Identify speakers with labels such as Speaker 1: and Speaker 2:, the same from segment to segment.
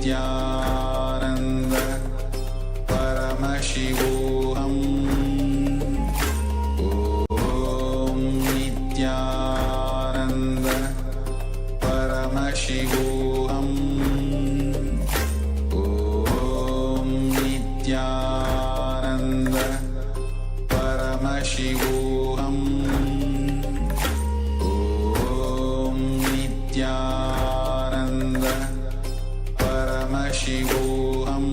Speaker 1: Nithyananda Paramashivoham Om Nithyananda Paramashivoham Om Nithyananda Paramashivoham Om Nithyananda Paramashivoham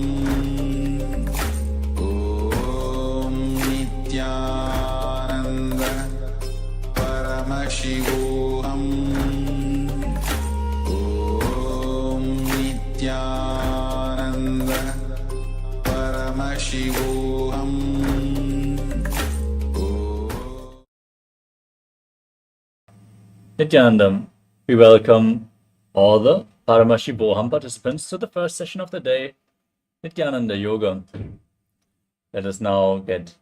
Speaker 1: Om Nithyananda Paramashivoham Om Nithyananda Paramashivoham.
Speaker 2: Nithyanandam, we welcome all the Paramashivoham participants to the first session of the day, Nithyananda Yoga. Let us now get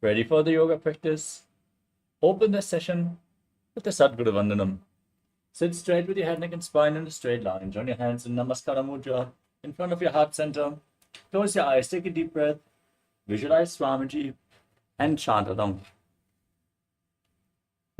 Speaker 2: ready for the yoga practice. Open the session with the Sadguru Vandanam. Sit straight with your head, neck and spine in a straight line. Join your hands in Namaskara Mudra in front of your heart center. Close your eyes, take a deep breath. Visualize Swamiji and chant along.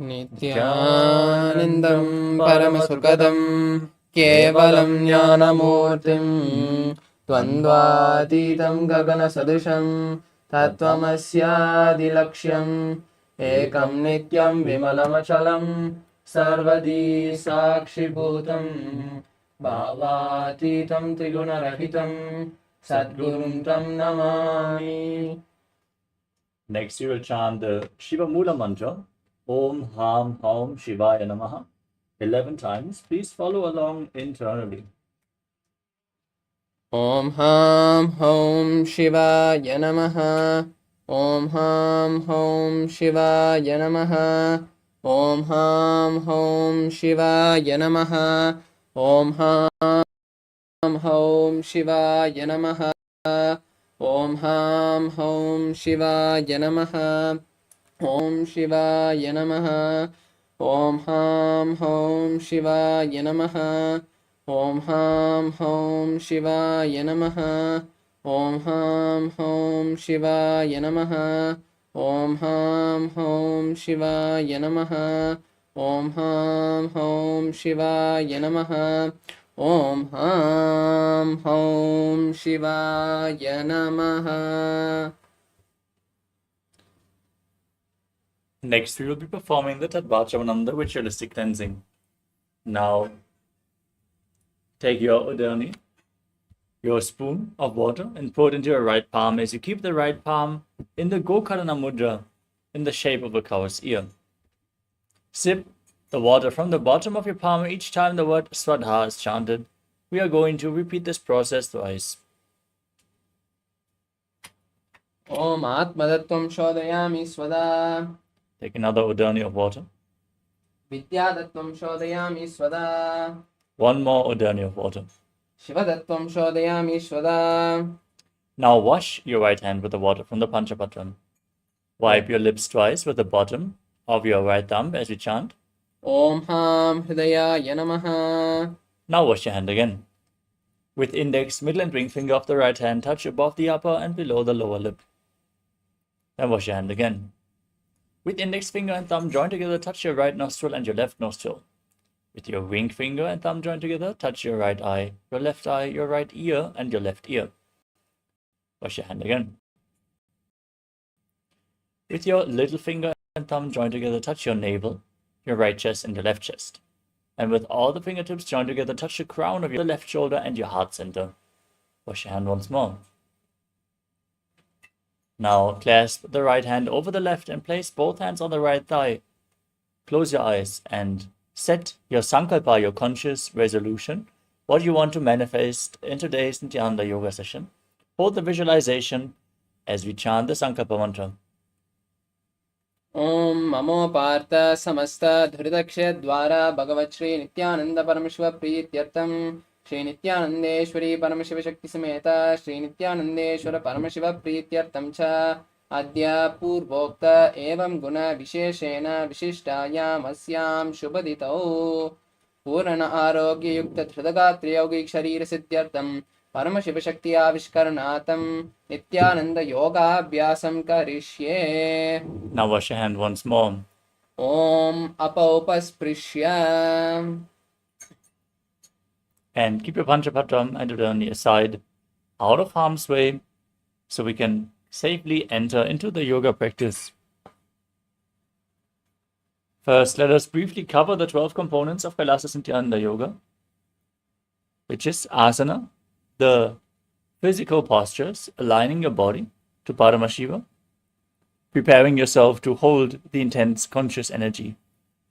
Speaker 3: Nithyanandam Paramasukadam Kevalam Jnanamurtim Tvandvatitam Gagana Sadusham Tattvamasyaadilaksham Ekam Nityam Vimalamachalam Sarvadi Sakshibhutam Bhavatitam Trigunarahitam Sadgurum Tam Namami.
Speaker 2: Next, you will chant the Shiva Mula mantra, Om Ham Haum Shivaya Namaha, 11 times. Please follow along internally.
Speaker 3: Om Ham Hom Shivaya Namaha. Om Ham Hom Shivaya Namaha. Om Ham Hom Shivaya Namaha. Om Ham Hom Shivaya Namaha. Om Ham Hom Shivaya Namaha. Om Shivaya Namaha. Om Ham Hom Shivaya Namaha. Om Ham Hom Shivaya Namaha. Om Ham Hom Shivaya Namaha. Om Ham Hom Shivaya Namaha. Om Ham Hom Shivaya Namaha. Om Ham Hom Shivaya Namaha.
Speaker 2: Next, we will be performing the Tadvachavanam, the ritualistic cleansing. Now, take your udani, your spoon of water, and pour it into your right palm as you keep the right palm in the Gokarana Mudra in the shape of a cow's ear. Sip the water from the bottom of your palm each time the word Swadha is chanted. We are going to repeat this process twice.
Speaker 3: Om Atmadattvam Shodayami Swada.
Speaker 2: Take another udani of water.
Speaker 3: Vidyadattvam Shodayami Swada.
Speaker 2: One more udani of water.
Speaker 3: Shivadattvam Shodayami Swada.
Speaker 2: Now wash your right hand with the water from the Panchapatram. Wipe your lips twice with the bottom of your right thumb as we chant.
Speaker 3: Om Ham Hridayaya Namaha.
Speaker 2: Now wash your hand again. With index, middle and ring finger of the right hand touch above the upper and below the lower lip. Then wash your hand again. With index finger and thumb joined together, touch your right nostril and your left nostril. With your ring finger and thumb joined together, touch your right eye, your left eye, your right ear, and your left ear. Wash your hand again. With your little finger and thumb joined together, touch your navel, your right chest, and your left chest. And with all the fingertips joined together, touch the crown of your left shoulder and your heart center. Wash your hand once more. Now clasp the right hand over the left and place both hands on the right thigh. Close your eyes and set your sankalpa, your conscious resolution, what you want to manifest in today's Nithyananda Yoga session. Hold the visualization as we chant the sankalpa mantra.
Speaker 3: Om Mamo Partha Samasta Dhridaksha Dwara Bhagavat Shri Nithyananda Paramashiva Priyatyartam Shri Nithyanandeshwari Paramashiva Shakti Sameta Shri Nithyanandeshwara Paramashiva Priyatyartam Cha Adya Purvokta Evam Guna Visheshena Vishishtayam Asyam Shubhaditao Purana Arogya Yukta Dhridagatriya Yogik Sharira Siddhyartam परमशिवशक्त्याविष्करणार्थं नित्यानन्दयोगाभ्यासं करिष्ये।
Speaker 2: Now wash your hand once more.
Speaker 3: Om अपौपस्पृश्य
Speaker 2: And keep your Panchapatram and Udani aside, out of harm's way, so we can safely enter into the yoga practice. First, let us briefly cover the 12 components of KAILASA Nithyananda Yoga, which is asana, the physical postures, aligning your body to Paramashiva, preparing yourself to hold the intense conscious energy,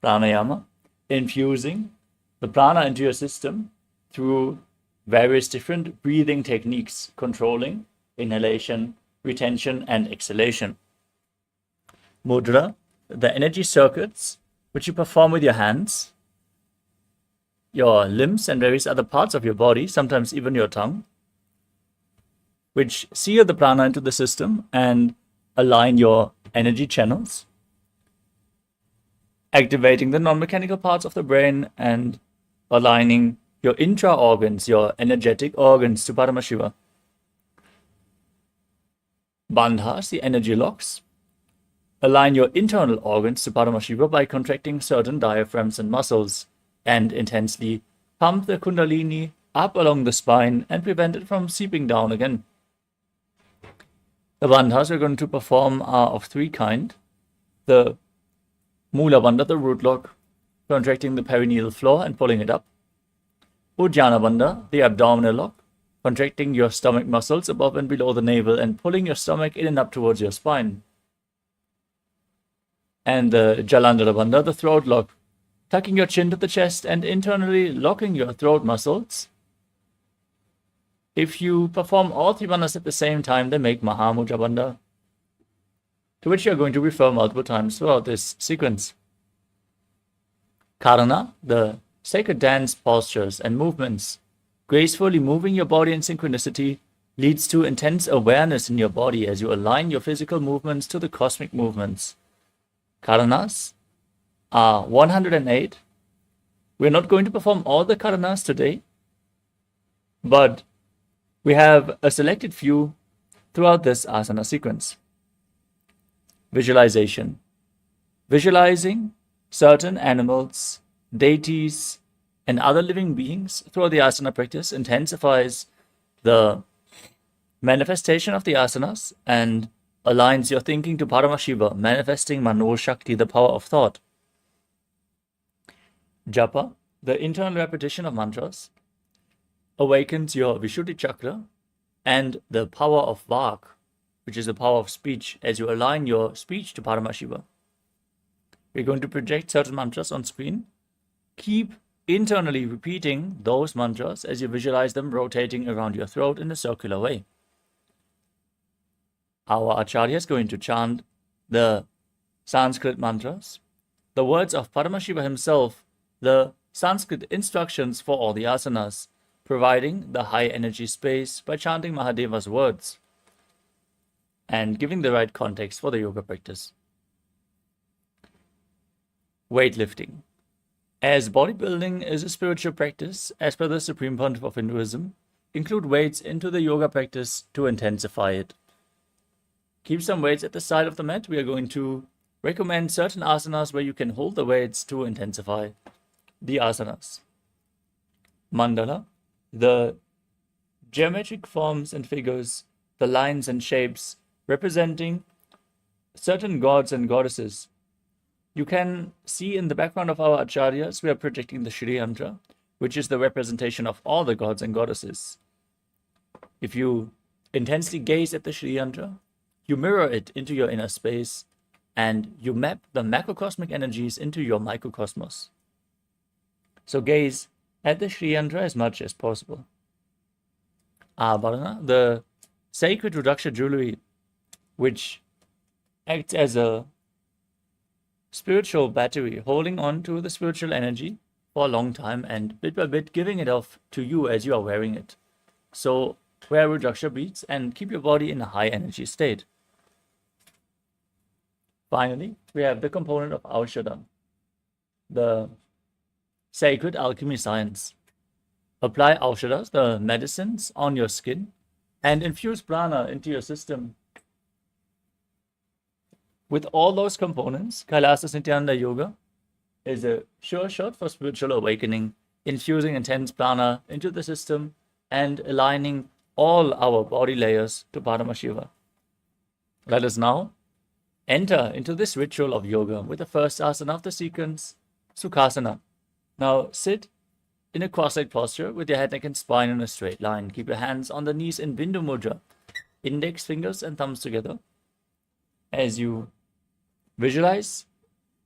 Speaker 2: pranayama, infusing the prana into your system through various different breathing techniques, controlling inhalation, retention, and exhalation. Mudra, the energy circuits which you perform with your hands, your limbs, and various other parts of your body, sometimes even your tongue, which seal the prana into the system and align your energy channels, activating the non-mechanical parts of the brain and aligning your intra-organs, your energetic organs, to Paramashiva. Bandhas, the energy locks, align your internal organs to Paramashiva by contracting certain diaphragms and muscles, and intensely pump the kundalini up along the spine and prevent it from seeping down again. The bandhas we're going to perform are of three kinds. The Mula Bandha, the root lock, contracting the perineal floor and pulling it up. Ujjana Bandha, the abdominal lock, contracting your stomach muscles above and below the navel and pulling your stomach in and up towards your spine. And the Jalandhara Bandha, the throat lock, tucking your chin to the chest and internally locking your throat muscles. If you perform all three bandhas at the same time, they make Mahamudra Bandha, to which you are going to refer multiple times throughout this sequence. Karana, the sacred dance postures and movements, gracefully moving your body in synchronicity, leads to intense awareness in your body as you align your physical movements to the cosmic movements. Karanas are 108. We're not going to perform all the karanas today, but we have a selected few throughout this asana sequence. Visualization. Visualizing certain animals, deities, and other living beings throughout the asana practice intensifies the manifestation of the asanas and aligns your thinking to Paramashiva, manifesting Mano Shakti, the power of thought. Japa, the internal repetition of mantras, awakens your Vishuddhi chakra and the power of Vak, which is the power of speech, as you align your speech to Paramashiva. We're going to project certain mantras on screen. Keep internally repeating those mantras as you visualize them rotating around your throat in a circular way. Our Acharya is going to chant the Sanskrit mantras, the words of Paramashiva himself, the Sanskrit instructions for all the asanas, providing the high energy space by chanting Mahadeva's words and giving the right context for the yoga practice. Weightlifting. As bodybuilding is a spiritual practice, as per the Supreme Pontiff of Hinduism, include weights into the yoga practice to intensify it. Keep some weights at the side of the mat. We are going to recommend certain asanas where you can hold the weights to intensify the asanas. Mandala, the geometric forms and figures, the lines and shapes representing certain gods and goddesses. You can see in the background of our acharyas, we are projecting the Shri Yantra, which is the representation of all the gods and goddesses. If you intensely gaze at the Shri Yantra, you mirror it into your inner space, and you map the macrocosmic energies into your microcosmos. So gaze at the Shri Yantra as much as possible. Abharana, the sacred Rudraksha jewelry, which acts as a spiritual battery, holding on to the spiritual energy for a long time and bit by bit giving it off to you as you are wearing it. So wear Rudraksha beads and keep your body in a high energy state. Finally, we have the component of Aushadha, the sacred alchemy science, Apply aushadas, the medicines, on your skin, and infuse prana into your system. With all those components, KAILASA Nithyananda Yoga is a sure shot for spiritual awakening, infusing intense prana into the system and aligning all our body layers to Paramashiva. Let us now enter into this ritual of yoga with the first asana of the sequence, Sukhasana. Now sit in a cross-legged posture with your head, neck, and spine in a straight line. Keep your hands on the knees in Bindu Mudra, index fingers and thumbs together. As you visualize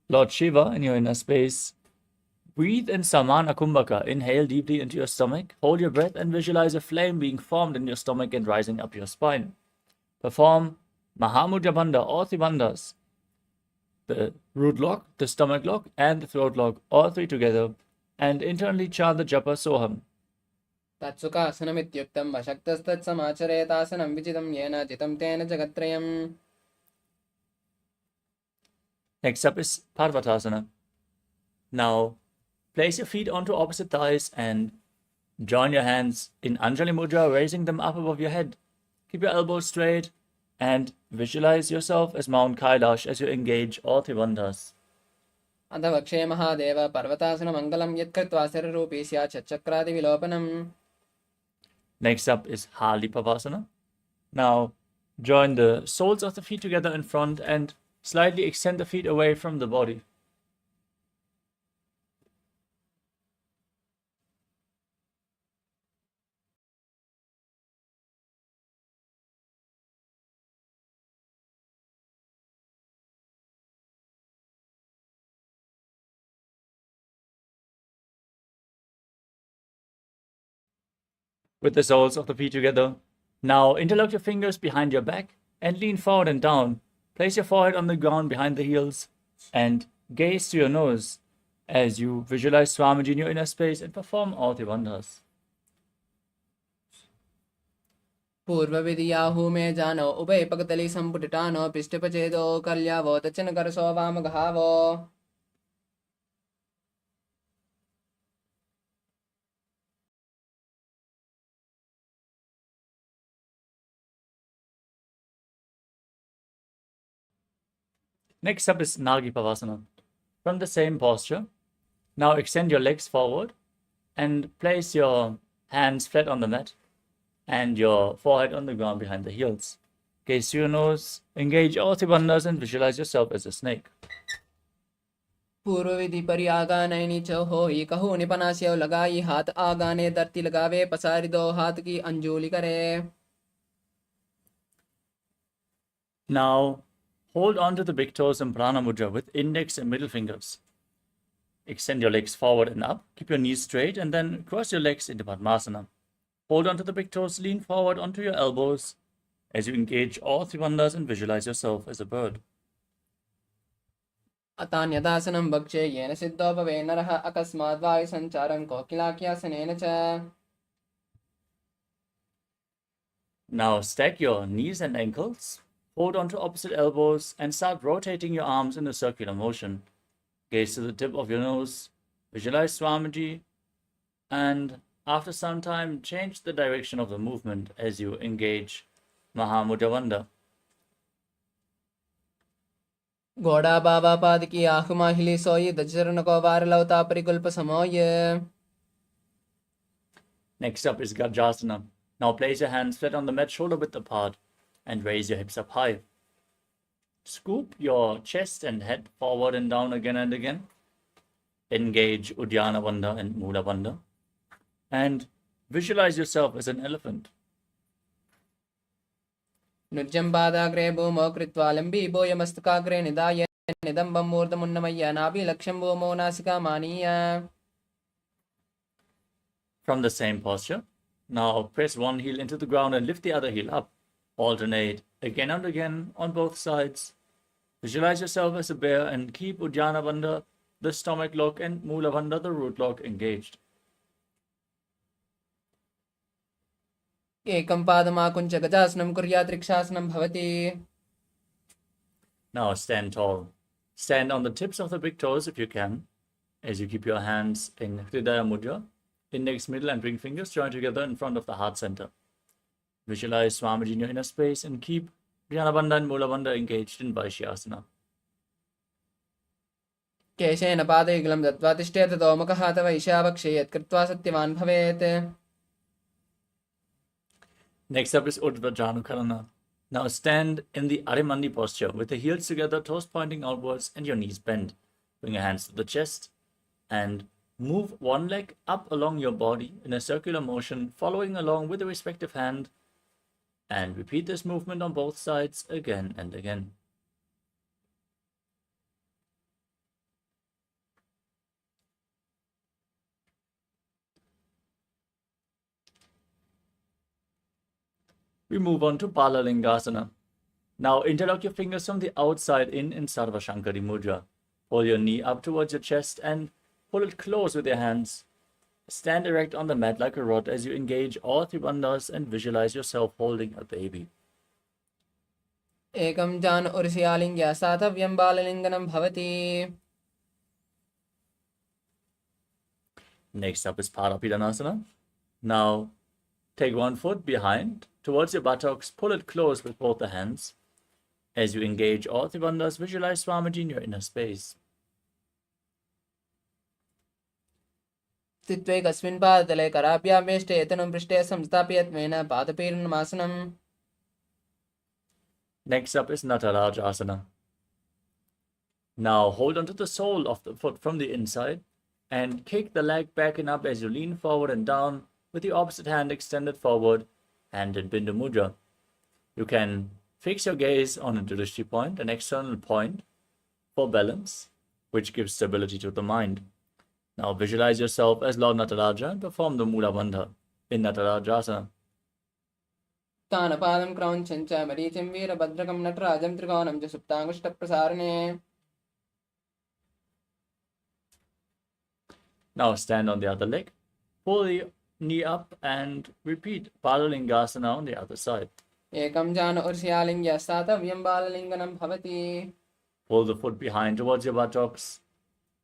Speaker 2: Lord Shiva in your inner space, breathe in Samana Kumbhaka. Inhale deeply into your stomach. Hold your breath and visualize a flame being formed in your stomach and rising up your spine. Perform Mahamudra Bandha, all three bandhas, the root lock, the stomach lock, and the throat lock, all three together, and internally chant the japa Soham.
Speaker 3: तत्सुखासनमित्युक्तं वशक्तस्तत्समाचरेतासनं विजितं येन जितं तेन जगत्त्रयम्.
Speaker 2: Next up is Parvatasana. Now, place your feet onto opposite thighs and join your hands in Anjali Mudra, raising them up above your head. Keep your elbows straight and visualize yourself as Mount Kailash as you engage all three bandhas.
Speaker 3: अथ वक्षे महादेव पर्वतासनमङ्गलं यत्कृत्वा शरीररूपी स्यात् षट्चक्रादिविलोपनम्.
Speaker 2: Next up is Halipavasana. Now, join the soles of the feet together in front and slightly extend the feet away from the body. With the soles of the feet together, now interlock your fingers behind your back and lean forward and down. Place your forehead on the ground behind the heels and gaze to your nose as you visualize Swamiji in your inner space and perform all the bandhas.
Speaker 3: पूर्वविधियाहु मे जानो उभयपकतली सम्पुटिटानो पिष्टपचेदो कल्यावो दक्षिणकरसो वामगहावो.
Speaker 2: Next up is Nagipavasana. From the same posture, now extend your legs forward and place your hands flat on the mat and your forehead on the ground behind the heels. Gaze to your nose, engage all three bandhas and visualize yourself as a snake.
Speaker 3: पूर्वविधि परि आगाने नीच होई कहू निपनास्यो लगाई हाथ आगाने धरती लगावे पसारी दो हाथ की अंजोली करे.
Speaker 2: Now, hold on to the big toes in Prana Mudra with index and middle fingers. Extend your legs forward and up. Keep your knees straight and then cross your legs into Padmasana. Hold on to the big toes, lean forward onto your elbows as you engage all three bandhas and visualize yourself as a bird.
Speaker 3: अतान्यदासनं भक्षे येन सिद्धो भवे नरः अकस्मात् वायुसञ्चारं कोकिलाख्यासनेन च.
Speaker 2: Now stack your knees and ankles. Hold on to opposite elbows and start rotating your arms in a circular motion. Gaze to the tip of your nose, visualize Swamiji, and after some time, change the direction of the movement as you engage Mahamudra Bandha.
Speaker 3: घोड़ा बाबा पाद की आँख माहिली सोई दचरण को वार लवता परिकल्प समोय.
Speaker 2: Next up is Gajasana. Now place your hands flat on the mat, shoulder width apart, and raise your hips up high. Scoop your chest and head forward and down again and again. Engage Uddiyana Bandha and Mula Bandha. And visualize yourself as an elephant.
Speaker 3: नुज्जं पादाग्रे भूमौ कृत्वा लम्बीभूय मस्तकाग्रे निधाय निदम्बं मूर्धमुन्नमय्य नाभिलक्ष्यं भूमौ नासिकामानीय.
Speaker 2: From the same posture, now press one heel into the ground and lift the other heel up. Alternate again and again on both sides. Visualize yourself as a bear and keep Uddiyana Bandha, the stomach lock, and Mula Bandha, the root lock, engaged.
Speaker 3: एकं पादमाकुञ्च गजासनं कुर्यात् रिक्षासनं भवति.
Speaker 2: Now stand tall. Stand on the tips of the big toes if you can, as you keep your hands in Hridaya Mudra. Index, middle, and ring fingers join together in front of the heart center. Visualize Swamiji in your inner space and keep Jnanabandha and Mulabandha engaged in Vaishyasana.
Speaker 3: केशेन पादयुगलं दत्त्वा तिष्ठेत तोमुखः तव ईशावक्षे यत्कृत्वा सत्यवान् भवेत्.
Speaker 2: Next up is Urdhva Now stand in the Arimandi posture with the heels together, toes pointing outwards and your knees bent. Bring your hands to the chest and move one leg up along your body in a circular motion, following along with the respective hand, and repeat this movement on both sides again and again. We move on to Palalingasana. Now interlock your fingers from the outside in Sarva Shankari Mudra. Pull your knee up towards your chest and pull it close with your hands. Stand erect on the mat like a rod as you engage all three bandhas and visualize yourself holding a baby.
Speaker 3: एकं जान उर्षियालिङ्ग्या सातव्यं बाललिङ्गनं भवति.
Speaker 2: Next up is Parapidanasana. Now take one foot behind towards your buttocks, pull it close with both the hands. As you engage all three bandhas, visualize Swamiji in your inner space.
Speaker 3: स्थित्वैकस्मिन् पादतले कराभ्यां वेष्टे एतनं पृष्ठे संस्थापयत्वेन पादपीडनमासनम्.
Speaker 2: Next up is Natarajasana. Now hold onto the sole of the foot from the inside and kick the leg back and up as you lean forward and down with the opposite hand extended forward and in Bindu Mudra. You can fix your gaze on a drishti point, an external point for balance, which gives stability to the mind. Now visualize yourself as Lord Nataraja and perform the Mula Bandha in Natarajasana.
Speaker 3: तानपादं क्रौञ्चं च मरीचिं वीरभद्रकं नटराजं त्रिकोणं च सुप्ताङ्गुष्ठप्रसारणे.
Speaker 2: Now stand on the other leg, pull the knee up and repeat Palalingasana on the other side.
Speaker 3: एकं जान उर्षियालिङ्ग्या सातव्यं बाललिङ्गनं भवति.
Speaker 2: Pull the foot behind towards your buttocks.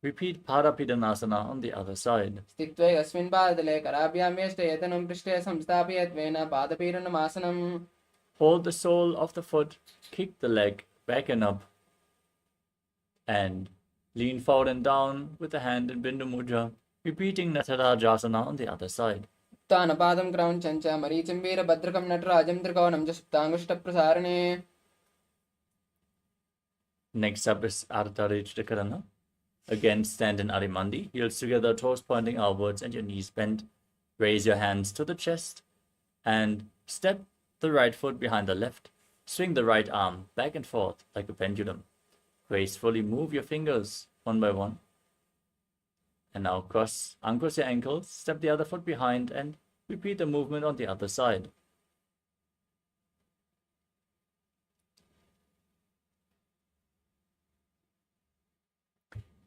Speaker 2: Repeat Parapidanasana on the other side.
Speaker 3: स्थित्वैकस्मिन् पादतले कराभ्यां वेष्टे एतनं पृष्ठे संस्थापयत्वेन पादपीडनमासनम्.
Speaker 2: Hold the sole of the foot, kick the leg back and up, and lean forward and down with the hand in Bindu Mudra, repeating Natarajasana on the other side.
Speaker 3: तानपादं क्रौञ्चं च मरीचिं वीरभद्रकं नटराजं त्रिकोणं च सुप्ताङ्गुष्ठप्रसारणे.
Speaker 2: Next up is Ardharishtakarana. Again, stand in Arimandi, heels together, toes pointing outwards and your knees bent. Raise your hands to the chest and step the right foot behind the left. Swing the right arm back and forth like a pendulum. Gracefully move your fingers one by one. And now uncross your ankles, step the other foot behind and repeat the movement on the other side.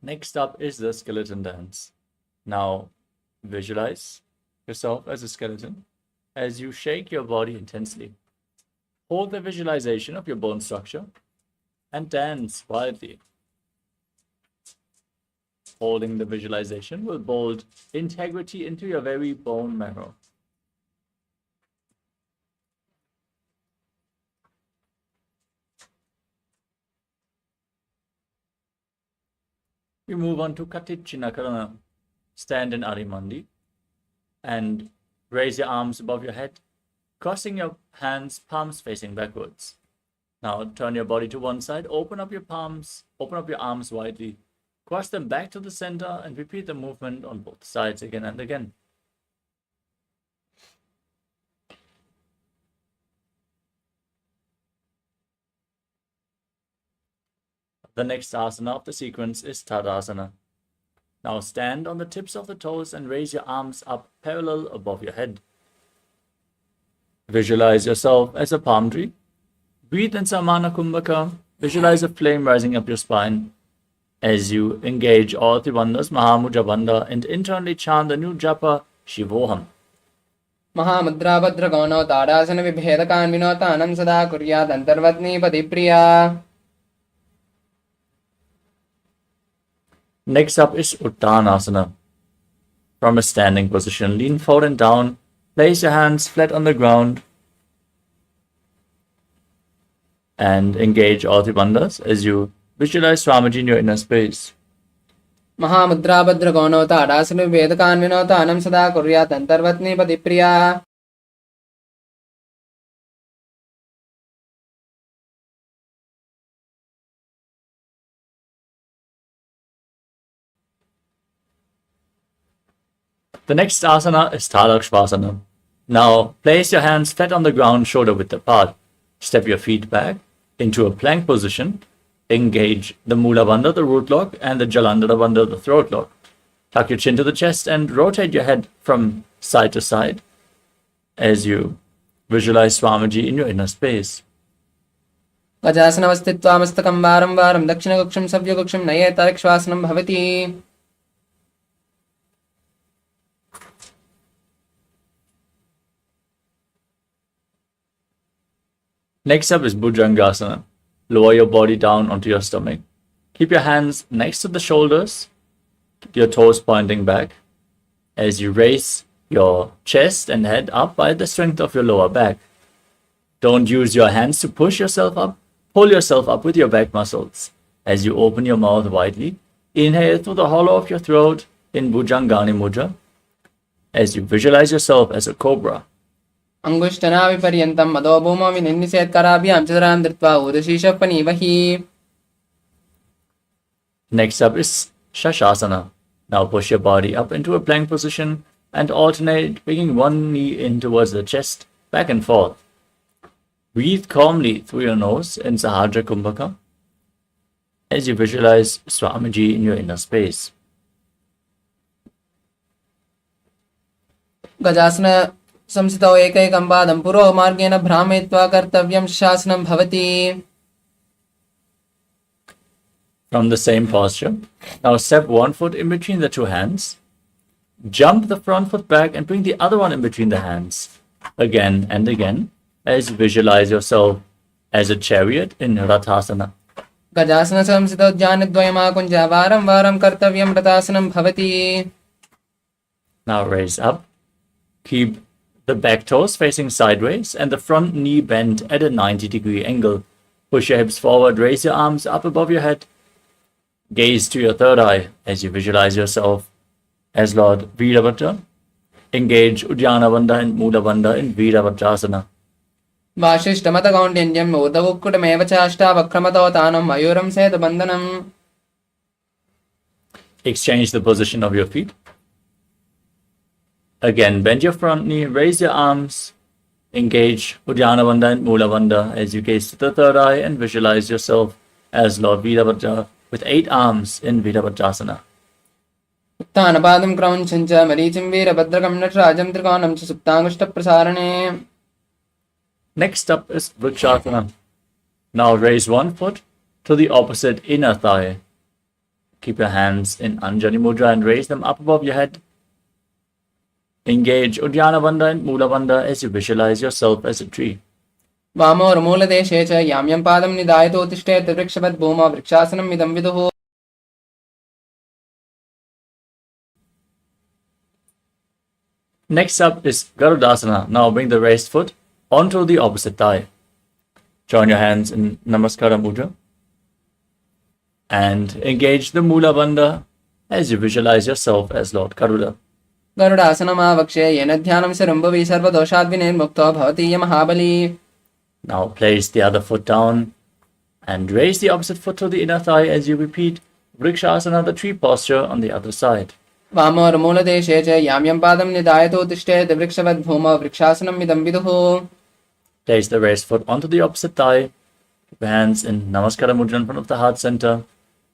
Speaker 2: Next up is the skeleton dance. Now visualize yourself as a skeleton as you shake your body intensely. Hold the visualization of your bone structure and dance wildly. Holding the visualization will build integrity into your very bone marrow. We move on to Katichinakarana. Stand in Arimandi and raise your arms above your head, crossing your hands, palms facing backwards. Now turn your body to one side, open up your arms widely, cross them back to the center and repeat the movement on both sides again and again. The next asana of the sequence is Tadasana. Now stand on the tips of the toes and raise your arms up parallel above your head. Visualize yourself as a palm tree. Breathe in Samana Kumbhaka. Visualize a flame rising up your spine. As you engage all three bandhas, Mahamudra Bandha, and internally chant the new japa, Shivoham.
Speaker 3: Mahamudra भद्रगौणौ tadasana विभेदकान् विनोतानं सदा कुर्यात् अन्तर्वत्नी पतिप्रिया.
Speaker 2: Next up is Uttanasana. From a standing position, lean forward and down. Place your hands flat on the ground and engage all the bandhas as you visualize Swamiji in your inner space.
Speaker 3: Mahamudra Bhadra Gonota Adasanu Vedakan Vinota Anam Sada Kurya Tantarvatni Padipriya.
Speaker 2: The next asana is Tadakshvasana. Now place your hands flat on the ground, shoulder width apart. Step your feet back into a plank position. Engage the Mula Bandha, the root lock, and the Jalandhara Bandha, the throat lock. Tuck your chin to the chest and rotate your head from side to side as you visualize Swamiji in your inner space.
Speaker 3: Gajasana Mastakam Varam Varam Dakshina Guksham Savya Guksham Naye Tarakshvasanam Bhavati.
Speaker 2: Next up is Bhujangasana. Lower your body down onto your stomach. Keep your hands next to the shoulders, your toes pointing back as you raise your chest and head up by the strength of your lower back. Don't use your hands to push yourself up. Pull yourself up with your back muscles as you open your mouth widely. Inhale through the hollow of your throat in Bhujangani Mudra as you visualize yourself as a cobra.
Speaker 3: Angushthana Viparyantam Madobhuma Vininniset Karabhyam Chadaram Dritva Udashishapani Vahi.
Speaker 2: Next up is Shashasana. Now push your body up into a plank position and alternate, bringing one knee in towards the chest, back and forth. Breathe calmly through your nose in Sahajra Kumbhaka as you visualize Swamiji in your inner space.
Speaker 3: Gajasana Samsito Ekayakam Padam Puro Margena Brahmetva Kartavyam Shasanam Bhavati.
Speaker 2: From the same posture, now step one foot in between the two hands. Jump the front foot back and bring the other one in between the hands. Again and again as you visualize yourself as a chariot in Rathasana.
Speaker 3: Gajasana Samsito Janadvayama Kunja Varam Varam Kartavyam Rathasanam Bhavati.
Speaker 2: Now raise up. Keep the back toes facing sideways and the front knee bent at a 90-degree angle. Push your hips forward, raise your arms up above your head. Gaze to your third eye as you visualize yourself as Lord Virabhadra. Engage Uddiyana Bandha and Mula Bandha in Virabhadrasana.
Speaker 3: Vashishtamata Kaundyam Udavukkutameva Chashta Vakramato Mayuram Seda Bandhanam.
Speaker 2: Exchange the position of your feet. Again, bend your front knee, raise your arms, engage Uddiyana Bandha and Mula Bandha as you gaze to the third eye and visualize yourself as Lord Virabhadra with 8 arms in Virabhadrasana.
Speaker 3: Uttanapadam Kraunchancha Marichim Virabhadrakam Natrajam Trikonam Cha Suptangushta Prasarane.
Speaker 2: Next up is Vrikshasana. Now raise one foot to the opposite inner thigh. Keep your hands in Anjali Mudra and raise them up above your head. Engage Uddiyana Bandha and Mula Bandha as you visualize yourself as a tree.
Speaker 3: Vamo Ramula Deshecha Yamyam Padam Nidayato Tishte Trikshabat Bhuma Vrikshasanam Midam Viduhu.
Speaker 2: Next up is Garudasana. Now bring the raised foot onto the opposite thigh. Join your hands in Namaskara Mudra and engage the Mula Bandha as you visualize yourself as Lord Garuda.
Speaker 3: Garudasana Vakshe Yenadhyanam Sarambhavi Sarva Doshadvine Mukta Bhavati Mahabali.
Speaker 2: Now place the other foot down and raise the opposite foot to the inner thigh as you repeat Vrikshasana, the tree posture on the other side.
Speaker 3: Vamo Ramula Deshecha Yamyam Padam Nidayato Tishte Vrikshavat Bhuma Vrikshasanam Midam Viduhu.
Speaker 2: Place the raised foot onto the opposite thigh. Keep your hands in Namaskara Mudra in front of the heart center.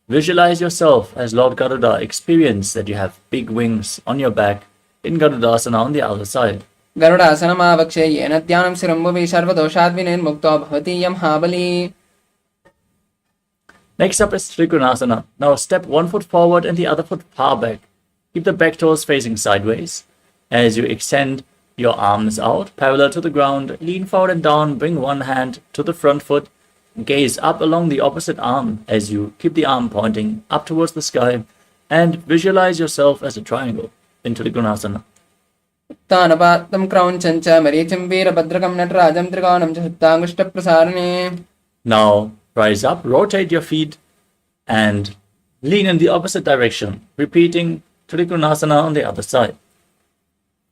Speaker 2: Visualize yourself as Lord Garuda. Experience that you have big wings on your back in Garudasana on the other side.
Speaker 3: Garudasana Vakshe Yenadhyanam Sarambhavi Sarva Doshadvine Mukta Bhavati Mahabali.
Speaker 2: Next up is Trikonasana. Now step one foot forward and the other foot far back. Keep the back toes facing sideways. As you extend your arms out, parallel to the ground, lean forward and down, bring one hand to the front foot, gaze up along the opposite arm as you keep the arm pointing up towards the sky, and visualize yourself as a triangle. into the Gunasana.
Speaker 3: उत्तानपातं क्रौञ्चं च मरीचिं वीरभद्रकं नटराजं त्रिकोणं च सुप्ताङ्गुष्ठप्रसारणे.
Speaker 2: Now rise up, rotate your feet, and lean in the opposite direction, repeating Trikonasana on the other side.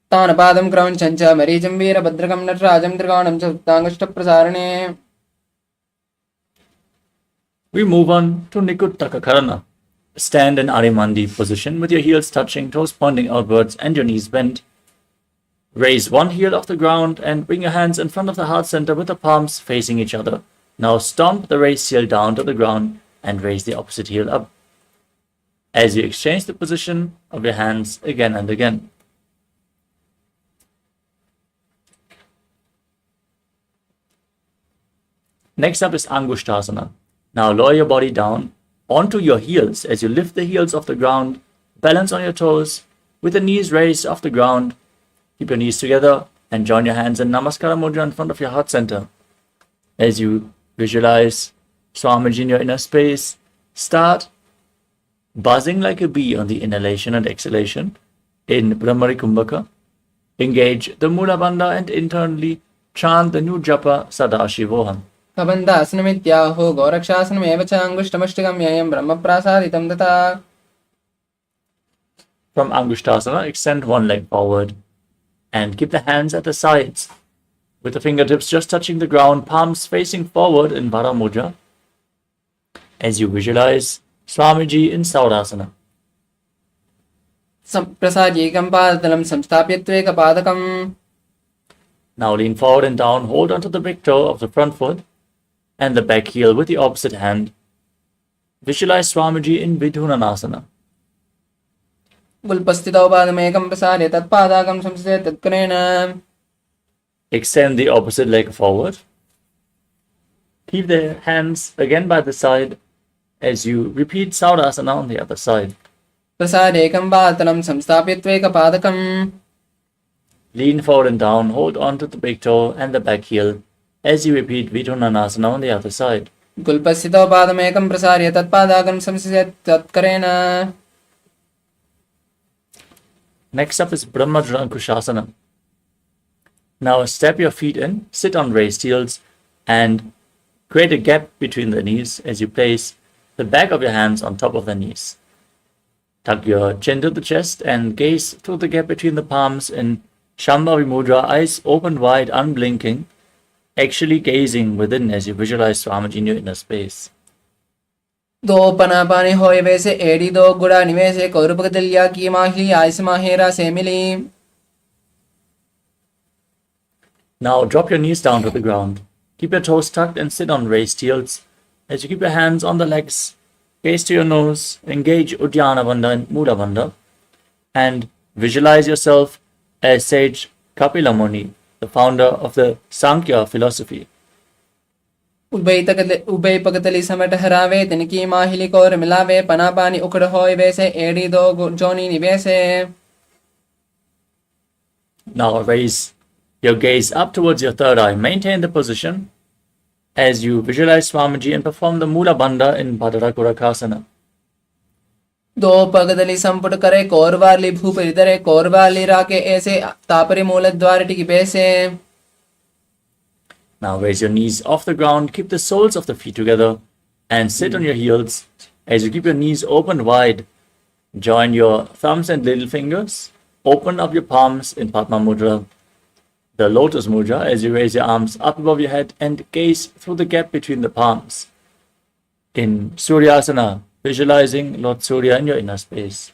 Speaker 3: उत्तानपातं क्रौञ्चं च मरीचिं वीरभद्रकं नटराजं त्रिकोणं च सुप्ताङ्गुष्ठप्रसारणे.
Speaker 2: We move on to Nikuttaka Karana. Stand in Arimandi position with your heels touching, toes pointing outwards, and your knees bent. Raise one heel off the ground and bring your hands in front of the heart center with the palms facing each other. Now stomp the raised heel down to the ground and raise the opposite heel up, as you exchange the position of your hands again and again. Next up is Angushtasana. Now lower your body down onto your heels as you lift the heels off the ground, balance on your toes, with the knees raised off the ground. Keep your knees together and join your hands in Namaskara Mudra in front of your heart center. As you visualize Swamiji in your inner space, start buzzing like a bee on the inhalation and exhalation in Brahmari Kumbhaka. Engage the Mula Bandha and internally chant the new japa Sadashivoham.
Speaker 3: कबन्धासनमित्याहो गौरक्षासनमेव च अङ्गुष्ठमष्टकं ययं ब्रह्मप्रासादितं तथा.
Speaker 2: From Angushtasana, extend one leg forward and keep the hands at the sides, with the fingertips just touching the ground, palms facing forward in Vara Mudra, as you visualize Swamiji in Saurasana.
Speaker 3: प्रसाद्यैकं पादतलं संस्थाप्यत्वेकपादकम्.
Speaker 2: Now lean forward and down, hold onto the big toe of the front foot and the back heel with the opposite hand. Visualize Swamiji in Vidhunanasana.
Speaker 3: गुल्पस्थितौ पादमेकं प्रसार्य तत्पादाकं संस्थिते तत्करेण.
Speaker 2: Extend the opposite leg forward. Keep the hands again by the side as you repeat Saurasana on the other side.
Speaker 3: प्रसादेकं पादतलं संस्थाप्यत्वेकपादकम्.
Speaker 2: Lean forward and down, hold on to the big toe and the back heel as you repeat Vidhunanasana on the other side.
Speaker 3: गुल्पस्थितौ पादमेकं प्रसार्य तत्पादाकं संस्थिते तत्करेण.
Speaker 2: Next up is Brahmadrakushasana. Now step your feet in, sit on raised heels, and create a gap between the knees as you place the back of your hands on top of the knees. Tuck your chin to the chest and gaze through the gap between the palms in Shambhavi Mudra, eyes open wide, unblinking, actually gazing within as you visualize Swamiji in your inner space.
Speaker 3: दो पनापानी होए वैसे AD दो गुड़ा निवेसे कौरपक दलिया की माही ice माहेरा से मिली.
Speaker 2: Now drop your knees down to the ground. Keep your toes tucked and sit on raised heels as you keep your hands on the legs, gaze to your nose, engage Uddiyana Bandha and Mula Bandha, and visualize yourself as sage Kapila Muni, the founder of the Sankhya philosophy.
Speaker 3: उबई पगतली समट हरावे तिनकी माहिली core मिलावे पनापानी उकड़ होए वैसे AD दो जोनी निवेसे.
Speaker 2: Now raise your gaze up towards your third eye. Maintain the position as you visualize Swamiji and perform the Mula Bandha in Bhadrakurakasana.
Speaker 3: दो पगतली संपुट करे कोरवाली भूपरिदरे कोरवाली राके ऐसे तापरी मूल द्वार टिकी बैसे.
Speaker 2: Now raise your knees off the ground, keep the soles of the feet together, and sit on your heels as you keep your knees open wide. Join your thumbs and little fingers. Open up your palms in Padma Mudra, the Lotus Mudra, as you raise your arms up above your head and gaze through the gap between the palms. In Suryasana, visualizing Lord Surya in your inner space.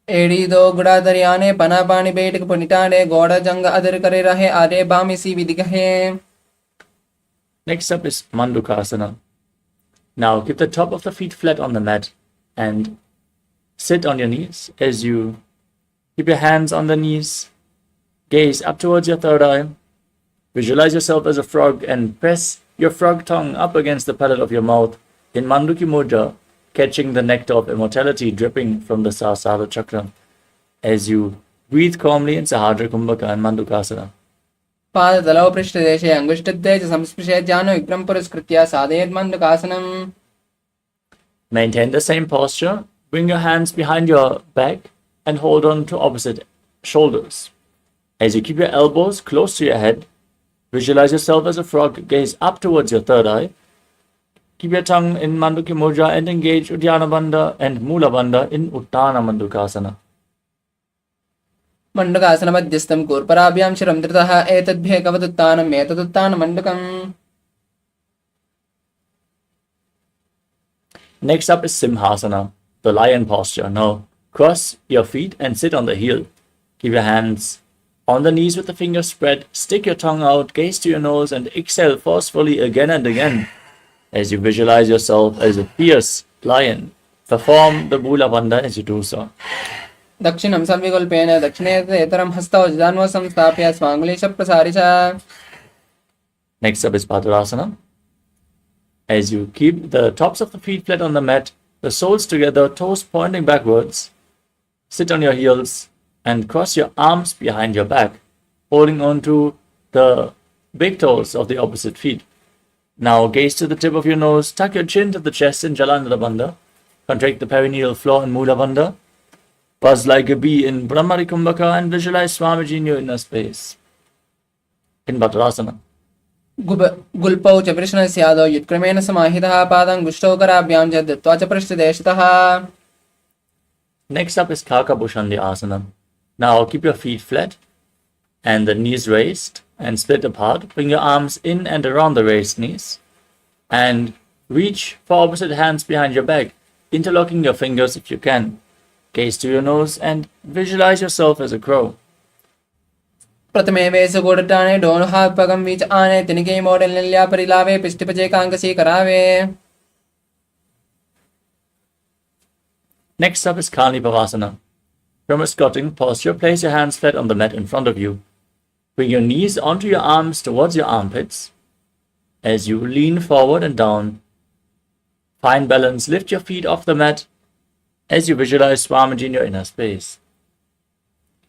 Speaker 3: एडी दो गुड़ा दरियाने पना पानी बैठक पुनिटाने गोड़ा जंग other करे रहे आरे बामी सी विधि कहे.
Speaker 2: Next up is Mandukasana. Now keep the top of the feet flat on the mat and sit on your knees as you keep your hands on the knees. Gaze up towards your third eye. Visualize yourself as a frog and press your frog tongue up against the palate of your mouth in Manduki Mudra, catching the nectar of immortality dripping from the Sahasrara chakra as you breathe calmly in Sahadra Kumbhaka and Mandukasana.
Speaker 3: पादतलौ पृष्ठदेशे अङ्गुष्ठद्वये च संस्पृशेत् ज्ञानो विक्रम पुरस्कृत्य साधयेत् मन्दकासनम्.
Speaker 2: Maintain the same posture. Bring your hands behind your back and hold on to opposite shoulders. As you keep your elbows close to your head, visualize yourself as a frog, gaze up towards your third eye. Keep your tongue in Mandukya Mudra and engage Uddiyana Bandha and Mula Bandha in Uttana Mandukasana.
Speaker 3: मण्डकासन मध्यस्थं कूर्पराभ्यां शिरं धृतः एतद्भ्येकवदुत्तानम् एतदुत्तानमण्डकम्.
Speaker 2: Next up is Simhasana, the lion posture. Now, cross your feet and sit on the heel. Keep your hands on the knees with the fingers spread. Stick your tongue out, gaze to your nose, and exhale forcefully again and again. As you visualize yourself as a fierce lion, perform the Mula Bandha as you do so.
Speaker 3: दक्षिणं संविकल्पेन दक्षिणेतरं हस्तौ जदान्वौ संस्थाप्य स्वाङ्गुलीश प्रसारि च.
Speaker 2: Next up is Padurasana. As you keep the tops of the feet flat on the mat, the soles together, toes pointing backwards, sit on your heels and cross your arms behind your back, holding on to the big toes of the opposite feet. Now gaze to the tip of your nose, tuck your chin to the chest in Jalandhara Bandha, contract the perineal floor in Mula Bandha, buzz like a bee in Brahmari Kumbhaka and visualize Swamiji in your inner space. In Padurasana.
Speaker 3: गुल्पौ च वृषणस्यादौ युत्क्रमेण समाहितः पादं गुष्टौ कराभ्यां च दत्त्वा च पृष्ठदेशतः.
Speaker 2: Next up is Kakabhushandi Asana. Now keep your feet flat and the knees raised and split apart. Bring your arms in and around the raised knees and reach for opposite hands behind your back, interlocking your fingers if you can. Gaze to your nose and visualize yourself as a crow.
Speaker 3: प्रथमे वेशगूढटाने डोनहापगं वीच आने तिनिके model निल्या परिलावे पिष्टिपचे कांकसी करावे.
Speaker 2: Next up is Kalnipavasana. From a squatting posture, place your hands flat on the mat in front of you. Bring your knees onto your arms towards your armpits. As you lean forward and down, find balance, lift your feet off the mat as you visualize Swamiji in your inner space.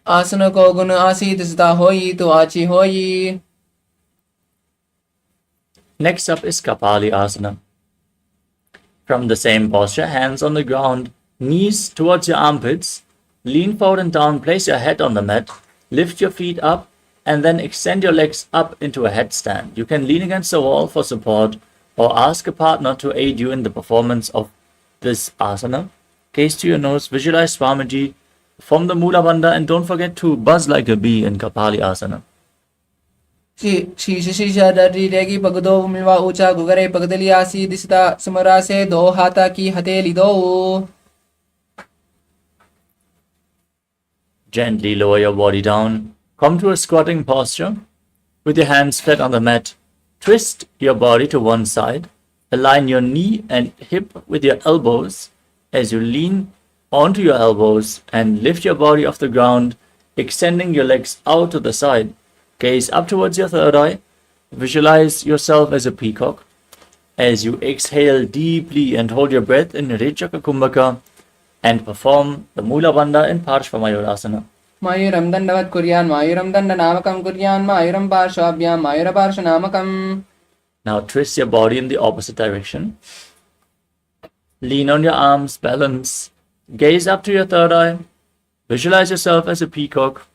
Speaker 3: आसन को गुण आसीत सदा होई तो आची होई.
Speaker 2: Next up is Kapali Asana. From the same posture, hands on the ground, knees towards your armpits, lean forward and down, place your head on the mat, lift your feet up, and then extend your legs up into a headstand. You can lean against the wall for support or ask a partner to aid you in the performance of this asana. Gaze to your nose, visualize Swamiji, form the Mula Bandha, and don't forget to buzz like a bee in Kapali Asana.
Speaker 3: शीश शीशा डरी रेगी पगदो मिलवा ऊंचा गुगरे पगदली आसी दिसता सुमरा से दो हाथा की हथेली दो.
Speaker 2: Gently lower your body down. Come to a squatting posture with your hands flat on the mat. Twist your body to one side. Align your knee and hip with your elbows as you lean onto your elbows and lift your body off the ground, extending your legs out to the side. Gaze up towards your third eye. Visualize yourself as a peacock. As you exhale deeply and hold your breath in Rechaka Kumbhaka and perform the Mula Bandha in Parshvamayurasana.
Speaker 3: मायूरं दण्डवत् कुर्यान् मायूरं दण्डनामकं कुर्यान् मायूरं पार्श्वाभ्यां मायूरपार्श्वनामकम्.
Speaker 2: Now twist your body in the opposite direction. Lean on your arms, balance. Gaze up to your third eye. Visualize yourself as a peacock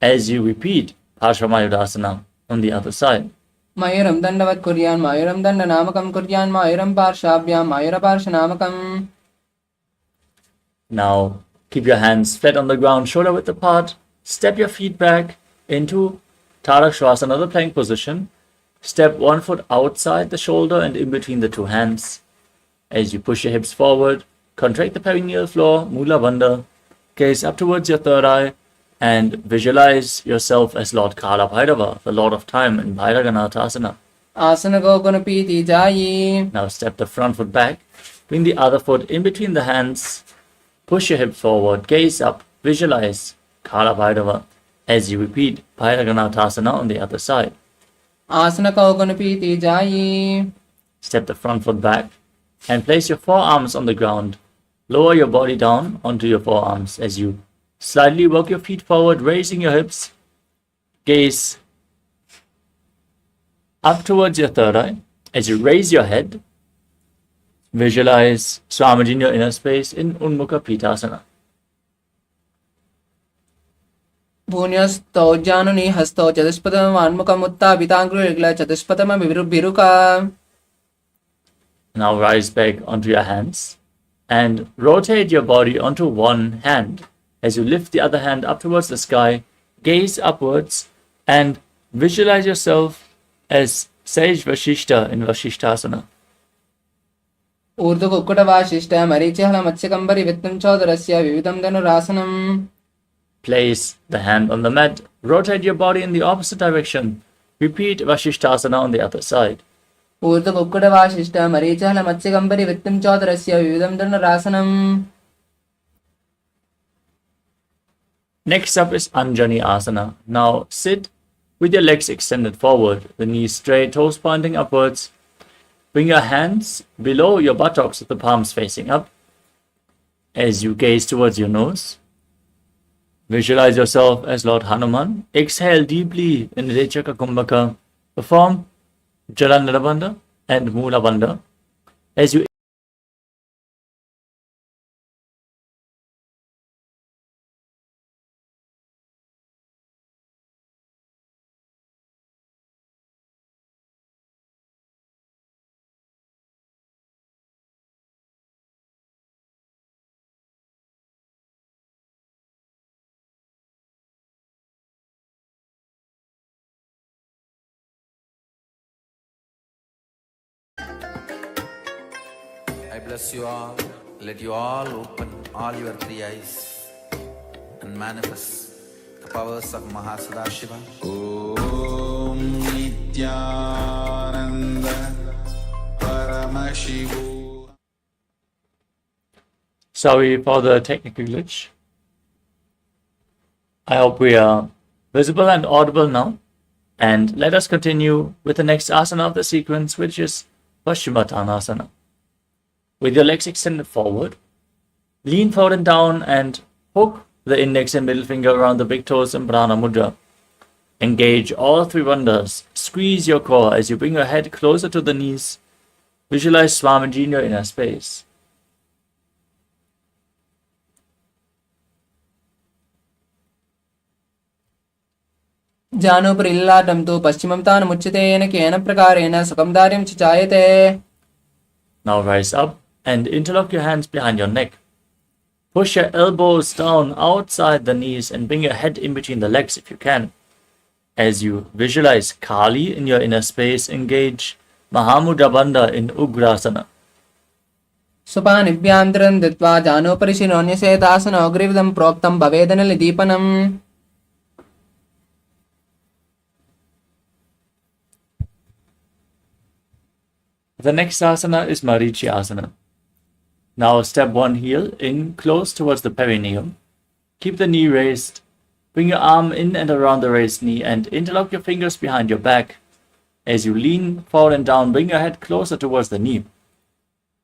Speaker 2: as you repeat Parshvamayurasana on the other side.
Speaker 3: मायूरं दण्डवत् कुर्यान् मायूरं दण्डनामकं कुर्यान् मायूरं पार्श्वाभ्यां मायूरपार्श्वनामकम्.
Speaker 2: Now keep your hands flat on the ground, shoulder width apart. Step your feet back into Tarakshvasana, the plank position. Step one foot outside the shoulder and in between the two hands. As you push your hips forward, contract the perineal floor, Mula Bandha. Gaze up towards your third eye and visualize yourself as Lord Kala Bhairava, the Lord of Time in Bhairaganathasana.
Speaker 3: आसन को गुण पीति जायी.
Speaker 2: Now step the front foot back, bring the other foot in between the hands. Push your hip forward, gaze up, visualize Kala Bhairava as you repeat Bhairaganathasana on the other side.
Speaker 3: आसन को गुण पीति जायी.
Speaker 2: Step the front foot back and place your forearms on the ground. Lower your body down onto your forearms as you slightly walk your feet forward, raising your hips. Gaze up towards your third eye. As you raise your head, visualize Swamiji in your inner space in Unmukha Pitasana.
Speaker 3: भून्यस्तौजानुनि हस्तौ चतुष्पदमान्मुखमुत्थापिताङ्गुलिग्ल चतुष्पदमभिरुका.
Speaker 2: Now rise back onto your hands and rotate your body onto one hand. As you lift the other hand up towards the sky, gaze upwards and visualize yourself as Sage Vashishta in Vashishtasana.
Speaker 3: ऊर्ध्वकुक्कुटवासिष्ठ मरीचिहल मत्स्यकम्बरी वित्तं चौदरस्य विविधं धनुरासनम्.
Speaker 2: Place the hand on the mat, rotate your body in the opposite direction. Repeat Vashishtasana on the other side.
Speaker 3: ऊर्ध्वकुक्कुटवासिष्ठ मरीचिहल मत्स्यकम्बरी वित्तं चौदरस्य विविधं धनुरासनम्.
Speaker 2: Next up is Anjani Asana. Now sit with your legs extended forward, the knees straight, toes pointing upwards. Bring your hands below your buttocks with the palms facing up. As you gaze towards your nose, visualize yourself as Lord Hanuman. Exhale deeply in Rechaka Kumbhaka. Perform Jalandhara Bandha and Mula Bandha. As you
Speaker 1: I bless you all. Let you all open all your three eyes and manifest the powers of Mahasadashiva. Om Nithyananda Paramashivoham.
Speaker 2: Sorry for the technical glitch. I hope we are visible and audible now. And let us continue with the next asana of the sequence, which is Paschimottanasana. With your legs extended forward, lean forward and down and hook the index and middle finger around the big toes in Prana Mudra. Engage all three bandhas. Squeeze your core as you bring your head closer to the knees. Visualize Swamiji in your inner space.
Speaker 3: जानुपरिल्लाटं तु पश्चिमं तानमुच्यते येन केन प्रकारेण सुखं दार्यं च जायते.
Speaker 2: Now rise up and interlock your hands behind your neck. Push your elbows down outside the knees and bring your head in between the legs if you can. As you visualize Kali in your inner space, engage Mahamudra Bandha in Ugrasana.
Speaker 3: सुपानिभ्यां दृढं धृत्वा जानुपरि शिरोन्यसेतासन अग्रिविदं प्रोक्तं भवेदनलिदीपनम्.
Speaker 2: The next asana is Marichi Asana. Now step one heel in close towards the perineum. Keep the knee raised. Bring your arm in and around the raised knee and interlock your fingers behind your back. As you lean forward and down, bring your head closer towards the knee.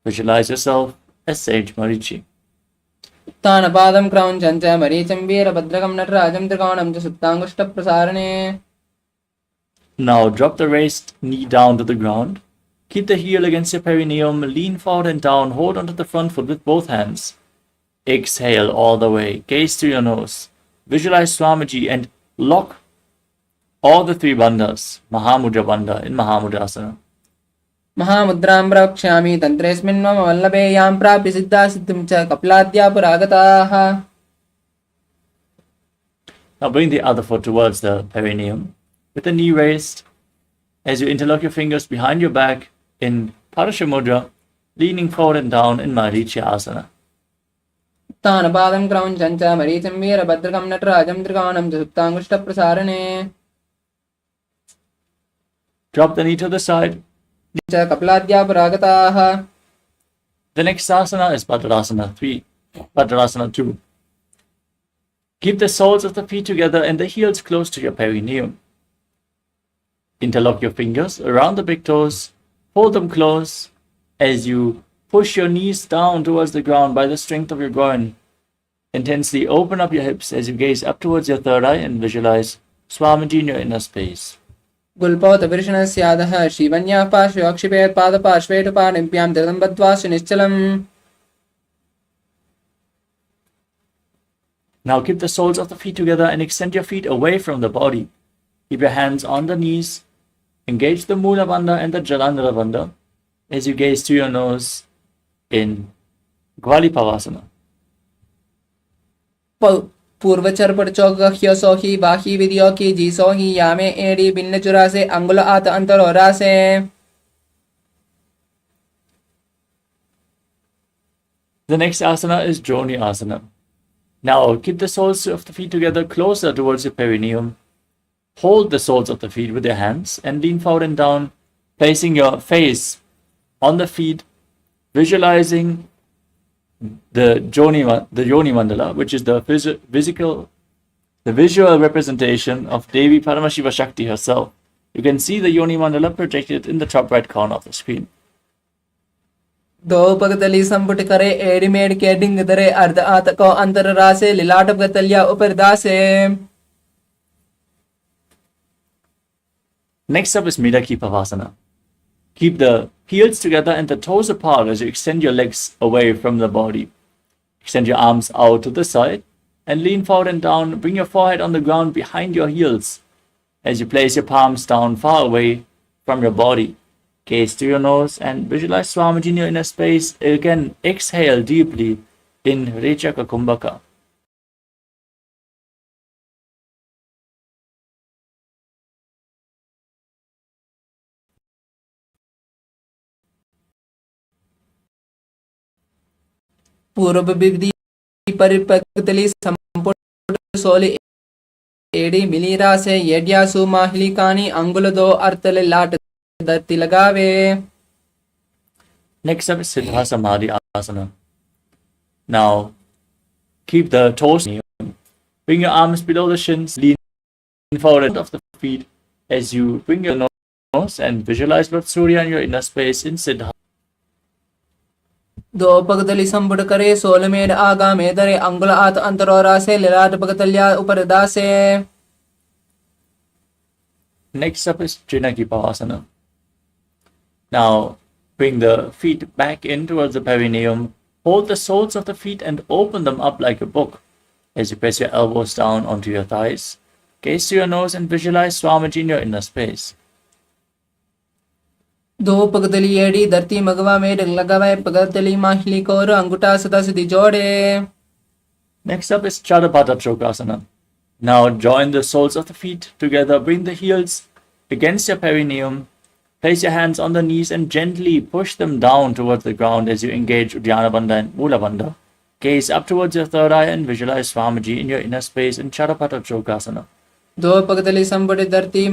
Speaker 2: Visualize yourself as Sage Marichi.
Speaker 3: उत्थानपादं क्रौञ्चं च मरीचं वीरभद्रकं नटराजं त्रिकोणं च सुप्ताङ्गुष्ठप्रसारणे.
Speaker 2: Now drop the raised knee down to the ground. Keep the heel against your perineum, lean forward and down, hold onto the front foot with both hands. Exhale all the way, gaze to your nose. Visualize Swamiji and lock all the three bandhas, Mahamudra Bandha in Mahamudrasana.
Speaker 3: महामुद्रां प्रवक्ष्यामि तन्त्रेऽस्मिन् मम वल्लभे यां प्राप्य सिद्धा सिद्धिं च कपिलाद्या पुरागताः.
Speaker 2: Now bring the other foot towards the perineum with the knee raised. As you interlock your fingers behind your back in Parashamudra, leaning forward and down in Marichi Asana.
Speaker 3: उत्थानपादं क्रौञ्चं च मरीचं वीरभद्रकं नटराजं त्रिकोणं च सुप्ताङ्गुष्ठप्रसारणे.
Speaker 2: Drop the knee to the side.
Speaker 3: च कपिलाद्या पुरागताः.
Speaker 2: The next asana is Bhadrasana 3. Bhadrasana 2. Keep the soles of the feet together and the heels close to your perineum. Interlock your fingers around the big toes, hold them close as you push your knees down towards the ground by the strength of your groin. Intensely open up your hips as you gaze up towards your third eye and visualize Swamiji in your inner space.
Speaker 3: गुल्पोतविर्षणस्यादः श्रीवन्याः पार्श्वक्षिपेत् पादपार्श्वेटुपाणिभ्यां धृतं बद्ध्वा सुनिश्चलम्.
Speaker 2: Now keep the soles of the feet together and extend your feet away from the body. Keep your hands on the knees. Engage the Mula Bandha and the Jalandhara Bandha as you gaze to your nose in Gvalipavasana.
Speaker 3: पूर्वचर पर चौकह्य सोही बाही विधियों की जी सोही यामे एड़ी बिन्न चुरा से अंगुल आत अंतर हो रहा से.
Speaker 2: The next asana is Joni Asana. Now keep the soles of the feet together closer towards your perineum. Hold the soles of the feet with your hands and lean forward and down, placing your face on the feet, visualizing the Yoni Mandala, which is the visual representation of Devi Paramashiva Shakti herself. You can see the Yoni Mandala projected in the top right corner of the screen.
Speaker 3: दो पगतली संपुट करे एड़ी मेड़ के डिंग दरे अर्ध आत को अंतर रासे लिलाट पगतलिया ऊपर दासे.
Speaker 2: Next up is Midaki Pavasana. Keep the heels together and the toes apart as you extend your legs away from the body. Extend your arms out to the side and lean forward and down. Bring your forehead on the ground behind your heels as you place your palms down far away from your body. Gaze to your nose and visualize Swamiji in your inner space. Again, exhale deeply in Rechaka Kumbhaka.
Speaker 3: पूर्व विधि परिपक्तली संपुट सोली एड़ी मिलीरा से येड्यासु माहलिकानी अंगुल दो अर्थले लाट दत्ति लगावे.
Speaker 2: Next up is Siddha Samadhi Asana. Now, keep the toes. Bring your arms below the shins. Lean forward of the feet as you bring your nose and visualize Lord Surya in your inner space in Siddha.
Speaker 3: दो पगतली संपुट करे सोलमेड आगा मेदरे अंगुल आत अंतरोरा से लिलाट पगतलिया ऊपर दासे.
Speaker 2: Next up is Trinaki Pavasana. Now, bring the feet back in towards the perineum. Hold the soles of the feet and open them up like a book as you press your elbows down onto your thighs. Gaze to your nose and visualize Swamiji in your inner space.
Speaker 3: दो पगतली एड़ी धरती मगवा में लगावे पगतली माहली को अंगूठा सदा सिद्धि जोड़े.
Speaker 2: Next up is Chadapata Chokasana. Now join the soles of the feet together. Bring the heels against your perineum. Place your hands on the knees and gently push them down towards the ground as you engage Uddiyana Bandha and Mula Bandha. Gaze up towards your third eye and visualize Swamiji in your inner space in Chadapata Chokasana.
Speaker 3: दो पगतली संपुट धरती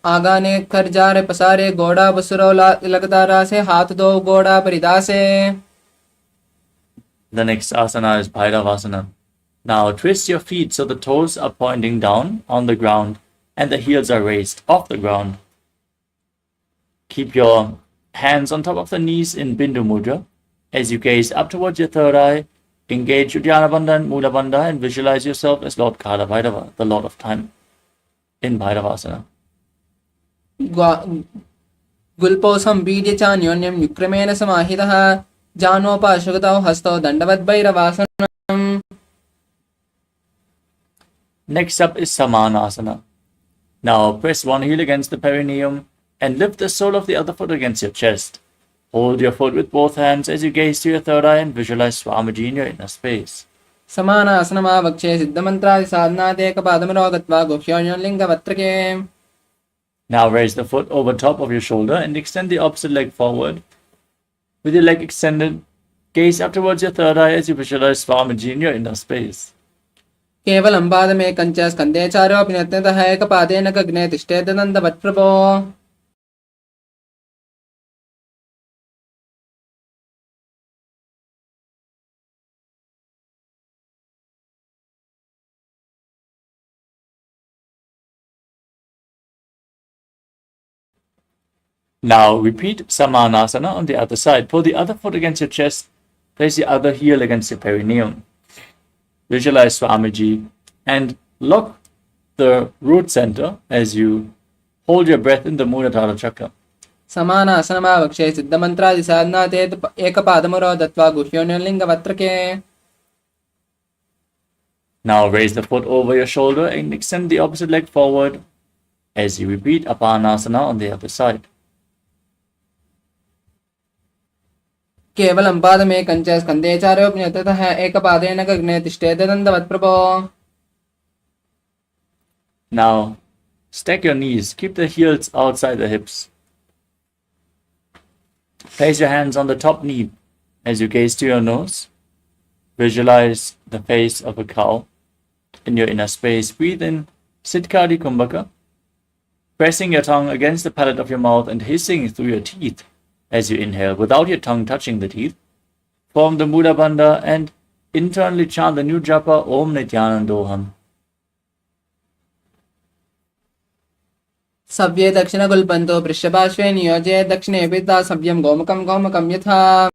Speaker 3: आगा ने कर जा रे पसारे गोड़ा बसरो लगता रासे हाथ दो गोड़ा परिदासे.
Speaker 2: The next asana is Bhairavasana. Now twist your feet so the toes are pointing down on the ground and the heels are raised off the ground. Keep your hands on top of the knees in Bindu Mudra as you gaze up towards your third eye. Engage Uddiyana Bandha and Mula Bandha and visualize yourself as Lord Kala Bhairava, the Lord of Time, in Bhairavasana.
Speaker 3: गुल्पोसं बीजचान्योन्यं युक्रमेण समाहितः जानोपाशुगतौ हस्तौ दण्डवद्भैरवासनम्.
Speaker 2: Next up is Samanasana. Now press one heel against the perineum and lift the sole of the other foot against your chest. Hold your foot with both hands as you gaze to your third eye and visualize Swamiji in your inner space.
Speaker 3: समानासनमावक्षे सिद्धमन्त्रादि साधनादेकपादमरो गत्वा गुह्योन्लिङ्गवत्रके.
Speaker 2: Now raise the foot over top of your shoulder and extend the opposite leg forward. With your leg extended, gaze up towards your third eye as you visualize Swamiji in your inner space.
Speaker 3: केवलं पादमे कञ्च स्कन्धे चारोऽपि नत्यन्तः एकपादेन गग्ने तिष्ठेदनन्दवत्प्रभो.
Speaker 2: Now repeat Samanasana on the other side. Pull the other foot against your chest. Place the other heel against your perineum. Visualize Swamiji and lock the root center as you hold your breath in the Muladhara chakra.
Speaker 3: समानासनमावक्षे सिद्धमन्त्रादि साधनाते एकपादमरो दत्वा गुह्योन्लिङ्गवत्रके.
Speaker 2: Now raise the foot over your shoulder and extend the opposite leg forward as you repeat Apanasana on the other side.
Speaker 3: केवलं पादमेकं च स्कन्धे चारोऽप्यतः एकपादेन गगने तिष्ठेत् दण्डवत् प्रभो.
Speaker 2: Now stack your knees, keep the heels outside the hips. Place your hands on the top knee as you gaze to your nose. Visualize the face of a cow in your inner space. Breathe in Siddhkari Kumbhaka, pressing your tongue against the palate of your mouth and hissing through your teeth as you inhale without your tongue touching the teeth. Form the Mula Bandha and internally chant the new japa Om Nithyanandoham.
Speaker 3: सव्ये दक्षिणगुल्पन्तो पृष्ठपार्श्वे नियोज्य दक्षिणे पिता सव्यं गोमुखं गोमुखं यथा.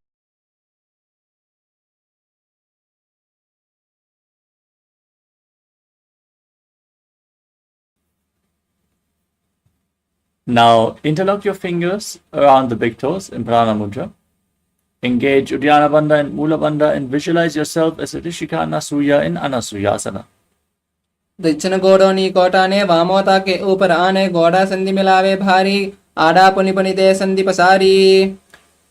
Speaker 2: Now interlock your fingers around the big toes in Prana Mudra. Engage Uddiyana Bandha and Mula Bandha and visualize yourself as a Rishika Anasuya in Anasuyasana.
Speaker 3: दक्षिण गोड़ोनी कोटाने वामोता के ऊपर आने गोड़ा संधि मिलावे भारी आड़ा पुनि पुनि दे संधि पसारी.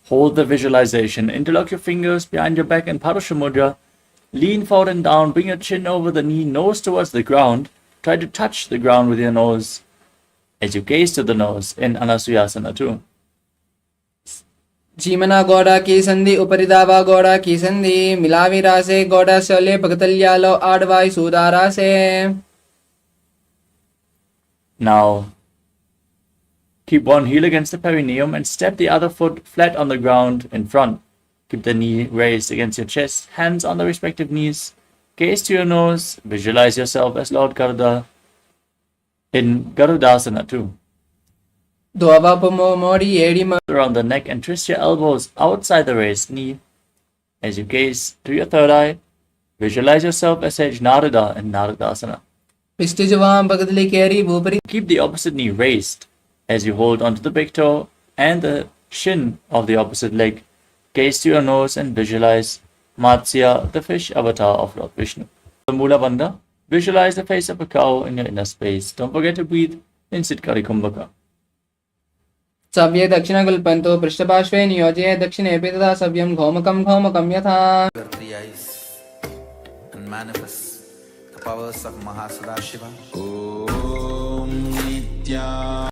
Speaker 2: Hold the visualization. Interlock your fingers behind your back in Parusha Mudra. Lean forward and down. Bring your chin over the knee, nose towards the ground. Try to touch the ground with your nose as you gaze to the nose in Anasuyasana too.
Speaker 3: जीमना गोड़ा की संधि उपरिदावा गोड़ा की संधि मिलावी रासे गोड़ा शोले भगतल्यालो आडवाई सूदारा से.
Speaker 2: Now keep one heel against the perineum and step the other foot flat on the ground in front. Keep the knee raised against your chest, hands on the respective knees. Gaze to your nose. Visualize yourself as Lord Garuda in Garudasana too. Around the neck and twist your elbows outside the raised knee. As you gaze to your third eye, visualize yourself as Sage Narada in Naradasana. Keep the opposite knee raised as you hold onto the big toe and the shin of the opposite leg. Gaze to your nose and visualize Matsya, the fish avatar of Lord Vishnu. The Mula Bandha, visualize the face of a cow in your inner space. Don't forget to breathe in Siddhkari Kumbhaka.
Speaker 3: सव्ये दक्षिणगुल्पन्तो पृष्ठपार्श्वे नियोज्य दक्षिणे पिता सव्यं गोमुखं गोमुखं यथा.
Speaker 1: Your three eyes and manifest the powers of Mahasadashiva. Om Nithya.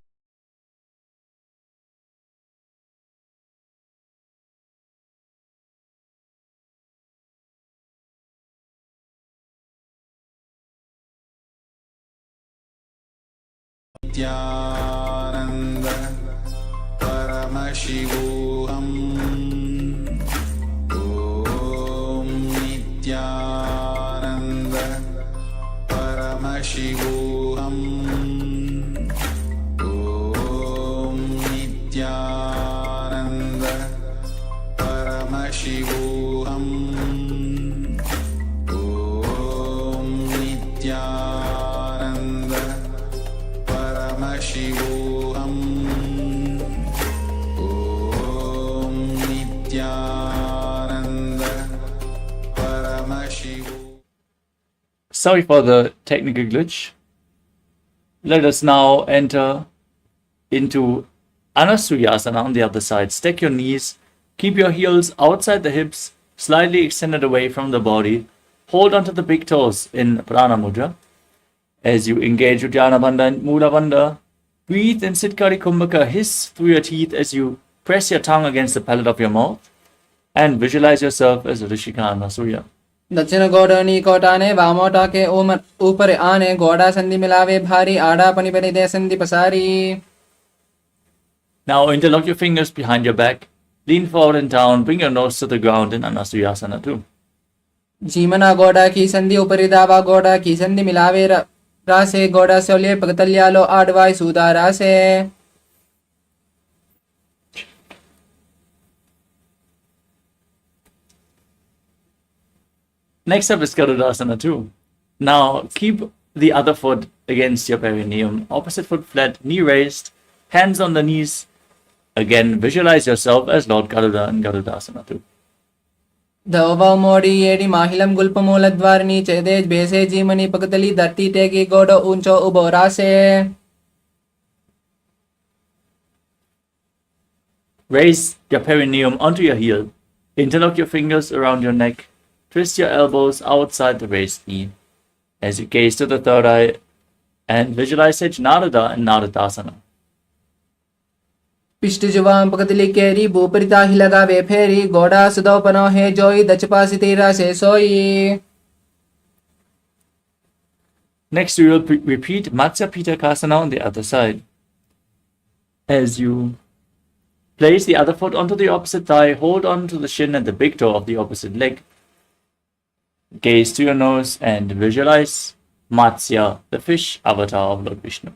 Speaker 1: Nithyananda Paramashivoham. Om Nithyananda Paramashivoham. Om Nithyananda Paramashivoham. Om Nithyananda Paramashivoham. Om Nithyananda Paramashivoham.
Speaker 2: Sorry for the technical glitch. Let us now enter into Anasuyasana on the other side. Stack your knees, keep your heels outside the hips, slightly extended away from the body. Hold onto the big toes in Prana Mudra. As you engage Uddiyana Bandha and Mula Bandha, breathe in Siddhkari Kumbhaka, hiss through your teeth as you press your tongue against the palate of your mouth, and visualize yourself as Rishika Anasuya.
Speaker 3: दक्षिण गोड़ोनी कोटाने वामोटा के ऊपर आने गोड़ा संधि मिलावे भारी आड़ा पुनि पुनि दे संधि पसारी.
Speaker 2: Now interlock your fingers behind your back, lean forward and down, bring your nose to the ground in Anasuyasana too.
Speaker 3: जीमना गोड़ा की संधि उपरिदावा गोड़ा की संधि मिलावे रासे गोड़ा शोले भगतल्यालो आडवाई सूदारा से.
Speaker 2: Next up is Garudasana too. Now keep the other foot against your perineum, opposite foot flat, knee raised, hands on the knees. Again, visualize yourself as Lord Garuda in Garudasana too.
Speaker 3: धवव मोड़ी येडी माहिलम गुल्पमूल द्वारनी चेदेज बेसे जीमनी पगतली धरती टेगी गोडो ऊंचो उबो रासे.
Speaker 2: Raise your perineum onto your heel. Interlock your fingers around your neck. Twist your elbows outside the raised knee. As you gaze to the third eye and visualize Sage Narada and Naradasana.
Speaker 3: पिष्ट जुवाम पगतली केरी भूपरिता ही लगावे फेरी गोडा सुदो पनो है जोई दचपासी तेरा से सोई.
Speaker 2: Next, we will repeat Matsya Pitakasana on the other side. As you place the other foot onto the opposite thigh, hold on to the shin and the big toe of the opposite leg. Gaze to your nose and visualize Matsya, the fish avatar of Lord Vishnu.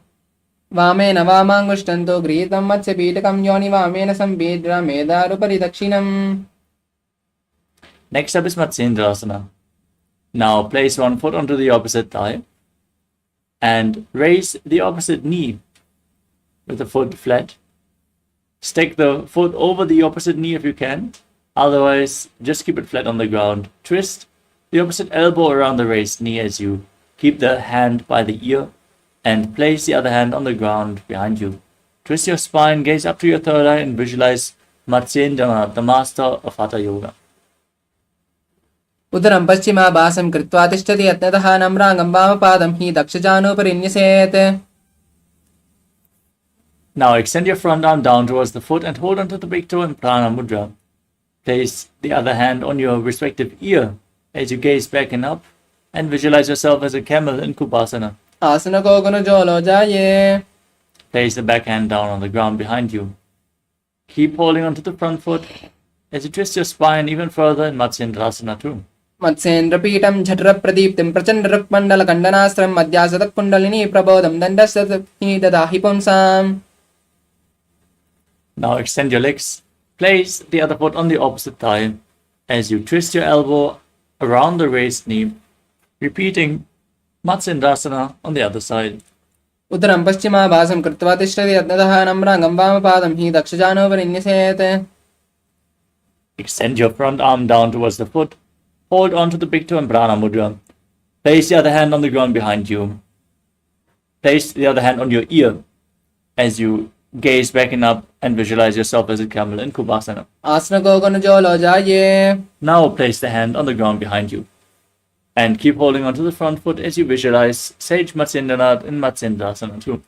Speaker 3: वामेन वामाङ्गुष्टन्तो गृहीतं मत्स्य पीठकं योनि वामेन संवेद्रा मेदारुपरि दक्षिणम्.
Speaker 2: Next up is Matsyendrasana. Now place one foot onto the opposite thigh and raise the opposite knee with the foot flat. Stick the foot over the opposite knee if you can. Otherwise, just keep it flat on the ground. Twist the opposite elbow around the raised knee as you keep the hand by the ear and place the other hand on the ground behind you. Twist your spine, gaze up to your third eye and visualize Matsyendranath, the master of Hatha Yoga.
Speaker 3: उदरं पश्चिमाभासं कृत्वा तिष्ठति यत्नतः नम्राङ्गं वामपादं हि दक्षजानुपरिन्यसेत्.
Speaker 2: Now extend your front arm down towards the foot and hold onto the big toe in Prana Mudra. Place the other hand on your respective ear as you gaze back and up and visualize yourself as a camel in Kupasana.
Speaker 3: आसन को गुण जोलो जाये.
Speaker 2: Place the back hand down on the ground behind you. Keep holding onto the front foot as you twist your spine even further in Matsyendrasana too.
Speaker 3: मत्स्येन्द्रपीठं झठरप्रदीप्तिं प्रचण्डरुक्मण्डलकण्डनास्त्रं मध्यासतकुण्डलिनी प्रबोधं दण्डस्य ददाहि पुंसाम्.
Speaker 2: Now extend your legs. Place the other foot on the opposite thigh as you twist your elbow around the raised knee, repeating Matsyendrasana on the other side.
Speaker 3: उदरं पश्चिमाभासं कृत्वा तिष्ठति यत्नतः नम्राङ्गं वामपादं हि दक्षजानुपरिन्यसेत्.
Speaker 2: Extend your front arm down towards the foot. Hold on to the big toe in Prana Mudra. Place the other hand on the ground behind you. Place the other hand on your ear as you gaze back and up and visualize yourself as a camel in Kupasana.
Speaker 3: आसन को गुण जोलो जाये.
Speaker 2: Now place the hand on the ground behind you and keep holding onto the front foot as you visualize Sage Matsyendranath in Matsyendrasana too.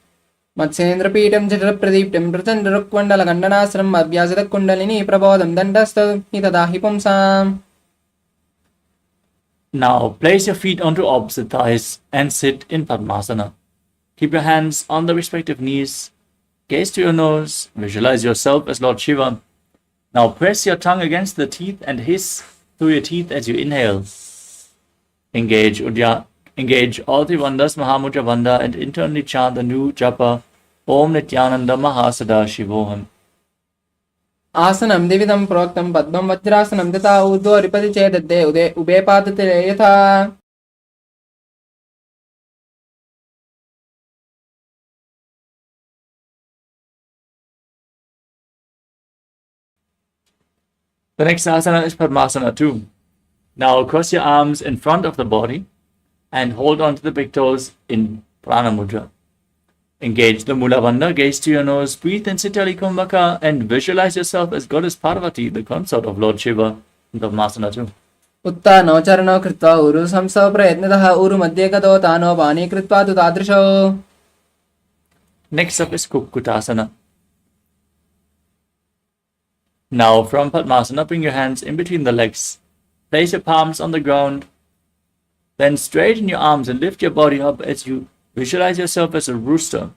Speaker 3: मत्स्येन्द्रपीठं झठरप्रदीप्तिं प्रचण्डरुक्मण्डलकण्डनास्त्रं मध्यासतकुण्डलिनी प्रबोधं दण्डस्य ददाहि पुंसाम्.
Speaker 2: Now place your feet onto opposite thighs and sit in Padmasana. Keep your hands on the respective knees. Gaze to your nose. Visualize yourself as Lord Shiva. Now press your tongue against the teeth and hiss through your teeth as you inhale. Engage all the Vandas Mahamudra Vanda and internally chant the new japa Om Nithyananda Mahasada-shivoham.
Speaker 3: आसनं द्विविधं प्रोक्तं पद्मं वज्रासनं तथा ऊर्ध्वोरिपति चेदद्दे उदे उभे पादते यथा.
Speaker 2: The next asana is Padmasana too. Now cross your arms in front of the body and hold on to the big toes in Prana Mudra. Engage the Mula Bandha, gaze to your nose, breathe in Sitali Kumbhaka and visualize yourself as Goddess Parvati, the consort of Lord Shiva in Padmasana too.
Speaker 3: उत्तानो चरणो कृत्वा उरु संसव प्रयत्नतः उरु मध्ये गतो तानो पानी कृत्वा तु तादृशो.
Speaker 2: Next up is Kukkutasana. Now from Padmasana, bring your hands in between the legs. Place your palms on the ground. Then straighten your arms and lift your body up as you visualize yourself as a rooster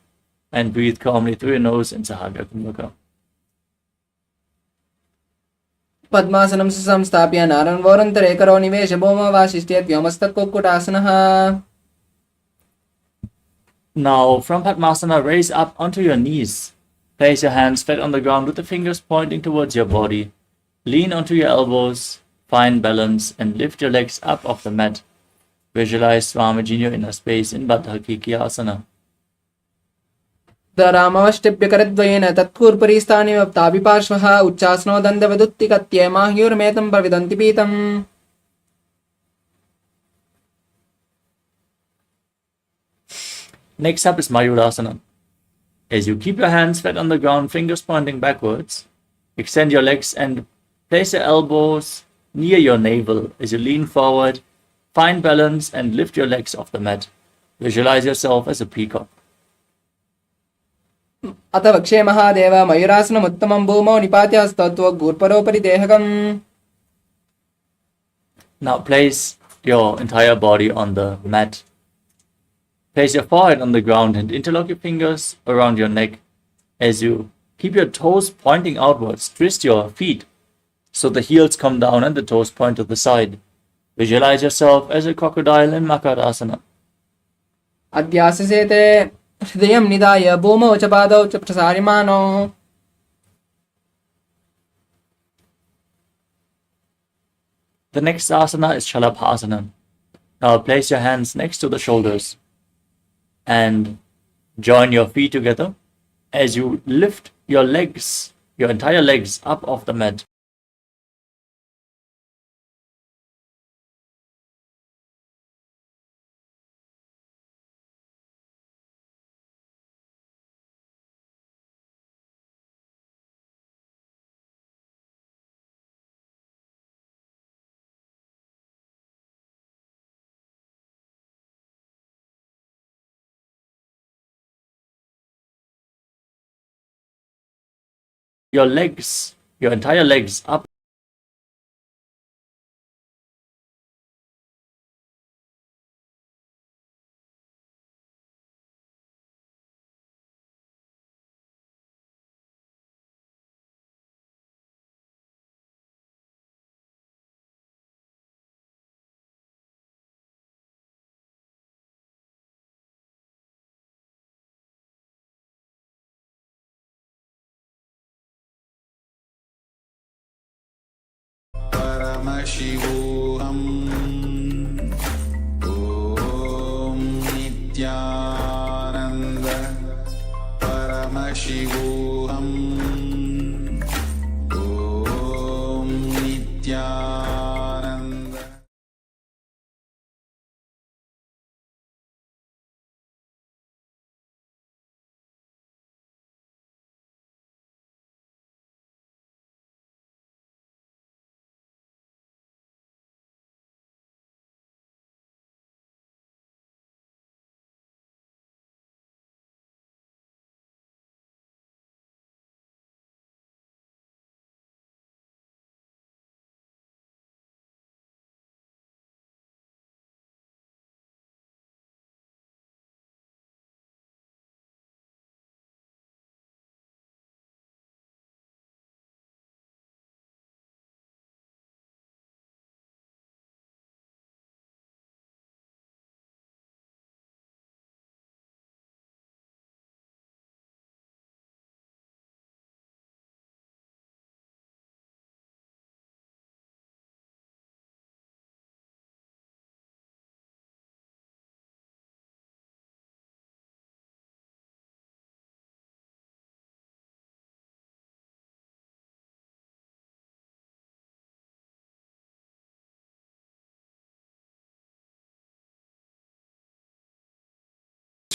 Speaker 2: and breathe calmly through your nose in Sahaga Kumbhaka.
Speaker 3: पद्मासनं संस्थाप्य नारायणवोरन्तरे करो निवेश भौम वासिष्ठ्यत् व्योमस्तकुक्कुटासनः.
Speaker 2: Now from Padmasana, raise up onto your knees. Place your hands flat on the ground with the fingers pointing towards your body. Lean onto your elbows, find balance and lift your legs up off the mat. Visualize Swamiji in your inner space in Baddha Kikyasana.
Speaker 3: रामवष्टिभ्यकरद्वयेन तत्कूर्परी स्थाने ताभिपार्श्वः उच्चासनो दन्दवदुत्तिकत्ये माह्यूर्मेतं प्रविदन्ति पीतम्.
Speaker 2: Next up is Mayurasana. As you keep your hands flat on the ground, fingers pointing backwards, extend your legs and place your elbows near your navel as you lean forward. Find balance and lift your legs off the mat. Visualize yourself as a peacock.
Speaker 3: अथ वक्षे महादेव मयूरासनमुत्तमं भूमौ निपात्य हस्तौ देहकम्.
Speaker 2: Now place your entire body on the mat. Place your forehead on the ground and interlock your fingers around your neck. As you keep your toes pointing outwards, twist your feet so the heels come down and the toes point to the side. Visualize yourself as a crocodile in Makarasana.
Speaker 3: अध्याससेते हृदयं निधाय भूमौ च पादौ च प्रसार्यमाणौ.
Speaker 2: The next asana is Shalabhasana. Now place your hands next to the shoulders and join your feet together as you lift your legs, your entire legs up off the mat. Your legs, your entire legs up.
Speaker 1: Paramashivoham Om Nithyananda Paramashivoham Om Nithyananda.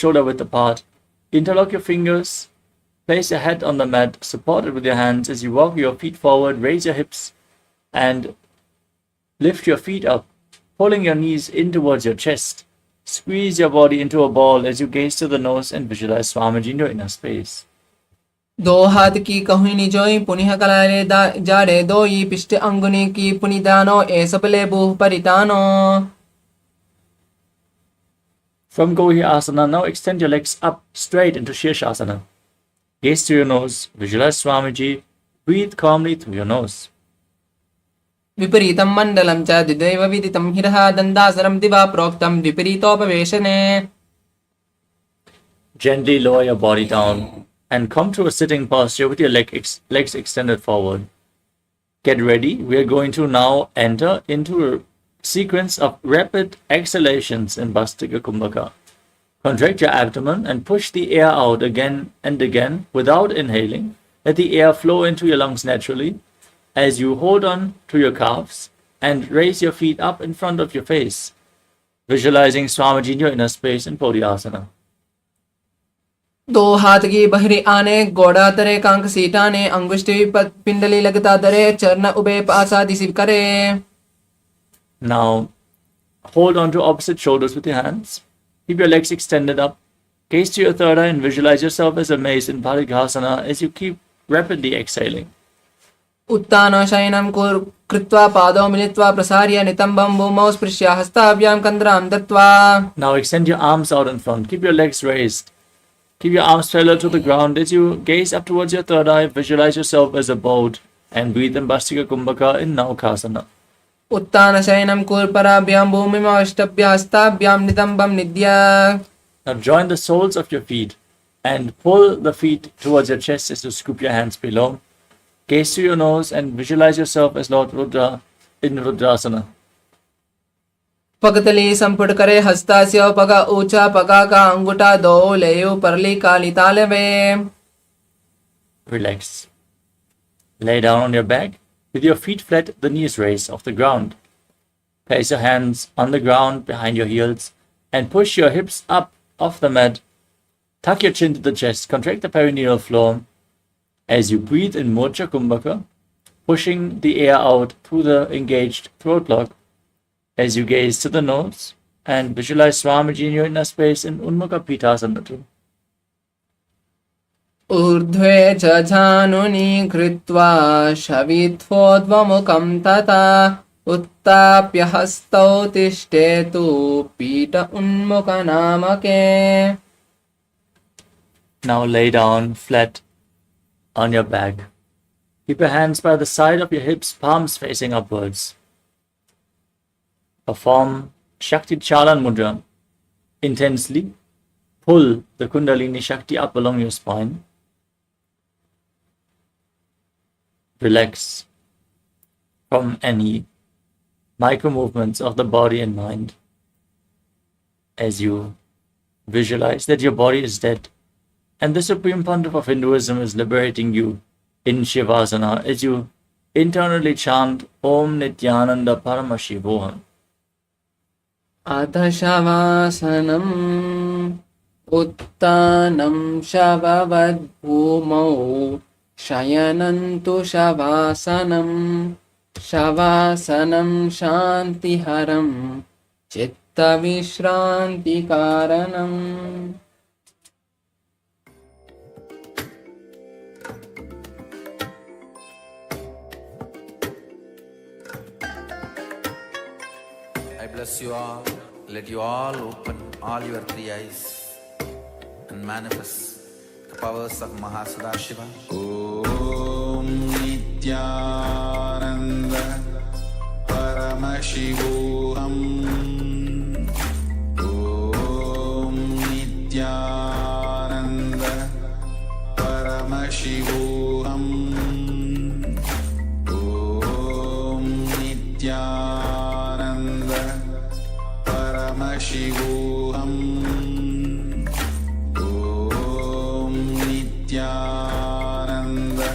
Speaker 2: Shoulder width apart. Interlock your fingers. Place your head on the mat, support it with your hands as you walk your feet forward, raise your hips and lift your feet up, pulling your knees in towards your chest. Squeeze your body into a ball as you gaze to the nose and visualize Swamiji in your inner space.
Speaker 3: दो हाथ की कहुई निजोई पुनिह कलारे जारे दोई पिष्ट अंगुनी की पुनिदानो ए सबले बुह परितानो.
Speaker 2: From Gohi Asana, now extend your legs up straight into Shirshasana. Gaze to your nose, visualize Swamiji, breathe calmly through your nose.
Speaker 3: विपरीतं मण्डलं च द्विदैव विदितं हिरः दन्दासनं दिवा प्रोक्तं विपरीतोपवेशने.
Speaker 2: Gently lower your body down and come to a sitting posture with your legs extended forward. Get ready. We are going to now enter into a sequence of rapid exhalations in Bhastika Kumbhaka. Contract your abdomen and push the air out again and again without inhaling. Let the air flow into your lungs naturally as you hold on to your calves and raise your feet up in front of your face, visualizing Swamiji in your inner space in Bodhiasana.
Speaker 3: दो हाथ की बहरी आने गोड़ा तरे कांक सीटाने अंगुष्ठी पिंडली लगता दरे चरण उबे पासा दिसिव करे.
Speaker 2: Now, hold on to opposite shoulders with your hands. Keep your legs extended up. Gaze to your third eye and visualize yourself as a mace in Parighasana as you keep rapidly exhaling.
Speaker 3: उत्तान शयनं कृत्वा पादौ मिलित्वा प्रसार्य नितंबं भूमौ स्पृश्य हस्ताभ्यां कन्द्रां दत्त्वा.
Speaker 2: Now extend your arms out in front. Keep your legs raised. Keep your arms parallel to the ground as you gaze up towards your third eye. Visualize yourself as a boat and breathe in Bhastika Kumbhaka in Naukasana.
Speaker 3: उत्तान शयनं पराभ्यां भूमिमष्टभ्य हस्ताभ्यां नितंबं निद्य.
Speaker 2: Now join the soles of your feet and pull the feet towards your chest as you scoop your hands below. Gaze to your nose and visualize yourself as Lord Rudra in Rudrasana.
Speaker 3: पगतली संपुट करे हस्तास्य पगा ऊंचा पगा का अंगूठा दो लेयो परली काली तालवे.
Speaker 2: Relax. Lay down on your back with your feet flat, the knees raised off the ground. Place your hands on the ground behind your heels and push your hips up off the mat. Tuck your chin to the chest, contract the perineal floor as you breathe in Mocha Kumbhaka, pushing the air out through the engaged throat lock as you gaze to the nose and visualize Swamiji in your inner space in Unmukha Pitasana too.
Speaker 3: ऊर्ध्वे च झानुनि कृत्वा शवित्वोद्वमुखं तथा उत्ताप्य हस्तौ तिष्ठेतु पीठ उन्मुखनामके.
Speaker 2: Now lay down flat on your back. Keep your hands by the side of your hips, palms facing upwards. Perform Shakti Chalan Mudra. Intensely pull the Kundalini Shakti up along your spine. Relax from any micro movements of the body and mind as you visualize that your body is dead and the Supreme Pontiff of Hinduism is liberating you in Shivasana as you internally chant Om Nithyananda Paramashivoham.
Speaker 3: Adha Shavasanam Uttanam Shavavad Bhumau Shayanantu Shavasanam Shavasanam Shantiharam Chitta Vishranti Karanam.
Speaker 1: I bless you all. Let you all open all your three eyes and manifest the powers of Mahasadashiva. Om Nithyananda Paramashivoham. Om Nithyananda Paramashivoham. Om Nithyananda Paramashivoham. Om Nithyananda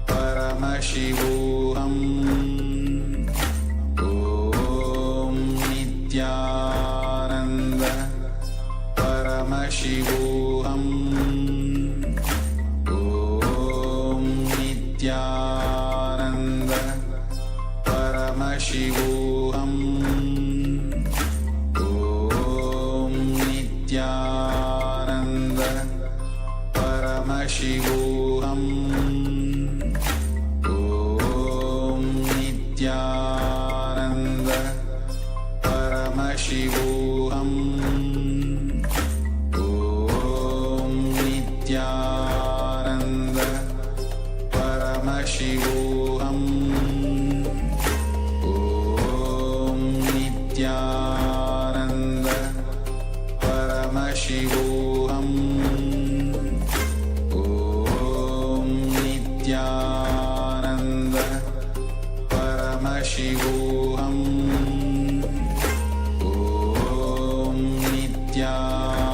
Speaker 1: Paramashivoham. Om Nithyananda Paramashivoham. Om Nithyananda Paramashivoham. Om Nithyananda Paramashivoham. Om Nithyananda Paramashivoham. Om Nithyananda Paramashivoham. Om Nithyananda Paramashivoham. Om Nithyananda Paramashivoham. Om Nithyananda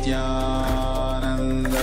Speaker 1: Nithyananda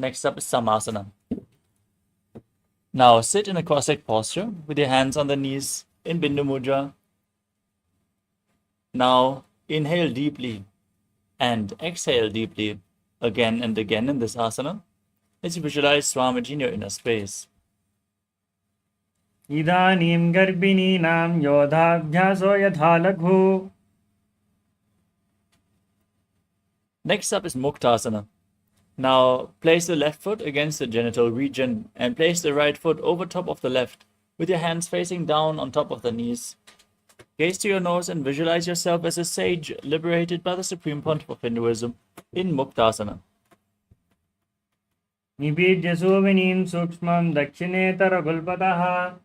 Speaker 2: Next up is Samasana. Now sit in a cross-legged posture with your hands on the knees in Bindu Mudra. Now inhale deeply and exhale deeply again and again in this asana as you visualize Swamiji in your inner space.
Speaker 4: Idanim garbininam yodhabhyaso yatha laghu.
Speaker 2: Next up is Muktasana. Now place the left foot against the genital region and place the right foot over top of the left with your hands facing down on top of the knees. Gaze to your nose and visualize yourself as a sage liberated by the Supreme Pontiff of Hinduism in Muktasana.
Speaker 4: Nibidya suvinim sukshmam dakshinetara gulpataha.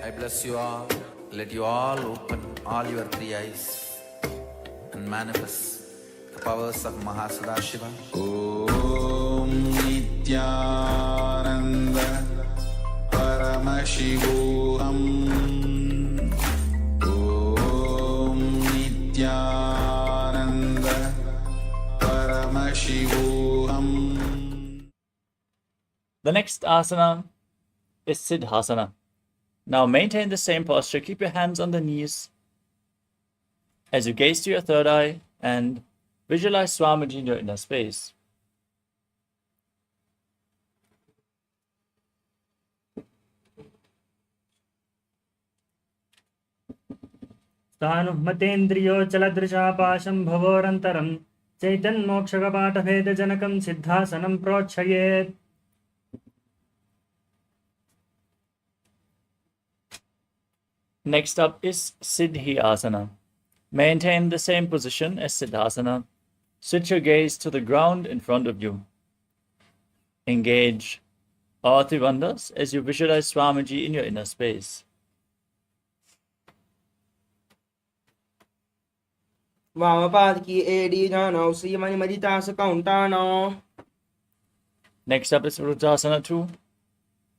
Speaker 1: I bless you all. Let you all open all your three eyes and manifest the powers of Mahasudashiva. Om Nithyananda Paramashivoham. Om Nithyananda Paramashivoham.
Speaker 2: The next asana is Siddhasana. Now maintain the same posture. Keep your hands on the knees as you gaze to your third eye and visualize Swamiji in your inner space.
Speaker 4: Stanuhmatendriyo chaladrishapasham bhavorantaram chaitan mokshagapataveda janakam siddhasanam prochayet.
Speaker 2: Next up is Siddhi Asana. Maintain the same position as Siddhasana. Switch your gaze to the ground in front of you. Engage all three wonders as you visualize Swamiji in your inner space.
Speaker 3: वामपाद की AD जानो श्रीमणि मदिता सकाउंटानो.
Speaker 2: Next up is Vrujasana 2.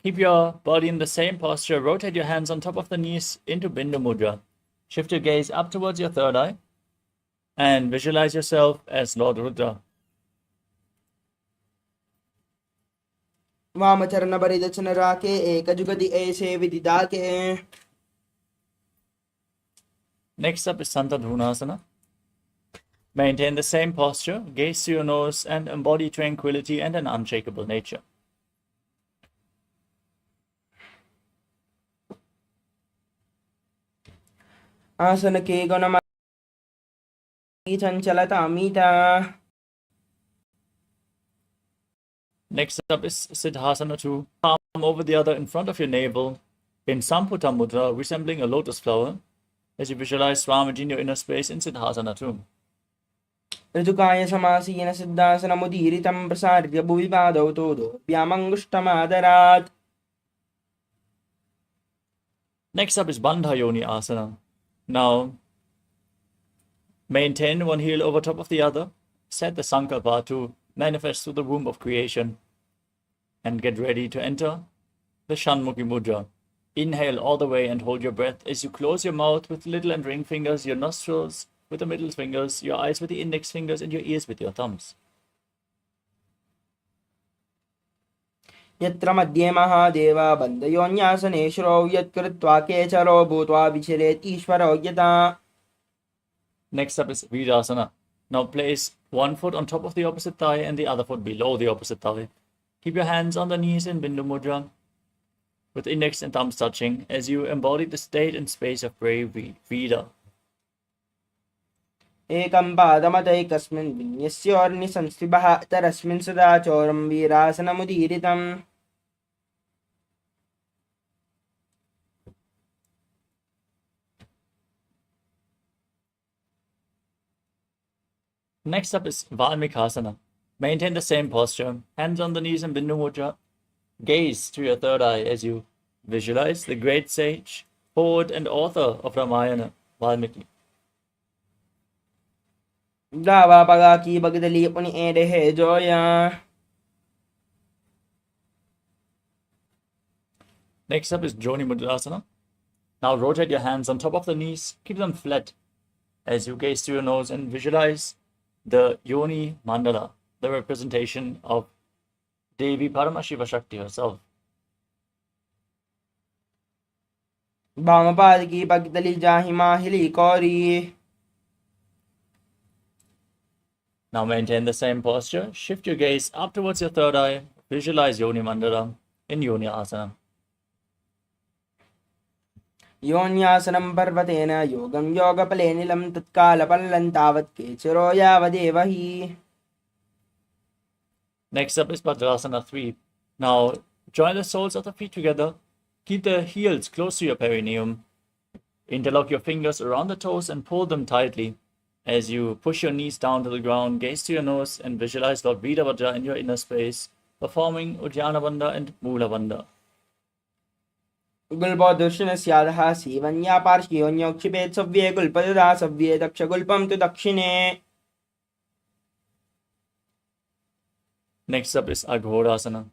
Speaker 2: Keep your body in the same posture. Rotate your hands on top of the knees into Bindu Mudra. Shift your gaze up towards your third eye and visualize yourself as Lord Rudra.
Speaker 3: वामचरण बरिदचन राके एक जुगति ऐसे विदिदा के.
Speaker 2: Next up is Santadhunasana. Maintain the same posture, gaze to your nose, and embody tranquility and an unshakable nature.
Speaker 3: आसन के गुणम चंचलता मीता.
Speaker 2: Next up is Siddhasana 2. Palm over the other in front of your navel in Samputa Mudra, resembling a lotus flower, as you visualize Swamiji in your inner space in Siddhasana 2.
Speaker 3: ऋतुकाय समासीन siddhasana मुदीरितं प्रसार्य भुवि पादौ तोदो व्यामङ्गुष्टमादरात्.
Speaker 2: Next up is Bandha Yoni Asana. Now, maintain one heel over top of the other. Set the Sankalpa to manifest through the womb of creation. And get ready to enter the Shanmukhi Mudra. Inhale all the way and hold your breath as you close your mouth with little and ring fingers, your nostrils with the middle fingers, your eyes with the index fingers, and your ears with your thumbs.
Speaker 3: यत्र मध्ये महादेव बन्धयोन्यासनेश्वरो यत्कृत्वा केचरो भूत्वा विचरेत् ईश्वरो यथा.
Speaker 2: Next up is Virasana. Now place one foot on top of the opposite thigh and the other foot below the opposite thigh. Keep your hands on the knees in Bindu Mudra with index and thumbs touching as you embody the state and space of bravery, Vida.
Speaker 3: एकं पादमतैकस्मिन् विन्यस्योर्निसंस्थितः तरस्मिन् सदा चोरं वीरासनमुदीरितम्.
Speaker 2: Next up is Valmikasana. Maintain the same posture, hands on the knees in Bindu Mudra. Gaze to your third eye as you visualize the great sage, poet and author of Ramayana, Valmiki.
Speaker 3: दावा पगा की बगदली अपनी एडे है Zoya.
Speaker 2: Next up is Joni Mudra. Now rotate your hands on top of the knees, keep them flat as you gaze to your nose and visualize the Yoni Mandala, the representation of Devi Paramashiva Shakti herself.
Speaker 5: वामपाद की पगतली जाहि माहिली कौरी.
Speaker 2: Now maintain the same posture. Shift your gaze up towards your third eye. Visualize Yoni Mandala in Yoni Asana.
Speaker 5: योन्यासनं पर्वतेन योगं योगफलेनिलं तत्कालपल्लं तावत् केचिरो यावदेव हि.
Speaker 2: Next up is Bhadrasana 3. Now join the soles of the feet together. Keep the heels close to your perineum. Interlock your fingers around the toes and pull them tightly. As you push your knees down to the ground, gaze to your nose and visualize Lord Veerabhadra in your inner space, performing Uddiyana Bandha and Mula Bandha.
Speaker 5: गुल्पोदुष्णस्याधः सीवन्या पार्श्वयोन्योक्षिपेत् सव्ये गुल्पददा सव्ये दक्षगुल्पं तु दक्षिणे.
Speaker 2: Next up is Aghodasana.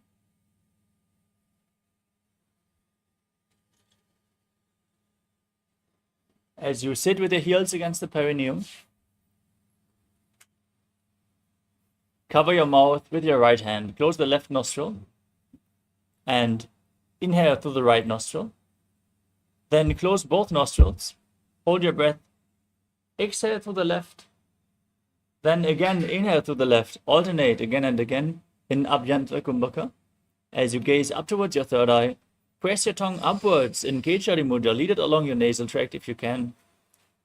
Speaker 2: As you sit with your heels against the perineum, cover your mouth with your right hand, close the left nostril, and inhale through the right nostril. Then close both nostrils, hold your breath, exhale through the left, then again inhale through the left, alternate again and again in Abhyantara Kumbhaka. As you gaze up towards your third eye, press your tongue upwards in Kechari Mudra, lead it along your nasal tract if you can,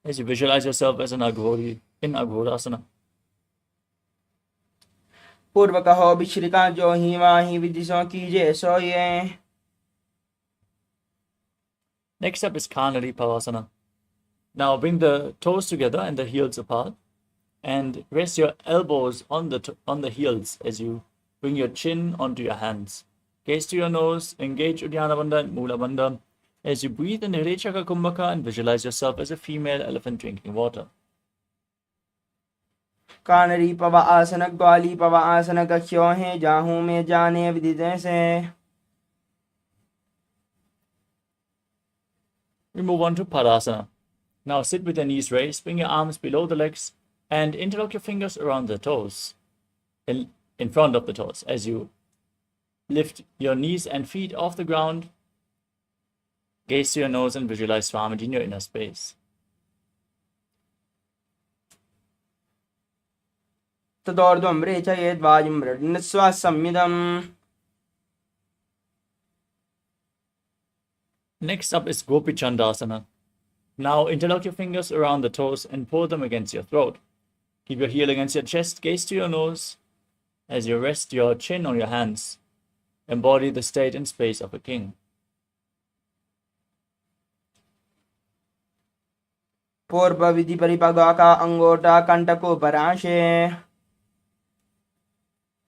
Speaker 2: as you visualize yourself as an Aghori in Aghodasana.
Speaker 5: पूर्वकहो विश्रिता जो ही माहि विदिशों कीजे सोये.
Speaker 2: Next up is Kanari Pavasana. Now bring the toes together and the heels apart, and rest your elbows on the heels as you bring your chin onto your hands. Gaze to your nose, engage Uddiyana Bandha and Mula Bandha as you breathe in Hridayachakra Kumbhaka and visualize yourself as a female elephant drinking water.
Speaker 5: कानरी पव आसन ग्वाली पव आसन कख्यो है जाहू में जाने विदिते से.
Speaker 2: We move on to Padasana. Now sit with your knees raised, bring your arms below the legs, and interlock your fingers around the toes, in front of the toes, as you lift your knees and feet off the ground. Gaze to your nose and visualize Swamiji in your inner space.
Speaker 5: तदोर्ध्वं रेचयेद् वायुं मृण्मस्वासंयुधम्.
Speaker 2: Next up is Gopi Chandasana. Now interlock your fingers around the toes and pull them against your throat. Keep your heel against your chest, gaze to your nose as you rest your chin on your hands. Embody the state and space of a king.
Speaker 5: पूर्व विधि परिपगा का अंगोटा कंटको पराशे.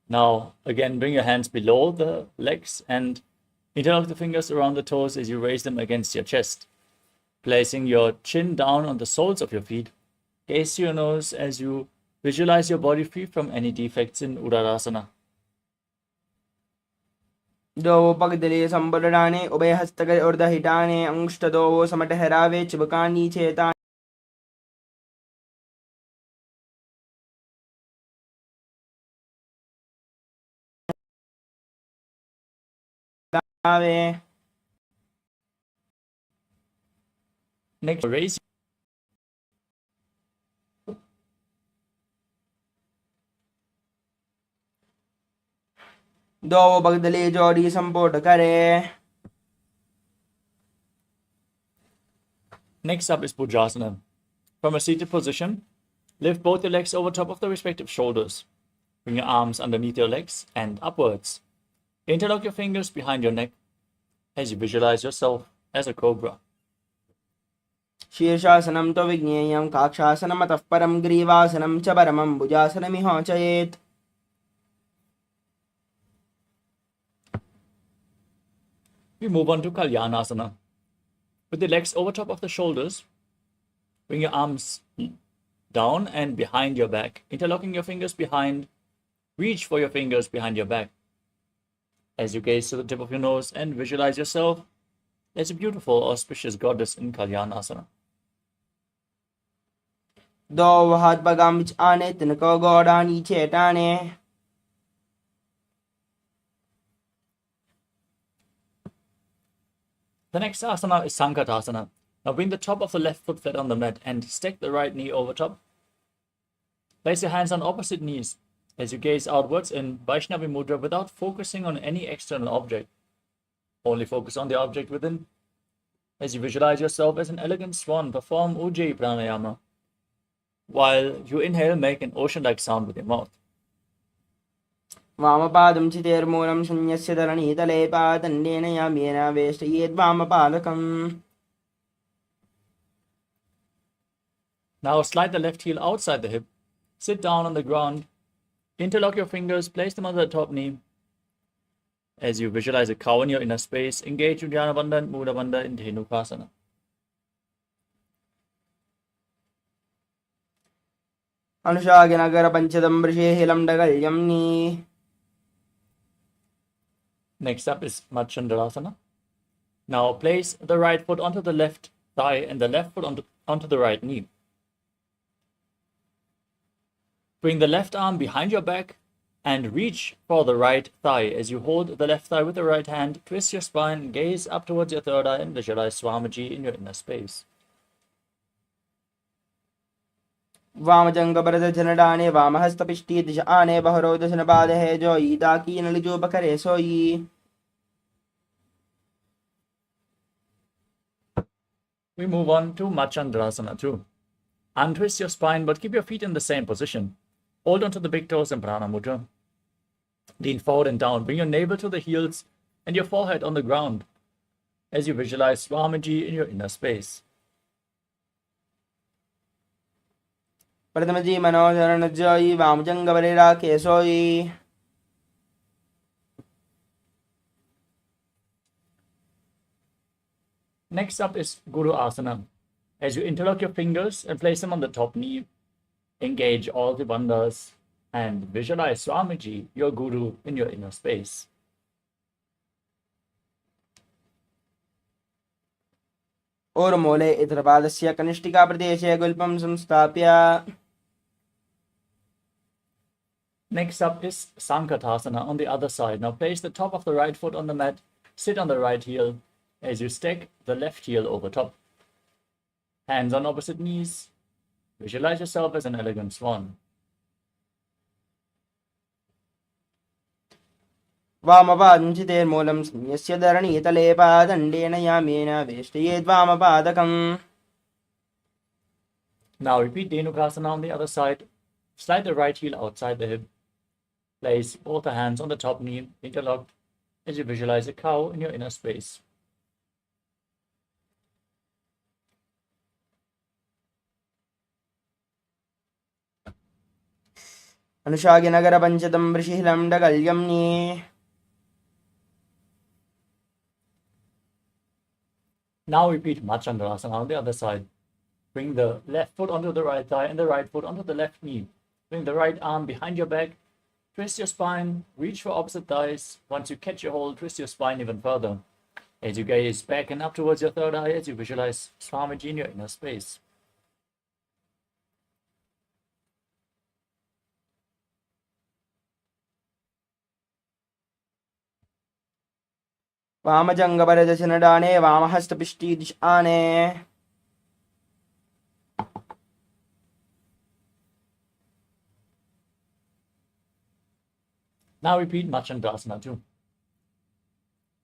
Speaker 2: Now again bring your hands below the legs and interlock the fingers around the toes as you raise them against your chest. Placing your chin down on the soles of your feet, gaze to your nose as you visualize your body free from any defects in Uddarasana.
Speaker 5: दो पगदले संबलडाने उभय हस्तक उर्धहिटाने अंगुष्ठ दो समटहरावे चिबकानी चेता.
Speaker 2: Next, raise
Speaker 5: दो पगदले जोड़ी संपोट करे.
Speaker 2: Next up is Bhujasana. From a seated position, lift both your legs over top of the respective shoulders. Bring your arms underneath your legs and upwards. Interlock your fingers behind your neck as you visualize yourself as a cobra.
Speaker 5: शीर्षासनं तो विज्ञेयं काक्षासनमतः परं ग्रीवासनं च परमं भुजासनमिहाचयेत्.
Speaker 2: We move on to Kalyanasana. With the legs over top of the shoulders, bring your arms down and behind your back, interlocking your fingers behind. Reach for your fingers behind your back as you gaze to the tip of your nose and visualize yourself There's a beautiful, auspicious goddess in Kalyanasana.
Speaker 5: दो हाथ बगाम विच आने तिनको गोड़ा नीचे टाने
Speaker 2: The next asana is Sankatasana. Now bring the top of the left foot flat on the mat and stack the right knee over top. Place your hands on opposite knees as you gaze outwards in Vaishnavi Mudra without focusing on any external object. Only focus on the object within. As you visualize yourself as an elegant swan, perform Ujjayi Pranayama. While you inhale, make an ocean-like sound with your mouth.
Speaker 5: वामपादं चितेर्मूलं शून्यस्य धरणीतले पादण्डेन याम्येन वेष्टयेद्वामपादकम्
Speaker 2: Now slide the left heel outside the hip. Sit down on the ground. Interlock your fingers, place them on the top knee. As you visualize a cow in your inner space, engage Uddiyana Bandha and Mula Bandha in Dhenukasana.
Speaker 5: अनुशागिनगर पंचदं वृषेहिलं डगल्यम्नि
Speaker 2: Next up is Machandrasana. Now place the right foot onto the left thigh and the left foot onto the right knee. Bring the left arm behind your back and reach for the right thigh. As you hold the left thigh with the right hand, twist your spine, gaze up towards your third eye and visualize Swamiji in your inner space.
Speaker 5: वामजंगबरद जनडाने वामहस्तपिष्टी दिश आने बहरो दशन बाद है जोई ताकि नलिजो बकरे सोई
Speaker 2: We move on to Machandrasana too. Untwist your spine but keep your feet in the same position. Hold onto the big toes in Prana Mudra. Lean forward and down. Bring your navel to the heels and your forehead on the ground as you visualize Swamiji in your inner space.
Speaker 5: प्रथमजी मनोचरण जोई वामजंगबरे राखे सोई
Speaker 2: Next up is Guru Asana. As you interlock your fingers and place them on the top knee, engage all the bandhas and visualize Swamiji, your Guru, in your inner space.
Speaker 5: और मूले इतरपादस्य कनिष्ठिका प्रदेशे गुल्पं संस्थाप्य
Speaker 2: Next up is Sankatasana on the other side. Now place the top of the right foot on the mat, sit on the right heel as you stack the left heel over top. Hands on opposite knees. Visualize yourself as an elegant swan.
Speaker 5: वामपादं चितेर्मूलं यस्य धरणीतले पादण्डेन यामेन वेष्टयेद्वामपादकम्
Speaker 2: Now repeat Dhenukasana on the other side. Slide the right heel outside the hip. Place both the hands on the top knee, interlocked, as you visualize a cow in your inner space.
Speaker 5: अनुशागिनगर पंचदं वृषिहिलं डगल्यम्नि
Speaker 2: Now repeat Machandrasana on the other side. Bring the left foot onto the right thigh and the right foot onto the left knee. Bring the right arm behind your back. Twist your spine. Reach for opposite thighs. Once you catch your hold, twist your spine even further. As you gaze back and up towards your third eye, as you visualize Swamiji in your inner space.
Speaker 5: वामजंगबरदशनडाने वामहस्तपिष्टी दिश आने
Speaker 2: Now repeat Machandrasana too.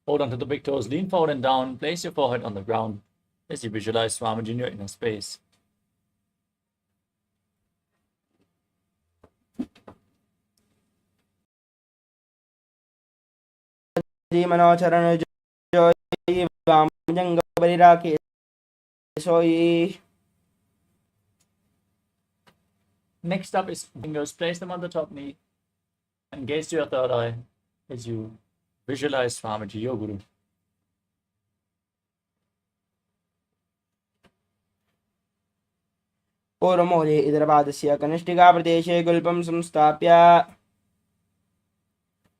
Speaker 2: Hold onto the big toes, lean forward and down, place your forehead on the ground as you visualize Swamiji in your inner space.
Speaker 5: मनोचरण जोई वामजंगबरे राखे सोई
Speaker 2: Next up is fingers. Place them on the top knee and gaze to your third eye as you visualize Swamiji, your Guru.
Speaker 5: और मूले इतरपादस्य कनिष्ठिका प्रदेशे गुल्पं संस्थाप्य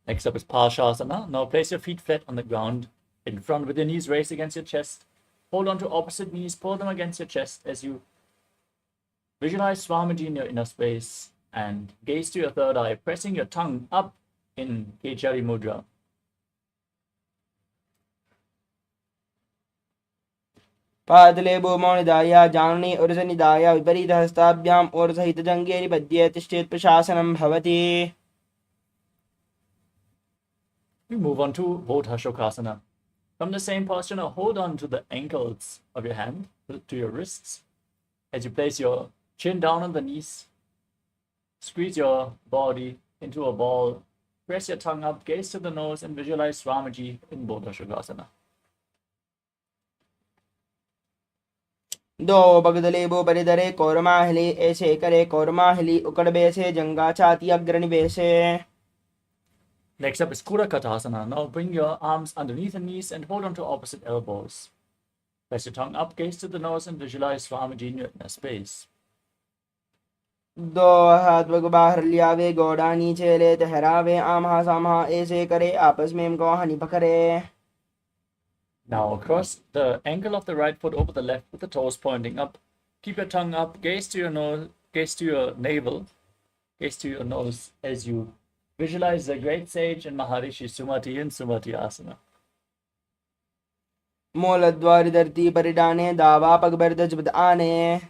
Speaker 2: Next up is Parshasana. Now place your feet flat on the ground. In front with your knees raised against your chest. Hold on to opposite knees, pull them against your chest as you visualize Swamiji in your inner space and gaze to your third eye, pressing your tongue up in Kechari Mudra.
Speaker 5: पादले भूमौ निधाय जानुनि उरजनिधाय विपरीतहस्ताभ्याम् ऊर्ध्वहितजङ्घे निपद्ये तिष्ठेत् प्रशासनं भवति.
Speaker 2: We move on to Bodha Shokasana. From the same posture, now hold on to the ankles of your hand, to your wrists, as you place your chin down on the knees. Squeeze your body into a ball. Press your tongue up, gaze to the nose, and visualize Swamiji in Bodha Shokasana.
Speaker 5: दो बगदले बो परिदरे कौरमाहली ऐसे करे कौरमाहली उकड़बे से जंगा छाती अग्रनिबे से.
Speaker 2: Next up is Kurakatasana. Now bring your arms underneath the knees and hold on to opposite elbows. Press your tongue up, gaze to the nose, and visualize Swamiji in your inner space.
Speaker 5: दो हाथ bug बाहर लियावे गोड़ा नीचे ले तहरावे आमहा सामहा ऐसे करे आपस में इनको हनी पकड़े.
Speaker 2: Now cross the ankle of the right foot over the left with the toes pointing up. Keep your tongue up, gaze to your nose, gaze to your navel, gaze to your nose as you visualize the great sage and Maharishi Sumati in Sumati Asana.
Speaker 5: मूलद्वार धरती परिडाने दावा पगबर्द जबद आने.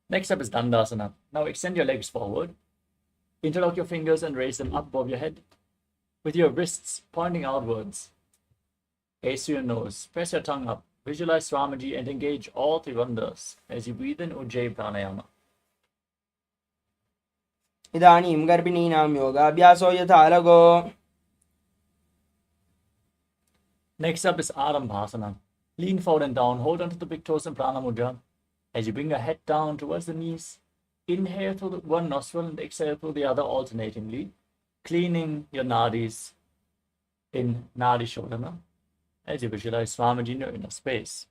Speaker 2: Next up is Dandasana. Now extend your legs forward. Interlock your fingers and raise them up above your head with your wrists pointing outwards. Gaze to your nose. Press your tongue up. Visualize Swamiji and engage all Trivandhas as you breathe in Ujjayi Pranayama.
Speaker 5: इदानीं गर्भिणीनां योगाभ्यासो यथा लघो.
Speaker 2: Next up is Arambhasana. Lean forward and down. Hold onto the big toes in Prana Mudra. As you bring your head down towards the knees, inhale through one nostril and exhale through the other alternatingly, cleaning your nadis in Nadi Shodhana as you visualize Swamiji in your inner space.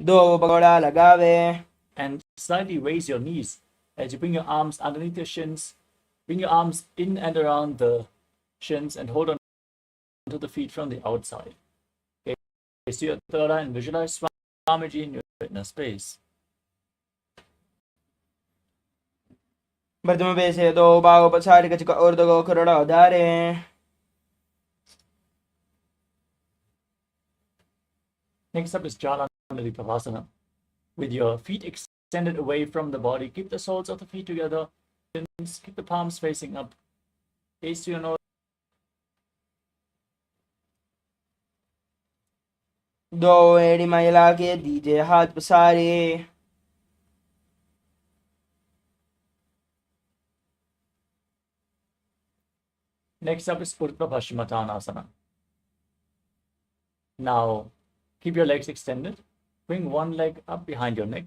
Speaker 5: दो pagoda लगावे.
Speaker 2: And slightly raise your knees as you bring your arms underneath your shins. Bring your arms in and around the shins and hold on to the feet from the outside. Gaze to your third eye and visualize Swamiji in your inner space.
Speaker 5: प्रथम वैसे दो बागों पछाड़ी कचक और दो खरोड़ा उधारे.
Speaker 2: Next up is Jalandhari Pavasana. With your feet extended away from the body, keep the soles of the feet together. Keep the palms facing up. Gaze to your nose.
Speaker 5: दो एड़ी महिला के दीजे हाथ पसारे.
Speaker 2: Next up is Urdhva Paschimottanasana. Now, keep your legs extended. Bring one leg up behind your neck.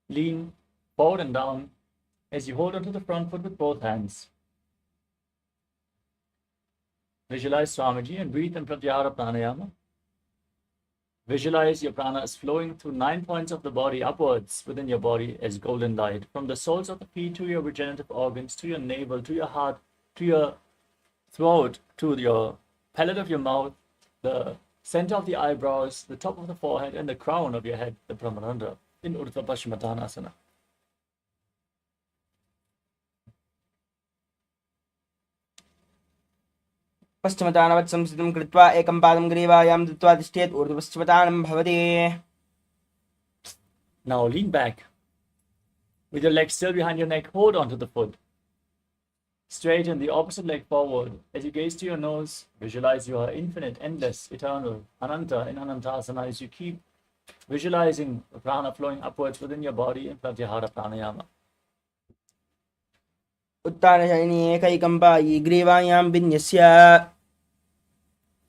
Speaker 2: Lean forward and down as you hold onto the front foot with both hands. Visualize Swamiji and breathe in Pratyahara Pranayama. Visualize your prana is flowing through 9 points of the body upwards within your body as golden light, from the soles of the feet to your regenerative organs, to your navel, to your heart, to your throat, to your palate of your mouth, the center of the eyebrows, the top of the forehead, and the crown of your head, the Brahmananda, in Urdhva Paschimottanasana.
Speaker 5: पश्चिमतानवत् संस्थितं कृत्वा एकं पादं ग्रीवायां दत्त्वा तिष्ठेत् ऊर्ध्वपश्चिमतानं भवति.
Speaker 2: Now lean back. With your legs still behind your neck, hold on to the foot. Straighten the opposite leg forward. As you gaze to your nose, visualize you are infinite, endless, eternal, Ananta in Anantasana as you keep visualizing the prana flowing upwards within your body in Pratyahara Pranayama.
Speaker 5: उत्तानशयनी एकैकं पायी ग्रीवायां विन्यस्य.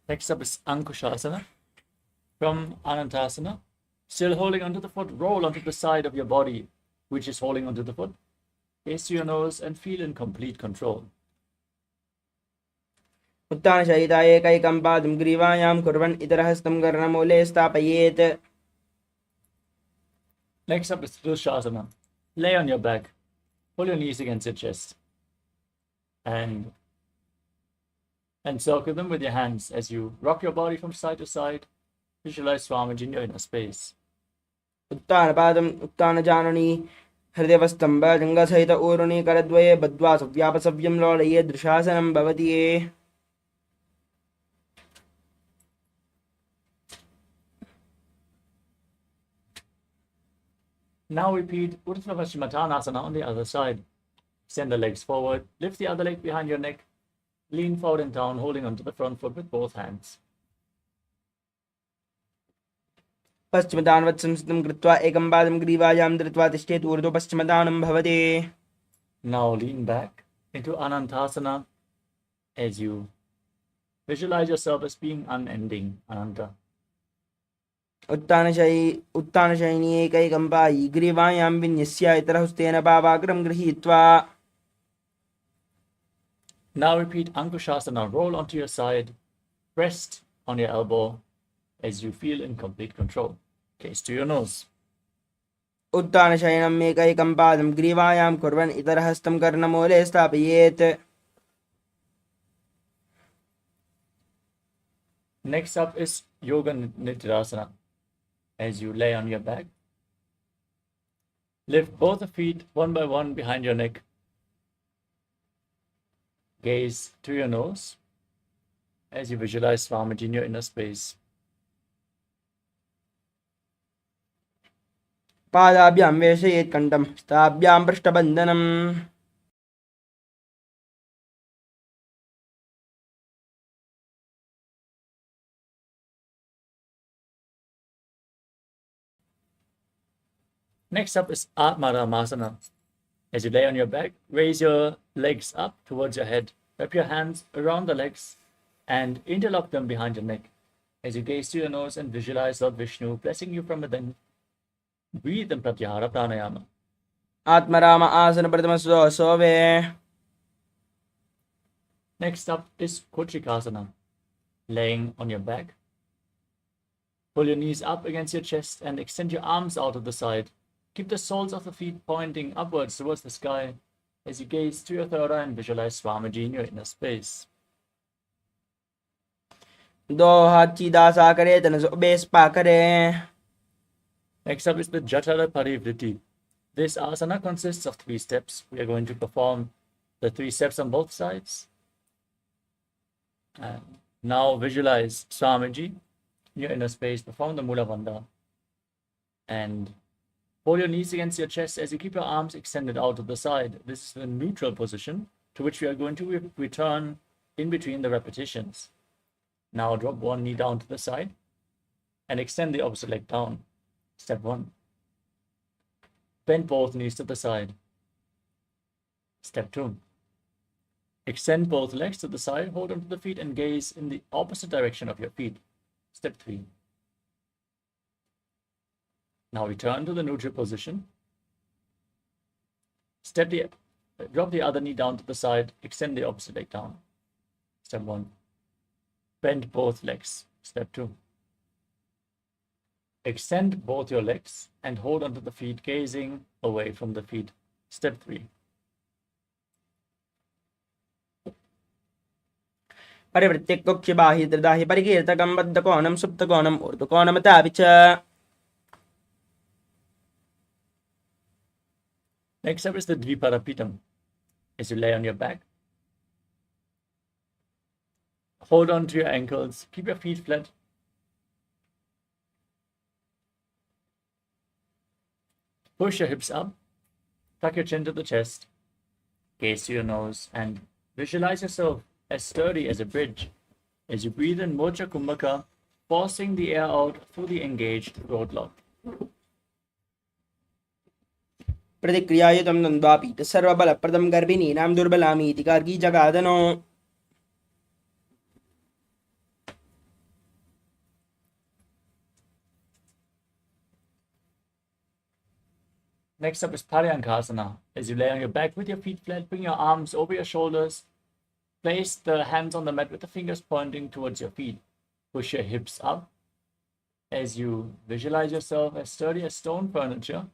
Speaker 2: Next up is Ankushasana. From Anantasana, still holding onto the foot, roll onto the side of your body, which is holding onto the foot. Gaze to your nose and feel in complete control.
Speaker 5: उत्तानशयिता एकैकं पादं ग्रीवायां कुर्वन् इतरहस्तं कर्णमूले स्थापयेत्.
Speaker 2: Next up is Dushasana. Lay on your back. Pull your knees against your chest. And encircle them with your hands as you rock your body from side to side. Visualize Swamiji in your inner space.
Speaker 5: उत्तानपादम् उत्तानजानुनी हृदयवस्तम्भजङ्गसहित ऊरुणी करद्वये बद्ध्वा सव्यापसव्यं लोलये दृशासनं भवति.
Speaker 2: Now repeat Urdhva Paschimottanasana on the other side. Send the legs forward, lift the other leg behind your neck, lean forward and down, holding onto the front foot with both hands.
Speaker 5: पश्चिमदानवत् संस्थितं कृत्वा एकं पादं ग्रीवायां धृत्वा तिष्ठेत् ऊर्ध्व पश्चिमदानं भवति.
Speaker 2: Now lean back into Anantasana as you visualize yourself as being unending, Ananta.
Speaker 5: उत्तानशयिनी एकैकं पायि ग्रीवायां विन्यस्य इतरहस्तेन पावाग्रं गृहीत्वा.
Speaker 2: Now repeat Ankushasana. Roll onto your side, rest on your elbow as you feel in complete control. Gaze to your nose.
Speaker 5: उत्तानशयनम् एकैकं पादं ग्रीवायां कुर्वन् इतरहस्तं कर्णमूले स्थापयेत्.
Speaker 2: Next up is Yoga Nidrasana. As you lay on your back, lift both the feet one by one behind your neck. Gaze to your nose as you visualize Swamiji in your inner space.
Speaker 5: पादाभ्यां वेशयेत् कण्ठं स्ताभ्यां पृष्ठबन्धनम्.
Speaker 2: Next up is Atmaramasana. As you lay on your back, raise your legs up towards your head. Wrap your hands around the legs and interlock them behind your neck. As you gaze to your nose and visualize Lord Vishnu blessing you from within, breathe in Pratyahara Pranayama.
Speaker 5: Atmaram आसन प्रथम सोवे.
Speaker 2: Next up is Kochikasana. Laying on your back, pull your knees up against your chest and extend your arms out of the side. Keep the soles of the feet pointing upwards towards the sky as you gaze to your third eye and visualize Swamiji in your inner space.
Speaker 5: दो हाथ सीधा सा करे तन base पा करे.
Speaker 2: Next up is the Jatara Parivritti. This asana consists of 3 steps. We are going to perform the 3 steps on both sides. And now visualize Swamiji in your inner space. Perform the Mula Bandha. And hold your knees against your chest as you keep your arms extended out to the side. This is the neutral position to which we are going to return in between the repetitions. Now drop one knee down to the side and extend the opposite leg down. Step 1. Bend both knees to the side. Step 2. Extend both legs to the side, hold onto the feet and gaze in the opposite direction of your feet. Step 3. Now return to the neutral position. Drop the other knee down to the side, extend the opposite leg down. Step 1. Bend both legs. Step 2. Extend both your legs and hold onto the feet, gazing away from the feet. Step 3.
Speaker 5: परिवृत्तिकुक्षिबाहि दृदाहि परिकीर्तकं बद्धकोणं सुप्तकोणम् ऊर्ध्वकोणमतापि च.
Speaker 2: Next up is the Dviparapitam. As you lay on your back, hold on to your ankles, keep your feet flat. Push your hips up, tuck your chin to the chest, gaze to your nose, and visualize yourself as sturdy as a bridge as you breathe in Mocha Kumbhaka, forcing the air out through the engaged throat lock.
Speaker 5: प्रतिक्रियायुतं द्वन्द्वापि सर्वबलप्रदं गर्भिणीनां दुर्बलामीति Gargi जगादनो.
Speaker 2: Next up is Paryankasana. As you lay on your back with your feet flat, bring your arms over your shoulders Place the hands on the mat with the fingers pointing towards your feet. Push your hips up as you visualize yourself as sturdy as stone furniture.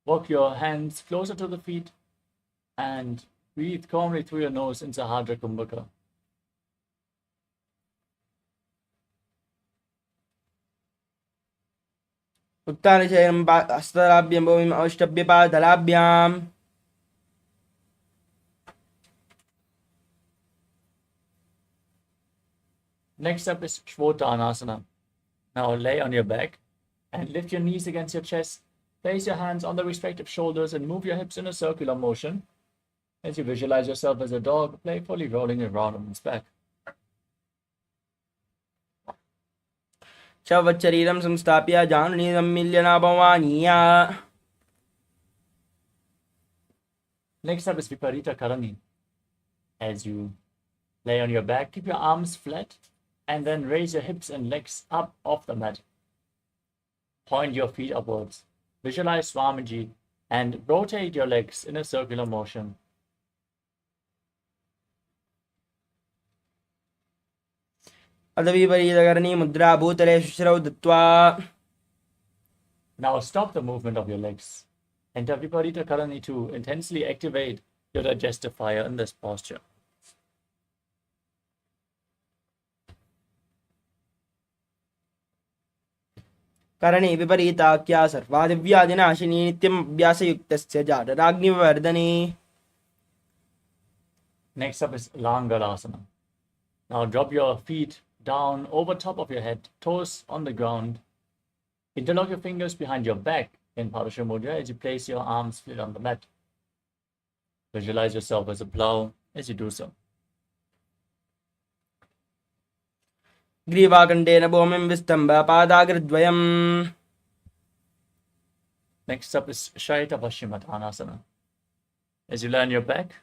Speaker 2: Walk your hands closer to the feet and breathe calmly through your nose in Sahadra Kumbhaka.
Speaker 5: उत्तानशयनं हस्तलाभ्यं भूमिम् औष्टभ्यपादलाभ्याम्
Speaker 2: Next up is Shvotanasana. Now lay on your back and lift your knees against your chest. Place your hands on the respective shoulders and move your hips in a circular motion as you visualize yourself as a dog playfully rolling around on its back.
Speaker 5: शवच्छरीरं संस्थाप्य जानुनी सम्मिल्य नाभवानीया.
Speaker 2: Next up is Viparita Karani. As you lay on your back, keep your arms flat and then raise your hips and legs up off the mat. Point your feet upwards. Visualize Swamiji and rotate your legs in a circular motion.
Speaker 5: अदविपरीतकरणी मुद्रा भूतले शुश्रौ दत्वा.
Speaker 2: Now stop the movement of your legs. Enter Viparita Karani to intensely activate your digestive fire in this posture.
Speaker 5: करणे विपरीताख्या सर्वादिव्यादिनाशिनी नित्यम् अभ्यासयुक्तस्य जाडराग्निवर्धने.
Speaker 2: Next up is Langalasana. Now drop your feet down over top of your head, toes on the ground. Interlock your fingers behind your back in Padasha Mudra as you place your arms flat on the mat. Visualize yourself as a plow as you do so.
Speaker 5: ग्रीवाकण्डेन भूमिं विस्तम्भ पादाग्रद्वयम्.
Speaker 2: Next up is Shaita Paschimottanasana. As you lie on your back,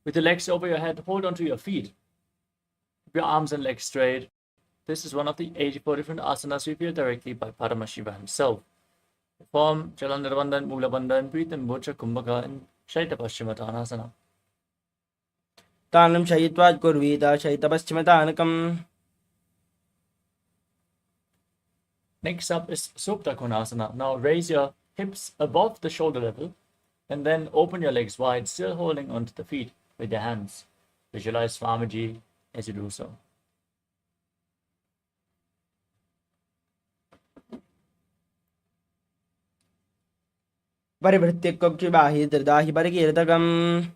Speaker 2: with your legs over your head, hold onto your feet. Keep your arms and legs straight. This is one of the 84 different asanas revealed directly by Paramashiva himself. Perform Jalandhara Bandhan, Mula Bandhan, breathe in Mudra Kumbhaka and Shaita Paschimottanasana.
Speaker 5: तानं शयित्वा कुर्वीत शयितपश्चिमतानकम्.
Speaker 2: Next up is Supta Konasana. Now raise your hips above the shoulder level and then open your legs wide, still holding onto the feet with your hands. Visualize Swamiji as you do so.
Speaker 5: परिभृत्य कोक्षिबाहि दृदाहि परिकीर्तकम्.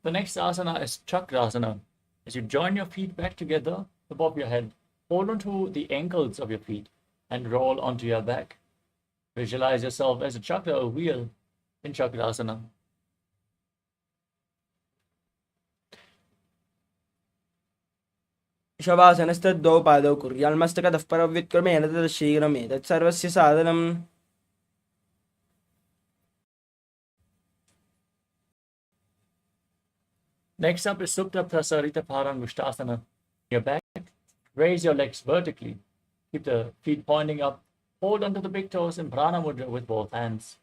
Speaker 2: The next asana is Chakrasana. As you join your feet back together above your head, hold onto the ankles of your feet and roll onto your back. Visualize yourself as a chakra, a wheel in Chakrasana.
Speaker 5: शवासनस्तद्वौ पादौ कुर्यान्मस्तकतः परव्युत्क्रमेण तत् शीघ्रमेतत् सर्वस्य साधनम्.
Speaker 2: Next up is Supta Prasarita Parangushtasana. Your back, raise your legs vertically. Keep the feet pointing up. Hold onto the big toes in Prana Mudra with both hands.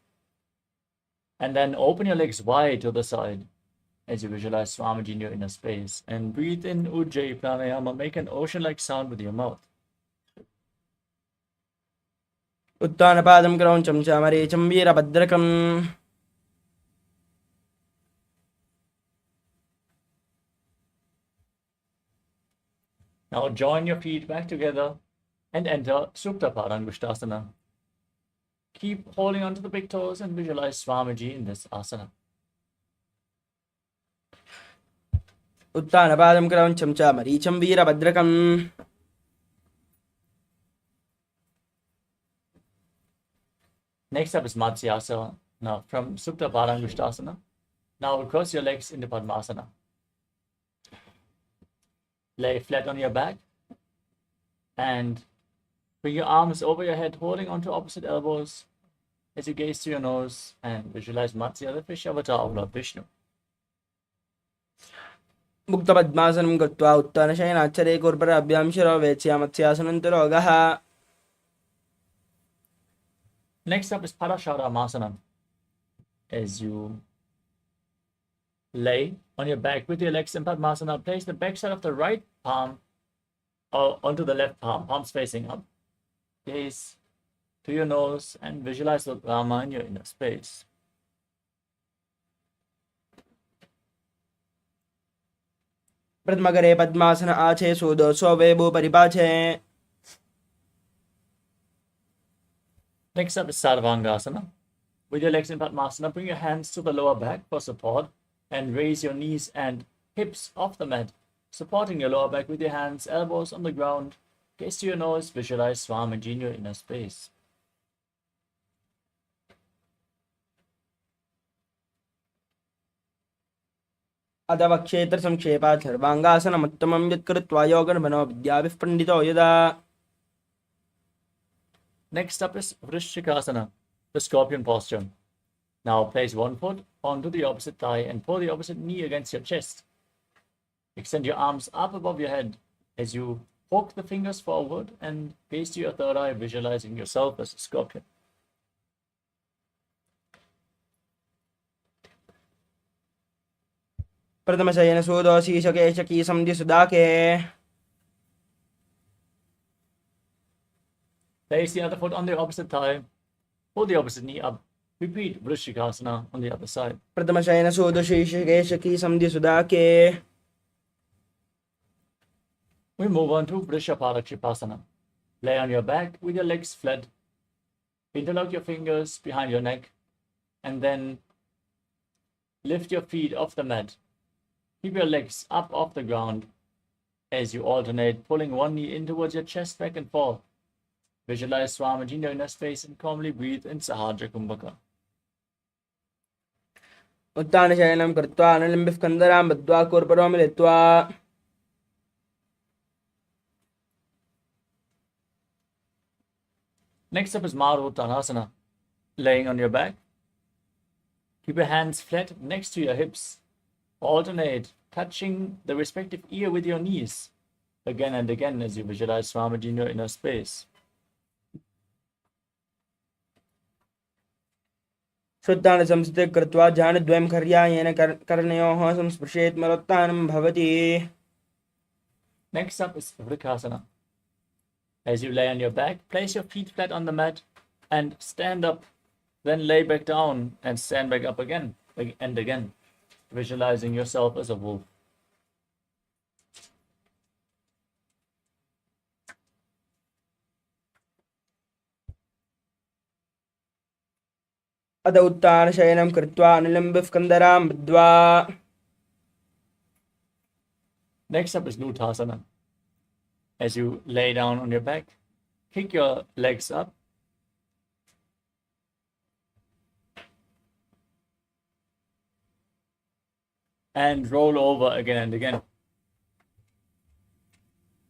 Speaker 2: And then open your legs wide to the side as you visualize Swamiji in your inner space. And breathe in Ujjayi Pranayama. Make an ocean-like sound with your mouth.
Speaker 5: उत्तानपादं क्रौञ्चं च मरीचं वीरभद्रकम्.
Speaker 2: Now join your feet back together and enter Supta Parangushtasana. Keep holding onto the big toes and visualize Swamiji in this asana.
Speaker 5: उत्तानपादं क्रौञ्चं च मरीचं वीरभद्रकम्.
Speaker 2: Next up is Matsyasana. Now from Supta Parangushtasana. Now cross your legs into Padmasana. Lay flat on your back and bring your arms over your head, holding onto opposite elbows as you gaze through your nose and visualize Matsya, the fish avatar of Lord Vishnu.
Speaker 5: मुक्तपद्मासनं गत्वा उत्तानशयनाच्छरे कुर्पराभ्यां शिरो वेत्स्यामत्स्यासनं तु रोगः.
Speaker 2: Next up is Parasharamasana. As you lay on your back with your legs in Padmasana. Place the back side of the right palm onto the left palm, palms facing up. Gaze to your nose and visualize the Rama in your inner space.
Speaker 5: प्रथमकरे पद्मासन आचे सुदोषो Weibo परिपाचे.
Speaker 2: Next up is Sarvangasana. With your legs in Padmasana, bring your hands to the lower back for support and raise your knees and hips off the mat, supporting your lower back with your hands, elbows on the ground. Gaze to your nose, visualize Swamiji in your inner space.
Speaker 5: अथवा क्षेत्र संक्षेपात् सर्वांगासनमुत्तमं यत्कृत्वा योगर्मणो विद्याभिः पंडितो यदा.
Speaker 2: Next up is Vrishchikasana, the scorpion posture. Now place one foot onto the opposite thigh and pull the opposite knee against your chest. Extend your arms up above your head as you poke the fingers forward and gaze to your third eye, visualizing yourself as a scorpion.
Speaker 5: प्रथमशयन सूदोशीशकेशकी संधिसुदाके.
Speaker 2: Place the other foot on the opposite thigh, pull the opposite knee up. Repeat Vrishchikasana on the other side.
Speaker 5: प्रथमशयन सूदोशीशकेशकी संधिसुदाके.
Speaker 2: We move on to Vrishapadakshitasana. Lay on your back with your legs flat. Interlock your fingers behind your neck and then lift your feet off the mat. Keep your legs up off the ground as you alternate, pulling one knee in towards your chest back and forth. Visualize Swamiji in your inner space and calmly breathe in Sahajra Kumbhaka.
Speaker 5: उत्तानशयनं कृत्वा अनुलिम्बिः कन्दरां बद्ध्वा कूर्परो मिलित्वा.
Speaker 2: Next up is Maruttanasana. Laying on your back. Keep your hands flat next to your hips. Alternate, touching the respective ear with your knees. Again and again as you visualize Swamiji in your inner space.
Speaker 5: शुद्धान संस्थित कृत्वा ध्यानद्वयं कर्यायेन कर्णयोः संस्पृशेत् मरोत्थानं भवति.
Speaker 2: Next up is Vrikasana. As you lay on your back, place your feet flat on the mat and stand up. Then lay back down and stand back up again and again, visualizing yourself as a wolf.
Speaker 5: अथ उत्तानशयनं कृत्वा अनुलिम्बिः कन्दरां बद्ध्वा.
Speaker 2: Next up is Lutasana. As you lay down on your back, kick your legs up. And roll over again and again.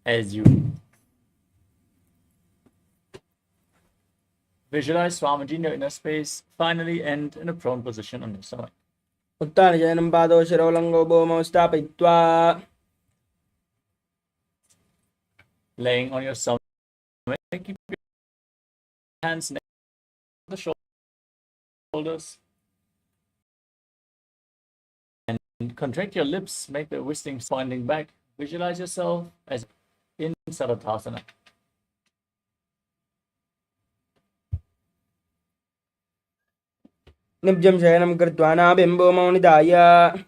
Speaker 2: As you visualize Swamiji in your inner space, finally end in a prone position on your stomach.
Speaker 5: उत्तानशयनं पादौ शिरोलङ्गौ भूमौ स्थापयित्वा.
Speaker 2: Laying on your stomach, keep your hands next to the shoulders. And contract your lips, make the wristings pointing back. Visualize yourself as in Sarathasana.
Speaker 5: निब्जं शयनं कृत्वा नाभिं भूमौ निधाय.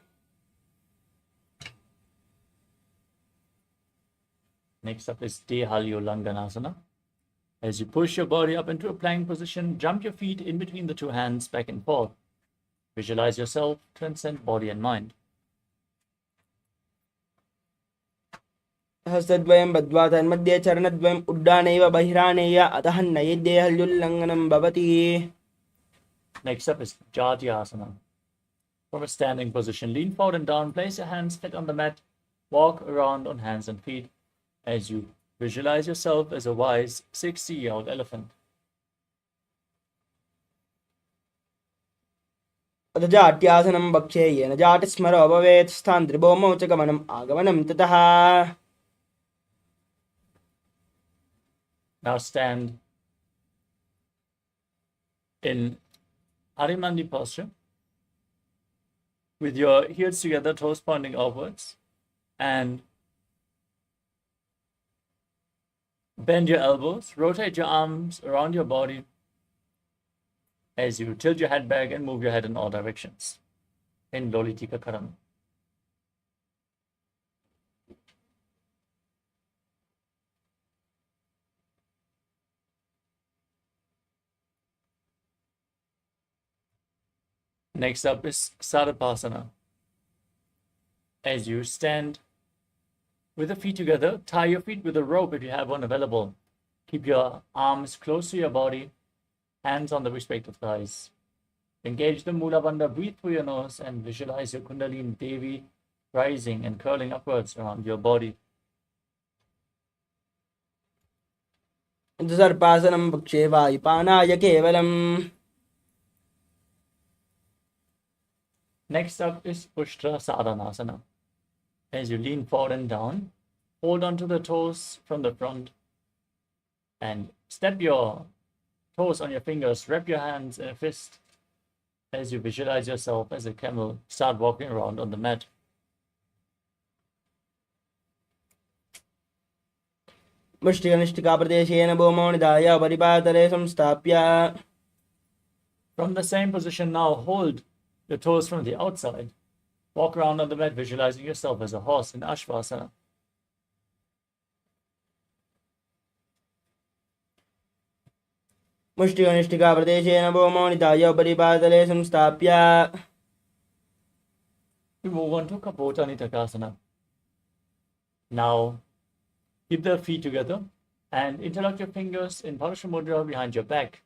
Speaker 2: Next up is Dehalyolanganasana. As you push your body up into a plank position, jump your feet in between the two hands back and forth. Visualize yourself transcend body and mind.
Speaker 5: हस्तद्वयं बद्ध्वा तन्मध्ये चरणद्वयम् उड्डानैव बहिरानेय अतः नैदेहल्युल्लङ्घनं भवति.
Speaker 2: Next up is Jatyasana. From a standing position, lean forward and down, place your hands flat on the mat, walk around on hands and feet as you visualize yourself as a wise 60-year-old elephant.
Speaker 5: अथ जाट्यासनं वक्षे येन जाटिस्मरो भवेत् स्थान्त्रिभौमौ च गमनम् आगमनं ततः.
Speaker 2: Now stand in Harimandi posture. with your heels together, toes pointing upwards, and bend your elbows, rotate your arms around your body as you tilt your head back and move your head in all directions in Lolitika Karana. Next up is Sadapasana. As you stand with the feet together, tie your feet with a rope if you have one available. Keep your arms close to your body, hands on the respective thighs. Engage the Mula Bandha, breathe through your nose and visualize your Kundalini Devi rising and curling upwards around your body.
Speaker 5: सर्पासनं पक्षे वायुपानाय केवलम्.
Speaker 2: Next up is Ushtra Sadhanasana. As you lean forward and down, hold onto the toes from the front and step your toes on your fingers, wrap your hands in a fist as you visualize yourself as a camel. Start walking around on the mat.
Speaker 5: मुष्टिकनिष्ठिकाप्रदेशेन भूमौ निधाय परिपातले संस्थाप्य.
Speaker 2: From the same position now, hold your toes from the outside. Walk around on the mat, visualizing yourself as a horse in Ashvasana.
Speaker 5: मुष्टिकनिष्ठिकाप्रदेशेन भूमौ निधाय परिपातले संस्थाप्य.
Speaker 2: We move on to Kapota Nitakasana. Now, keep the feet together and interlock your fingers in Parasha Mudra behind your back.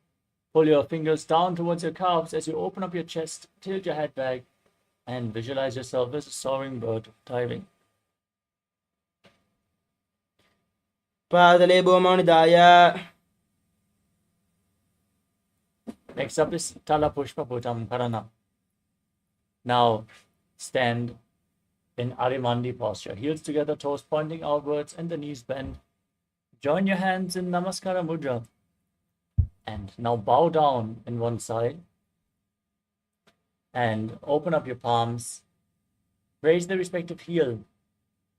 Speaker 2: Pull your fingers down towards your calves as you open up your chest, tilt your head back, and visualize yourself as a soaring bird diving.
Speaker 5: पादले भूमौ निधाय.
Speaker 2: Next up is Tala Pushpa Putam Karana. Now, stand in Arimandi posture. Heels together, toes pointing outwards, and the knees bend. Join your hands in Namaskara Mudra. And now bow down in one side. And open up your palms. Raise the respective heel.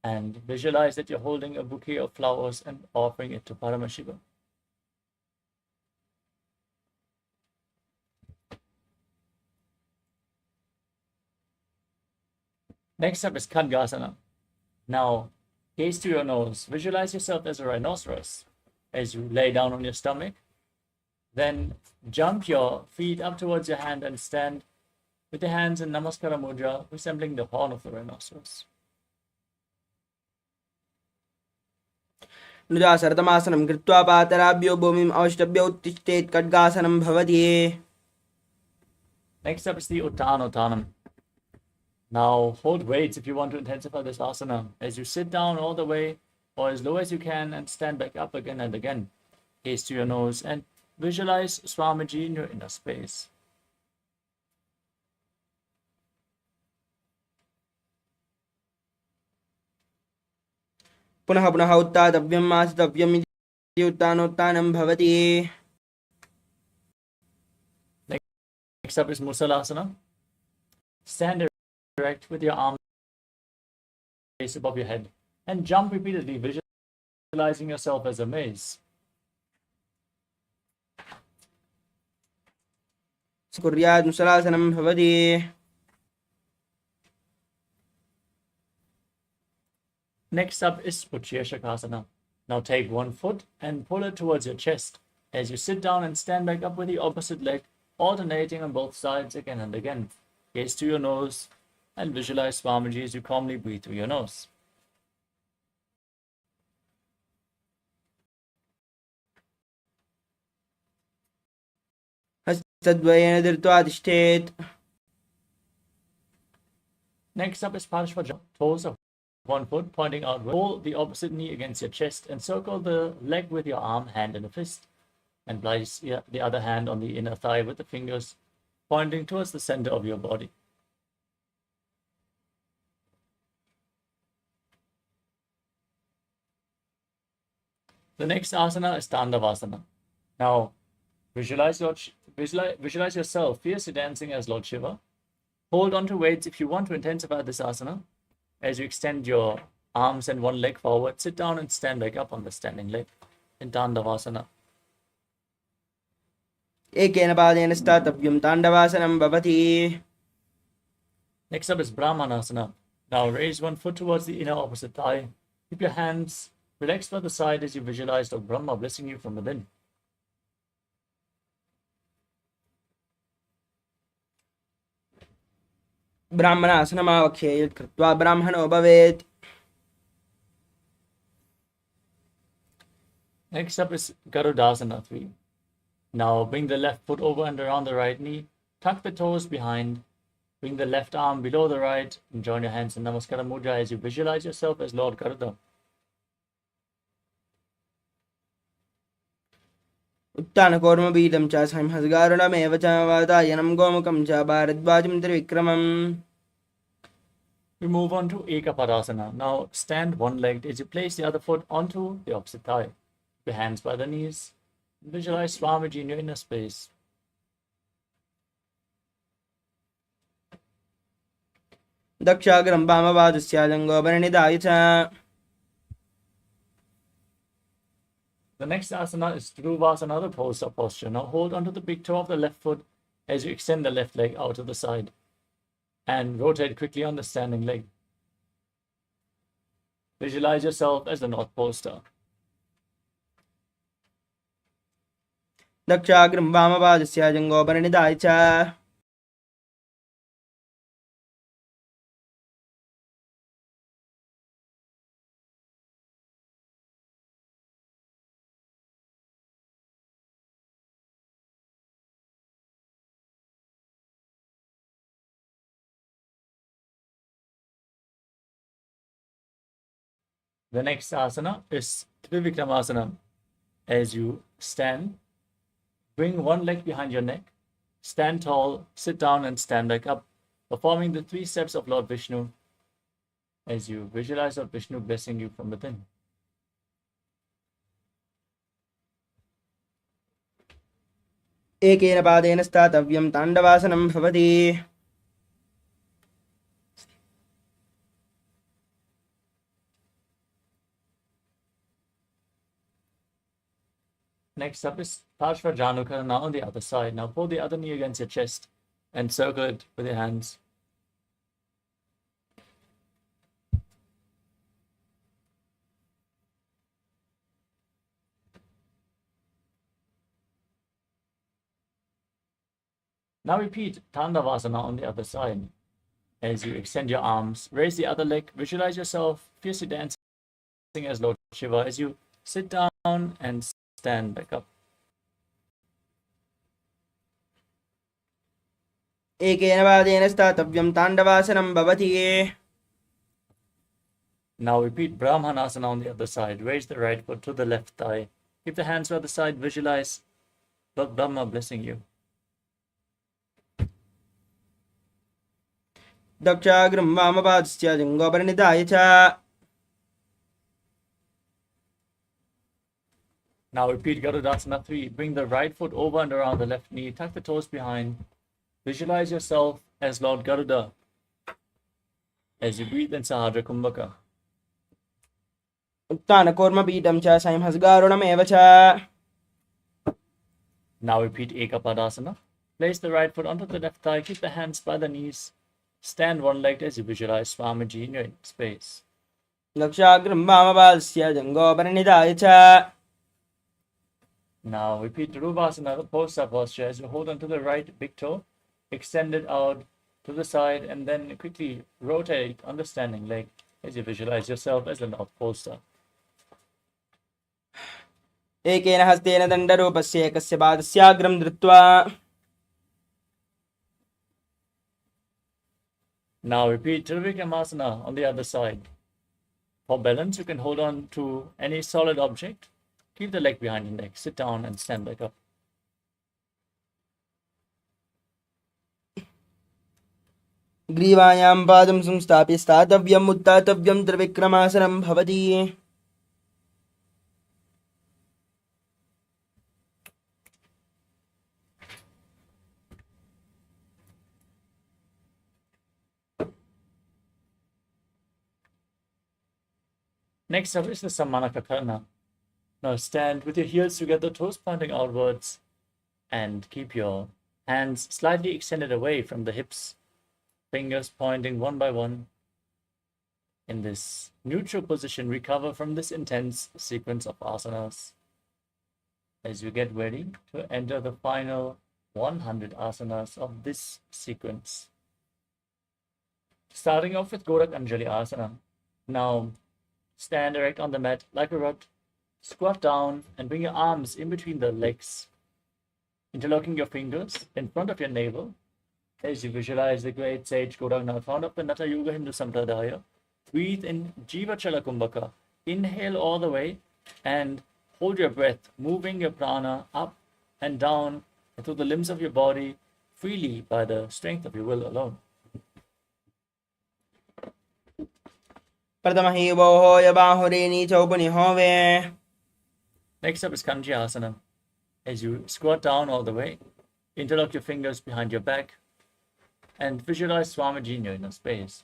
Speaker 2: And visualize that you're holding a bouquet of flowers and offering it to Paramashiva. Next up is Khadgasana. Now, gaze to your nose. Visualize yourself as a rhinoceros as you lay down on your stomach. Then jump your feet up towards your hand and stand with your hands in Namaskara Mudra, resembling the horn of the rhinoceros.
Speaker 5: नुजा सरतमासनं कृत्वा पातराभ्यो भूमिम् अवष्टभ्य उत्तिष्ठेत्. खड्गासनं भवति.
Speaker 2: Next up is the Uttanottanam. Now hold weights if you want to intensify this asana as you sit down all the way or as low as you can and stand back up again and again. Gaze to your nose and visualize Swamiji in your inner space.
Speaker 5: पुनः पुनः उत्तातव्यम् आसितव्यम् इति उत्तानोत्तानं भवति.
Speaker 2: Next up is Musalasana. Stand erect with your arms raised above your head and jump repeatedly, visualizing yourself as a maze.
Speaker 5: कुर्यात् मुसलासनं भवति.
Speaker 2: Next up is Uchcheshakasana. Now take one foot and pull it towards your chest as you sit down and stand back up with the opposite leg, alternating on both sides again and again. Gaze to your nose and visualize Swamiji as you calmly breathe through your nose.
Speaker 5: हस्तद्वयेन धृत्वा तिष्ठेत्.
Speaker 2: Next up is Parashva, toes of one foot pointing outward. Pull the opposite knee against your chest and circle the leg with your arm, hand in a fist. And place the other hand on the inner thigh with the fingers pointing towards the center of your body. The next asana is Tandavasana. Now, visualize yourself fiercely dancing as Lord Shiva, Hold on to weights if you want to intensify this asana. As you extend your arms and one leg forward, sit down and stand back up on the standing leg in Tandavasana.
Speaker 5: एकेन पादेन स्थातव्यं ताण्डवासनं भवति.
Speaker 2: Next up is Brahmanasana. Now raise one foot towards the inner opposite thigh. Keep your hands relaxed by the side as you visualize Lord Brahma blessing you from within.
Speaker 5: ब्राह्मणासनमावख्ये यत् कृत्वा ब्राह्मणो भवेत्.
Speaker 2: Next up is Garudasana 3. Now bring the left foot over and around the right knee. Tuck the toes behind. Bring the left arm below the right and join your hands in Namaskara Mudra as you visualize yourself as Lord Garuda.
Speaker 5: उत्तानकौर्मपीठं च संहसगारुणमेव च वातायनं गोमुखं च भारद्वाजं त्रिविक्रमम्.
Speaker 2: We move on to Ekapadasana. Now stand one-legged as you place the other foot onto the opposite thigh. Keep your hands by the knees. Visualize Swamiji in your inner space.
Speaker 5: दक्षाग्रं वामपादस्य जङ्घोपरिनिधाय च.
Speaker 2: The next asana is Dhruvasana, the pose posture. Now hold onto the big toe of the left foot as you extend the left leg out to the side and rotate quickly on the standing leg. Visualize yourself as the North Pole star.
Speaker 5: दक्षाग्रं वामपादस्य जङ्घोपरिनिधाय च.
Speaker 2: The next asana is Trivikramasana. As you stand, bring one leg behind your neck, stand tall, sit down and stand back up, performing the 3 steps of Lord Vishnu as you visualize Lord Vishnu blessing you from within.
Speaker 5: एकेन पादेन स्थातव्यं ताण्डवासनं भवति.
Speaker 2: Next up is Parshva Janukarana on the other side. Now pull the other knee against your chest and circle it with your hands. Now repeat Tandavasana on the other side. As you extend your arms, raise the other leg, visualize yourself fiercely dancing as Lord Shiva as you sit down and stand back up.
Speaker 5: एकेन पादेन स्थातव्यं ताण्डवासनं भवति.
Speaker 2: Now repeat Brahmanasana on the other side. Raise the right foot to the left thigh. Keep the hands by the side. Visualize Lord Brahma blessing you.
Speaker 5: दक्षाग्रं वामपादस्य जङ्घोपरिनिधाय च.
Speaker 2: Now repeat Garudasana 3. Bring the right foot over and around the left knee. Tuck the toes behind. Visualize yourself as Lord Garuda as you breathe in Sahadra Kumbhaka.
Speaker 5: उत्तानकौर्मपीठं च संहसगारुणमेव च.
Speaker 2: Now repeat Ekapadasana. Place the right foot onto the left thigh. Keep the hands by the knees. Stand one-legged as you visualize Swamiji in your space.
Speaker 5: दक्षाग्रं वामपादस्य जङ्घोपरिनिधाय च.
Speaker 2: Now repeat Dhruvasana, the poster posture, as you hold onto the right big toe, extend it out to the side, and then quickly rotate on the standing leg as you visualize yourself as the North Pole star.
Speaker 5: एकेन हस्तेन दण्डरूपस्य एकस्य पादस्याग्रं धृत्वा.
Speaker 2: Now repeat Trivikramasana on the other side. For balance, you can hold on to any solid object. Keep the leg behind your neck. Sit down and stand back up.
Speaker 5: ग्रीवायां पादं संस्थाप्य स्थातव्यम् उत्थातव्यं त्रिविक्रमासनं भवति.
Speaker 2: Next up is the Sammanakakarna. Now stand with your heels together, toes pointing outwards, and keep your hands slightly extended away from the hips, fingers pointing one by one. In this neutral position, recover from this intense sequence of asanas as you get ready to enter the final 100 asanas of this sequence. Starting off with Gorak Anjali Asana. Now stand erect on the mat like a rod, squat down and bring your arms in between the legs, interlocking your fingers in front of your navel as you visualize the great sage Gorangnath, founder of the Natha Yoga Hindu Sampradaya. Breathe in Jiva Chala Kumbhaka. Inhale all the way and hold your breath, moving your prana up and down through the limbs of your body freely by the strength of your will alone. Next up is Kanji Asana. As you squat down all the way, interlock your fingers behind your back and visualize Swamiji in your inner space.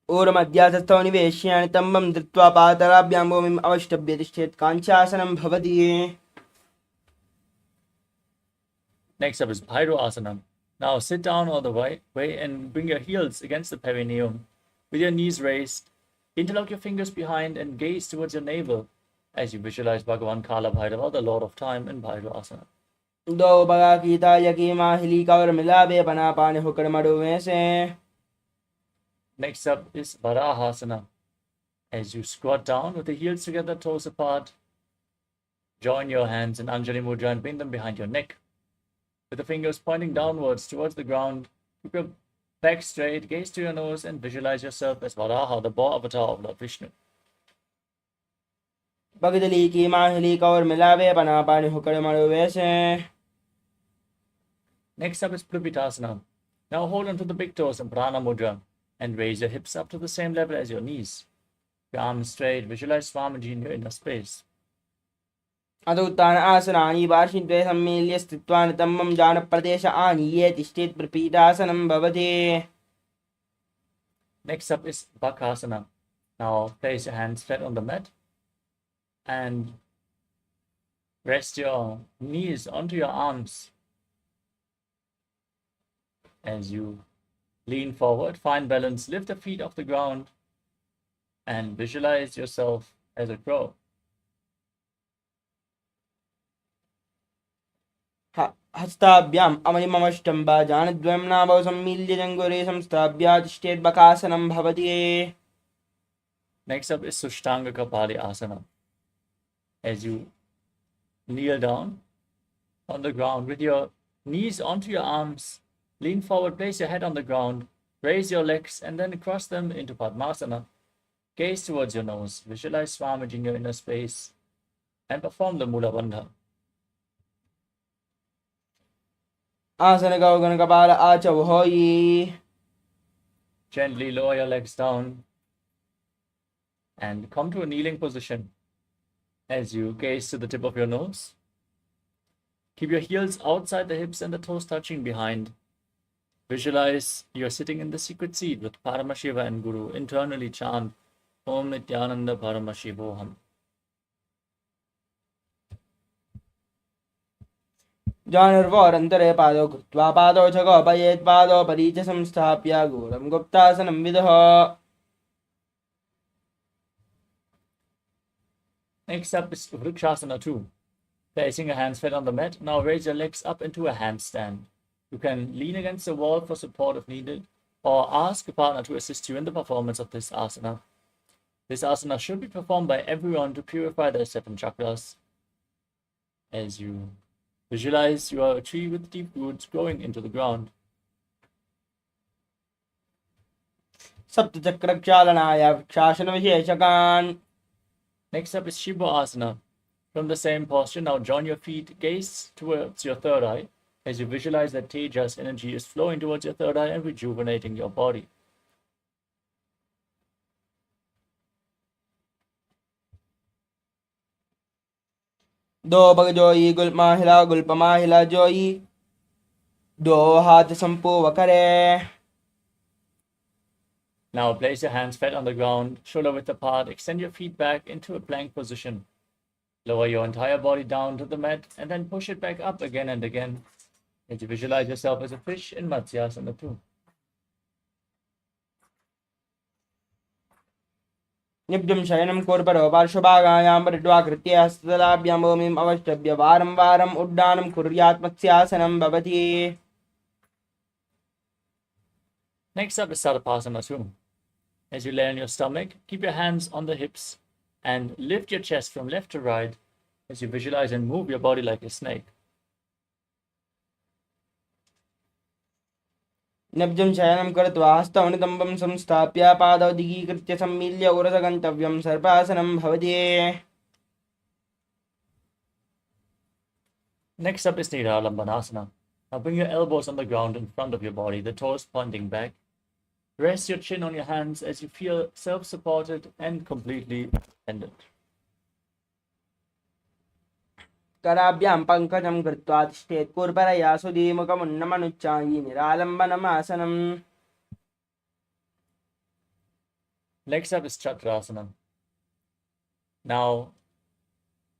Speaker 5: ऊर्ध्वमध्यासस्थौ निवेश्यानि तम्बं धृत्वा पादराभ्यां भूमिम् अवष्टभ्य तिष्ठेत् काञ्चासनं भवति.
Speaker 2: Next up is Bhairo Asana. Now sit down all the way and bring your heels against the perineum with your knees raised. Interlock your fingers behind and gaze towards your navel as you visualize Bhagavan Kala Bhairava, the Lord of Time, in Bhairo Asana.
Speaker 5: दो बगा कीता यकी माहिली cover मिलावे बना पाने हुक्र मडु में से.
Speaker 2: Next up is Varahasana. As you squat down with the heels together, toes apart, join your hands in Anjali Mudra and bring them behind your neck. With the fingers pointing downwards towards the ground, keep your back straight, gaze to your nose, and visualize yourself as Varaha, the boar avatar of Lord Vishnu.
Speaker 5: बगदली की माहिली cover मिलावे बना पाने हुक्र मडु में से.
Speaker 2: Next up is Plupitasana. Now hold on to the big toes in Prana Mudra and raise your hips up to the same level as your knees. Your arms straight, visualize Swamiji in your inner space.
Speaker 5: अदुत्तान आसनानि वार्षिद्वे सम्मील्य स्थित्वा नितम्बं जानप्रदेश आनीये तिष्ठेत् प्रपीडासनं भवति.
Speaker 2: Next up is Bakasana. Now place your hands flat on the mat and rest your knees onto your arms as you lean forward, find balance, lift the feet off the ground, and visualize yourself as a crow.
Speaker 5: हस्ताभ्याम् अमलिममष्टं बाजानद्वयं नाभौ सम्मील्य जङ्घूरे संस्थाभ्य तिष्ठेत् बकासनं भवति.
Speaker 2: Next up is Sushtanga Kapali Asana. As you kneel down on the ground with your knees onto your arms, lean forward, place your head on the ground, raise your legs, and then cross them into Padmasana. Gaze towards your nose, visualize Swamiji in your inner space, and perform the Mula Bandha.
Speaker 5: आसन गौगण कपाल आचव होयि.
Speaker 2: Gently lower your legs down and come to a kneeling position as you gaze to the tip of your nose. Keep your heels outside the hips and the toes touching behind. Visualize you're sitting in the secret seat with Paramashiva and Guru. Internally chant Om Nithyananda Paramashivoham.
Speaker 5: जानर्वोरन्तरे पादौ कृत्वा पादौ च गोपयेत् पादौ परी च संस्थाप्य घोरं गुप्तासनं विदः.
Speaker 2: Next up is Vrikshasana 2. Placing your hands flat on the mat, now raise your legs up into a handstand. You can lean against the wall for support if needed, or ask a partner to assist you in the performance of this asana. This asana should be performed by everyone to purify their 7 chakras. As you visualize you are a tree with deep roots growing into the ground.
Speaker 5: सप्तचक्रक्षालनाय वृक्षासनविशेषकान्.
Speaker 2: Next up is Shiva Asana. From the same posture, now join your feet, gaze towards your third eye as you visualize that Tejas energy is flowing towards your third eye and rejuvenating your body.
Speaker 5: दो पग जोई गुल्प माहिला जोई. दो हाथ संपो Thackeray.
Speaker 2: Now place your hands flat on the ground, shoulder width apart, extend your feet back into a plank position. Lower your entire body down to the mat and then push it back up again and again as you visualize yourself as a fish in Matsyasana 2.
Speaker 5: निब्जं शयनं कोर्परो पार्श्वभागायां परिड्वाकृत्य हस्तलाभ्यां भूमिम् अवष्टभ्य वारं वारम् उड्डानं कुर्यात् मत्स्यासनं भवति.
Speaker 2: Next up is Sarvasana 2. As you lay on your stomach, keep your hands on the hips and lift your chest from left to right as you visualize and move your body like a snake.
Speaker 5: नब्जं शयनं कृत्वा हस्तौ नितम्बं संस्थाप्य पादौ दिगीकृत्य सम्मील्य उरसगन्तव्यं सर्पासनं भवति.
Speaker 2: Next up is Nidhalambanasana. Now bring your elbows on the ground in front of your body, the toes pointing back. Rest your chin on your hands as you feel self-supported and completely independent.
Speaker 5: कराभ्यां पङ्कजं कृत्वा तिष्ठेत् कूर्परया सुधीमुखमुन्नमनुच्चायि निरालम्बनमासनम्.
Speaker 2: Next up is Chakrasana. Now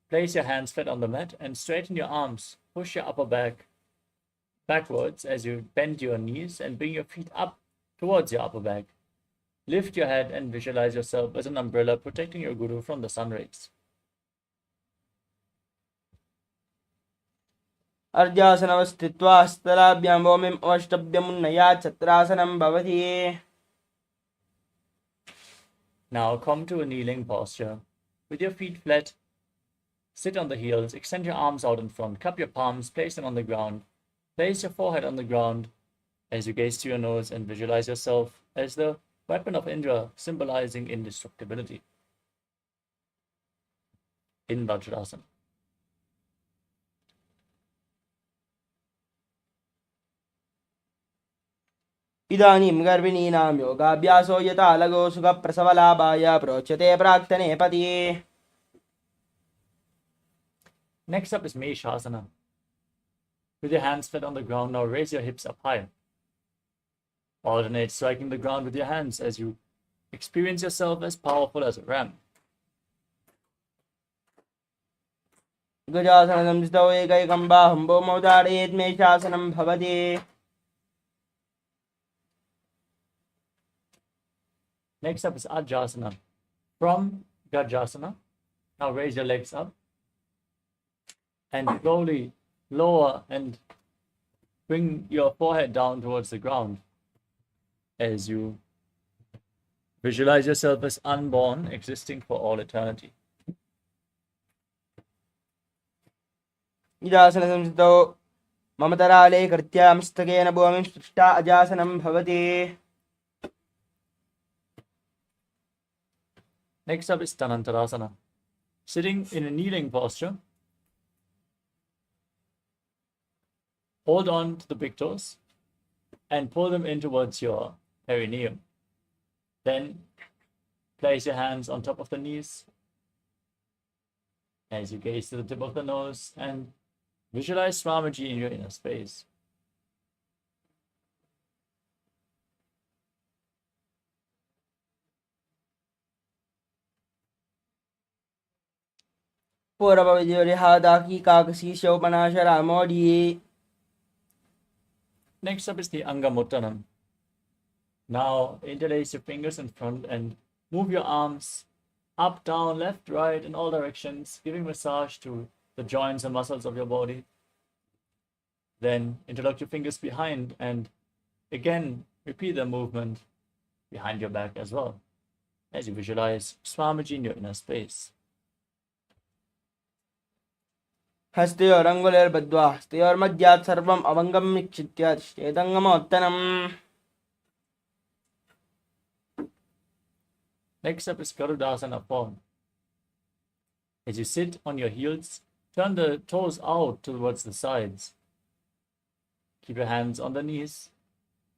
Speaker 2: place your hands flat on the mat and straighten your arms. Push your upper back backwards as you bend your knees and bring your feet up towards your upper back. Lift your head and visualize yourself as an umbrella protecting your guru from the sun rays.
Speaker 5: अर्जासनवस्थित्वा हस्तलाभ्यां भूमिम् अवष्टभ्यमुन्नयात् छत्रासनं भवति.
Speaker 2: Now come to a kneeling posture. With your feet flat, sit on the heels, extend your arms out in front, cup your palms, place them on the ground. Place your forehead on the ground as you gaze to your nose and visualize yourself as the weapon of Indra, symbolizing indestructibility. In Vajrasana.
Speaker 5: इदानीं गर्भिणीनां योगाभ्यासो यथा लघु सुखप्रसवलाभाय प्रोच्यते प्राक्तने पति.
Speaker 2: Next up is Meshasana. With your hands flat on the ground, now raise your hips up high. Alternate striking the ground with your hands as you experience yourself as powerful as a ram.
Speaker 5: गजासनं स्थितौ एकैकं बाहुं भूमौ धारयेत् मेषासनं भवति.
Speaker 2: Next up is Ajasana. From Gajasana, now raise your legs up and slowly lower and bring your forehead down towards the ground as you visualize yourself as unborn, existing for all eternity.
Speaker 5: इदासनं स्थितौ ममतराले कृत्या मस्तकेन भूमिं स्पृष्टा अजासनं भवति.
Speaker 2: Next up is Tanantarasana. Sitting in a kneeling posture, hold on to the big toes and pull them in towards your perineum. Then place your hands on top of the knees as you gaze to the tip of the nose and visualize Swamiji in your inner space.
Speaker 5: पूर्वविजयोरिहादाकी काकसी शोपनाशरामोढी.
Speaker 2: Next up is the Angamuttanam. Now interlace your fingers in front and move your arms up, down, left, right, in all directions, giving massage to the joints and muscles of your body. Then interlock your fingers behind and again repeat the movement behind your back as well as you visualize Swamiji in your inner space.
Speaker 5: हस्तयोरङ्गुलिर्बद्ध्वा हस्तयोर्मध्यात् सर्वम् अवङ्गं निक्षिप्य तिष्ठेदङ्गमोत्तनम्.
Speaker 2: Next up is Garudasana form. As you sit on your heels, turn the toes out towards the sides. Keep your hands on the knees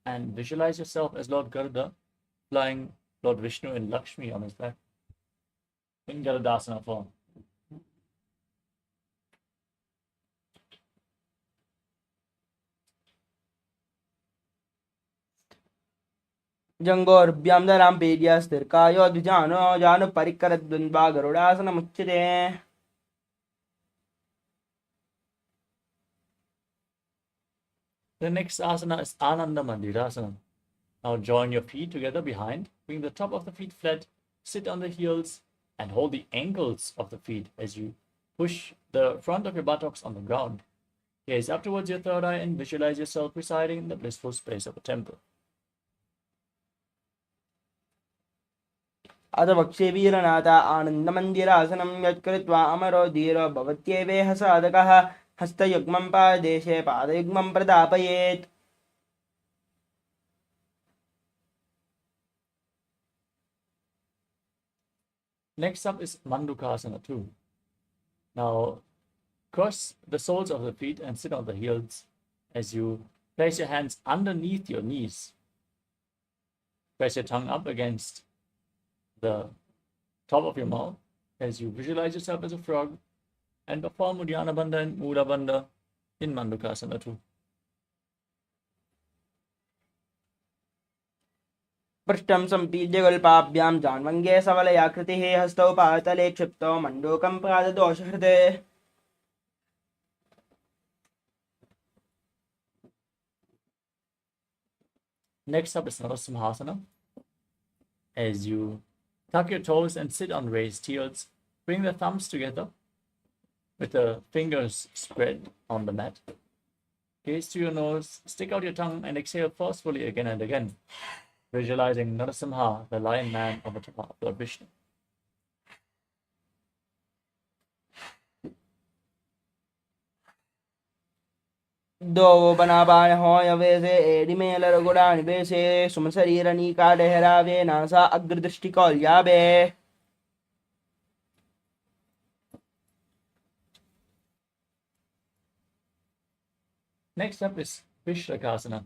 Speaker 2: and visualize yourself as Lord Garuda flying Lord Vishnu and Lakshmi on his back in Garudasana form.
Speaker 5: जङ्गोर्भ्यां दरां पेड्यास्तिर्कायो द्विजानो जानुपरिकरद्वन्द्वा गरुडासनमुच्यते
Speaker 2: The next asana is Ananda Mandirasana. Now join your feet together behind, bring the top of the feet flat, sit on the heels, and hold the ankles of the feet as you push the front of your buttocks on the ground. Gaze up towards your third eye and visualize yourself residing in the blissful space of a temple.
Speaker 5: अथ वक्षे वीरनाथा आनन्दमन्दिरासनं यत्कृत्वा अमरो धीरो भवत्येवेह साधकः हस्तयुग्मं पादेशे पादयुग्मं प्रदापयेत्
Speaker 2: Next up is Mandukasana 2. Now cross the soles of the feet and sit on the heels as you place your hands underneath your knees. Press your tongue up against the top of your mouth as you visualize yourself as a frog and perform Uddiyana Bandha and Mula Bandha in Mandukasana 2.
Speaker 5: पृष्ठं सम्पीड्य गल्पाभ्यां जान्वङ्गे सवलयाकृतिः हस्तौ पातले क्षिप्तौ मण्डूकं पाददोषहृदे
Speaker 2: Next up is Narasimhasana. As you tuck your toes and sit on raised heels, bring the thumbs together with the fingers spread on the mat. Gaze to your nose, stick out your tongue, and exhale forcefully again and again, visualizing Narasimha, the lion man of the Lord Vishnu.
Speaker 5: दो बनाबाण होय वेसे एडिमेलर गुडानि वेसे सुमशरीरनीका डेहरावे NASA अग्रदृष्टिकौल्याबे
Speaker 2: Next up is Vishlakasana.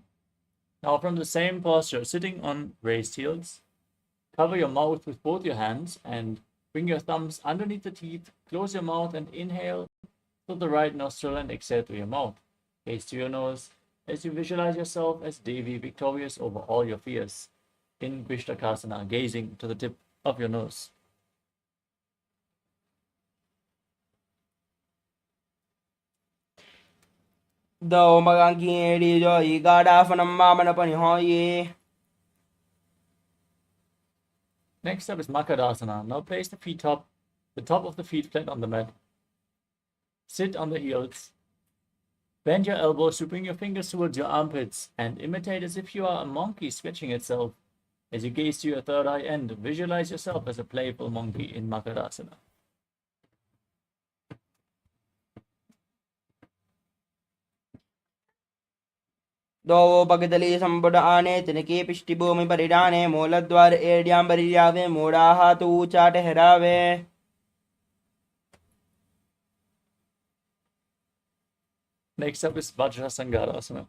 Speaker 2: Now from the same posture, sitting on raised heels, cover your mouth with both your hands and bring your thumbs underneath the teeth, close your mouth and inhale through the right nostril and exhale through your mouth. Gaze to your nose as you visualize yourself as Devi, victorious over all your fears in Vishlakasana, gazing to the tip of your nose.
Speaker 5: दो मगांकी AD जो ई गाडाफनं वामनपनि होये
Speaker 2: Next up is Makadasana. Now place the top of the feet flat on the mat. Sit on the heels. Bend your elbows to bring your fingers towards your armpits and imitate as if you are a monkey stretching itself as you gaze to your third eye and visualize yourself as a playful monkey in Makadasana.
Speaker 5: दो भगदली संबुड आने तिनके पिष्टिभूमि परिडाने मूलद्वार एड्यां बरियावे मूढ़ाहा तू ऊंचा ठहरावे
Speaker 2: Next up is Vajrasangarasana.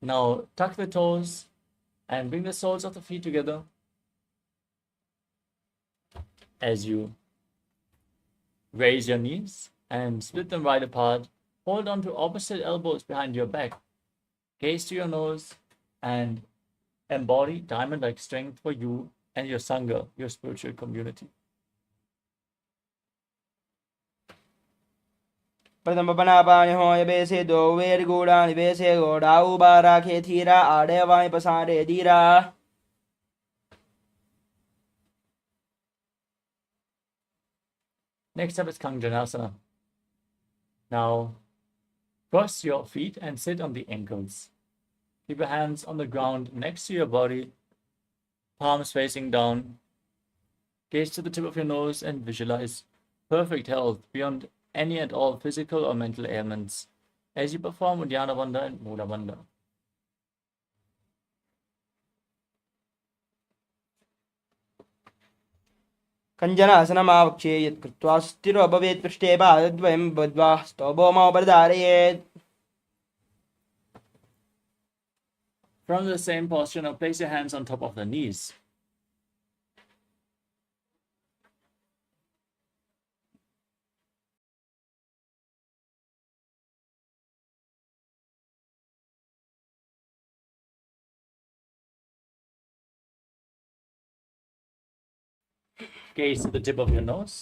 Speaker 2: Now tuck the toes and bring the soles of the feet together as you raise your knees and split them wide apart. Hold on to opposite elbows behind your back. Gaze to your nose and embody diamond-like strength for you and your Sangha, your spiritual community.
Speaker 5: प्रथम बनापानि होय बेसे दो where गूढ़ानि बेसे घोड़ाऊ बारा खेथीरा आड़े वाय पसारे धीरा
Speaker 2: Next up is Kanjanasana. Now cross your feet and sit on the ankles. Keep your hands on the ground next to your body, palms facing down. Gaze to the tip of your nose and visualize perfect health beyond any and all physical or mental ailments as you perform Uddiyana Bandha and Mula Bandha.
Speaker 5: कञ्जनासनमावक्षे यत्कृत्वा स्थिरो भवेत् पृष्ठे पादद्वयं बद्ध्वा स्तोभौमोपधारयेत्
Speaker 2: From the same posture, now place your hands on top of the knees. gaze to the tip of your nose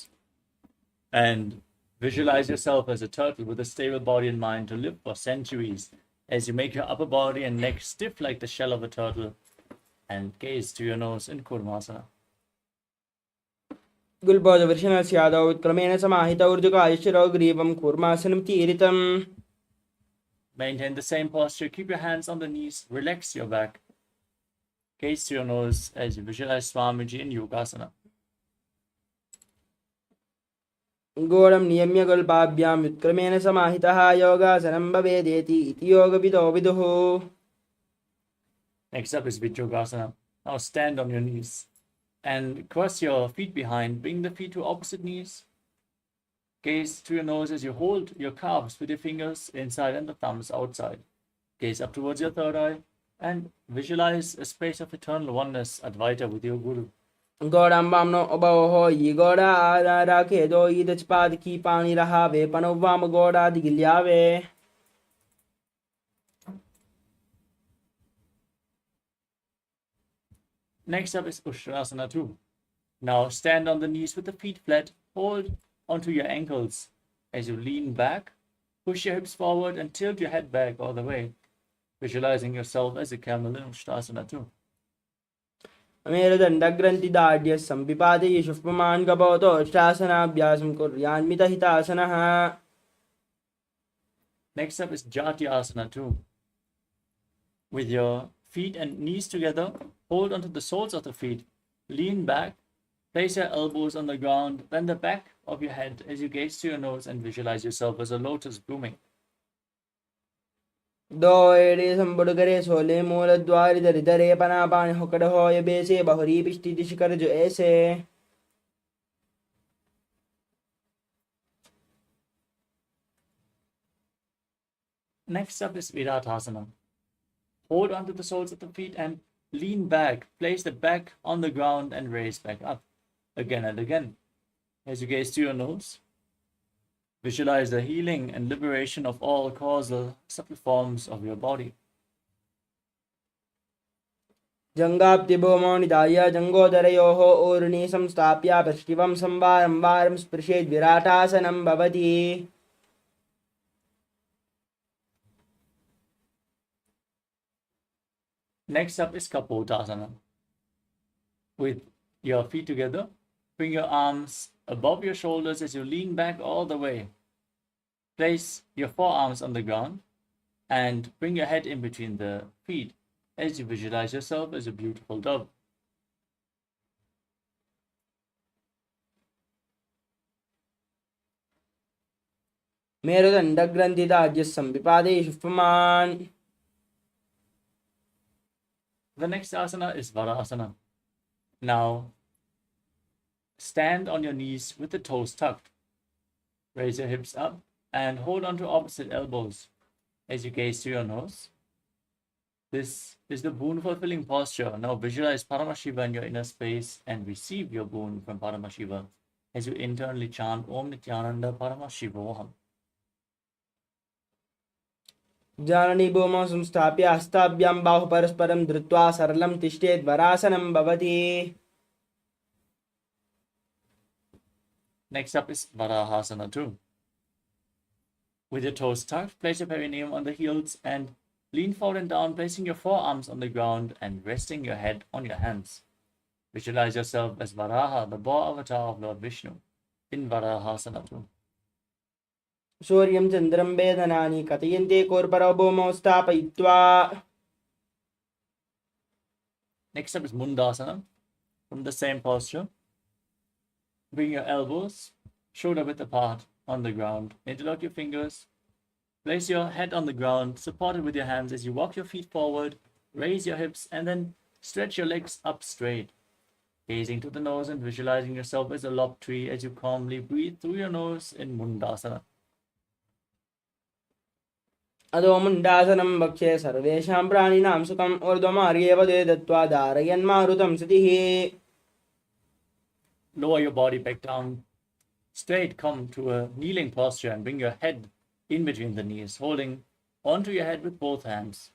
Speaker 2: and visualize yourself as a turtle with a stable body and mind to live for centuries as you make your upper body and neck stiff like the shell of a turtle and gaze to your nose in Kurmasana.
Speaker 5: गुल्बोधवर्षणस्यादौ क्रमेण समाहित ऊर्जुकायश्चिरौ ग्रीवं कूर्मासनं तीरितम्.
Speaker 2: Maintain the same posture. Keep your hands on the knees. Relax your back. Gaze to your nose as you visualize Swamiji in Yogasana.
Speaker 5: घोरं नियम्य गुल्पाभ्यां व्युत्क्रमेण समाहितः योगासनं भवेदेति इति योगविदो विदुः.
Speaker 2: Next up is Vijyogasana. Now stand on your knees and cross your feet behind. Bring the feet to opposite knees. Gaze to your nose as you hold your calves with your fingers inside and the thumbs outside. Gaze up towards your third eye and visualize a space of eternal oneness, Advaita, with your Guru.
Speaker 5: गौड़ाम्बाम्नो अबोहो यी गौड़ा राखे दो ईदचपाद की पानी रहावे पनोवाम Gowda दिगिल्यावे.
Speaker 2: Next up is Ushtrasana 2. Now stand on the knees with the feet flat. Hold onto your ankles as you lean back. Push your hips forward and tilt your head back all the way, visualizing yourself as a camel in Ushtrasana 2.
Speaker 5: मेरुदण्डग्रन्थिदाढ्य सम्पिपादये शुष्पमान् गभवतो अष्टासनाभ्यासं कुर्यान्मितहितासनः.
Speaker 2: Next up is Jatyasana 2. With your feet and knees together, hold onto the soles of the feet, lean back, place your elbows on the ground, bend the back of your head as you gaze to your nose and visualize yourself as a lotus blooming.
Speaker 5: दो एड़े संबुड़गरे सोले मूल द्वारि दरिदरे पना पानी होकड़ हो ये बेसे बहुरी पिष्टि दिशकर जो ऐसे.
Speaker 2: Next up is Viratasana. Hold onto the soles of the feet and lean back. Place the back on the ground and raise back up again and again. As you gaze to your nose, visualize the healing and liberation of all causal subtle forms of your body.
Speaker 5: जङ्गाब्दिभूमौ निधाय जङ्गोदरयोः ऊर्णि संस्थाप्य पृष्ठिवं संवारं वारं स्पृशेद् विराटासनं भवति.
Speaker 2: Next up is Kapotasana. With your feet together, bring your arms above your shoulders as you lean back all the way. Place your forearms on the ground and bring your head in between the feet as you visualize yourself as a beautiful dove.
Speaker 5: मेरुदण्डग्रन्थिदाढ्य सम्पिपादये शुष्पमान्.
Speaker 2: The next asana is Varasana. Now, stand on your knees with the toes tucked. Raise your hips up and hold on to opposite elbows as you gaze to your nose. This is the boon fulfilling posture. Now visualize Paramashiva in your inner space and receive your boon from Paramashiva as you internally chant Om Nithyananda Paramashivoham.
Speaker 5: जाननी भूमौ संस्थाप्य हस्ताभ्यां बाहु परस्परं धृत्वा सरलं तिष्ठेद् वरासनं भवति.
Speaker 2: Next up is Varahasana 2. With your toes tucked, place your perineum on the heels and lean forward and down, placing your forearms on the ground and resting your head on your hands. Visualize yourself as Varaha, the boar avatar of Lord Vishnu, in Varahasana 2.
Speaker 5: सूर्यं चन्द्रं वेदनानि कथयन्ते कोर्परो भूमौ स्थापयित्वा.
Speaker 2: Next up is Mundasana. From the same posture, bring your elbows shoulder width apart on the ground. Interlock your fingers. Place your head on the ground, supported with your hands as you walk your feet forward. Raise your hips and then stretch your legs up straight. Gazing to the nose and visualizing yourself as a lob tree as you calmly breathe through your nose in Mundasana.
Speaker 5: अधो मुण्डासनं वक्षे सर्वेषां प्राणिनां सुखम् ऊर्ध्वमार्गेव ते दत्त्वा धारयन्मारुतं सतिः.
Speaker 2: Lower your body back down. Straight, come to a kneeling posture and bring your head in between the knees, holding onto your head with both hands.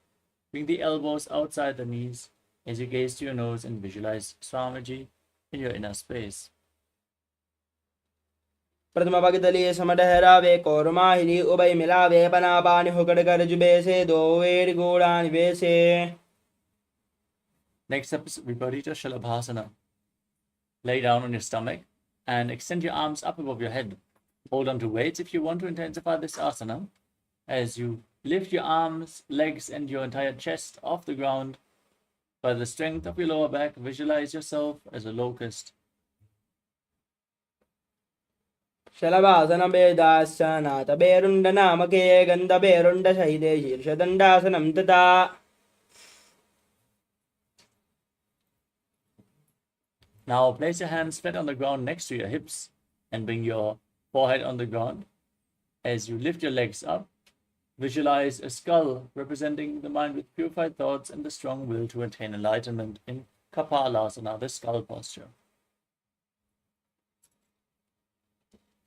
Speaker 2: Bring the elbows outside the knees as you gaze to your nose and visualize Swamiji in your inner space.
Speaker 5: प्रथम भगदली समडहरावे कौरमाहिली उभय मिलावे पनापानि हुकड़ कर जुबेसे दो वेड़ गोड़ानि बेसे.
Speaker 2: Next up is Viparita Shalabhasana. Lay down on your stomach and extend your arms up above your head. Hold on to weights if you want to intensify this asana. As you lift your arms, legs, and your entire chest off the ground, by the strength of your lower back, visualize yourself as a locust.
Speaker 5: शलभासनं वेदाश्चनाथ बेरुण्ड नामके गन्ध बेरुण्ड Shelley शीर्षदण्डासनं तथा.
Speaker 2: Now place your hands flat on the ground next to your hips and bring your forehead on the ground. As you lift your legs up, visualize a skull representing the mind with purified thoughts and the strong will to attain enlightenment in KAILASA, the skull posture.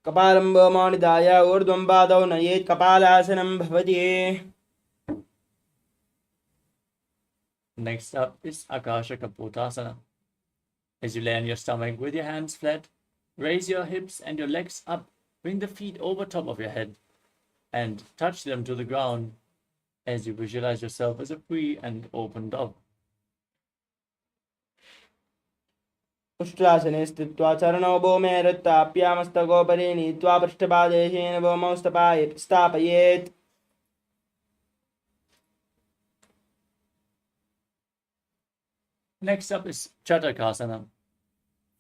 Speaker 5: कपालं भौमनिधाय ऊर्ध्वं पादौ नयेत् कपालासनं भवति.
Speaker 2: Next up is Akasha Kapotasana. As you lay on your stomach with your hands flat, raise your hips and your legs up. Bring the feet over top of your head and touch them to the ground as you visualize yourself as a free and open dove.
Speaker 5: उष्ट्रासने स्थित्वा चरणौ भूमे रुत्थाप्यामस्तकोपरि नीत्वा पृष्ठपादेशेन भूमौ स्थापयेत्.
Speaker 2: Next up is Chatakasana.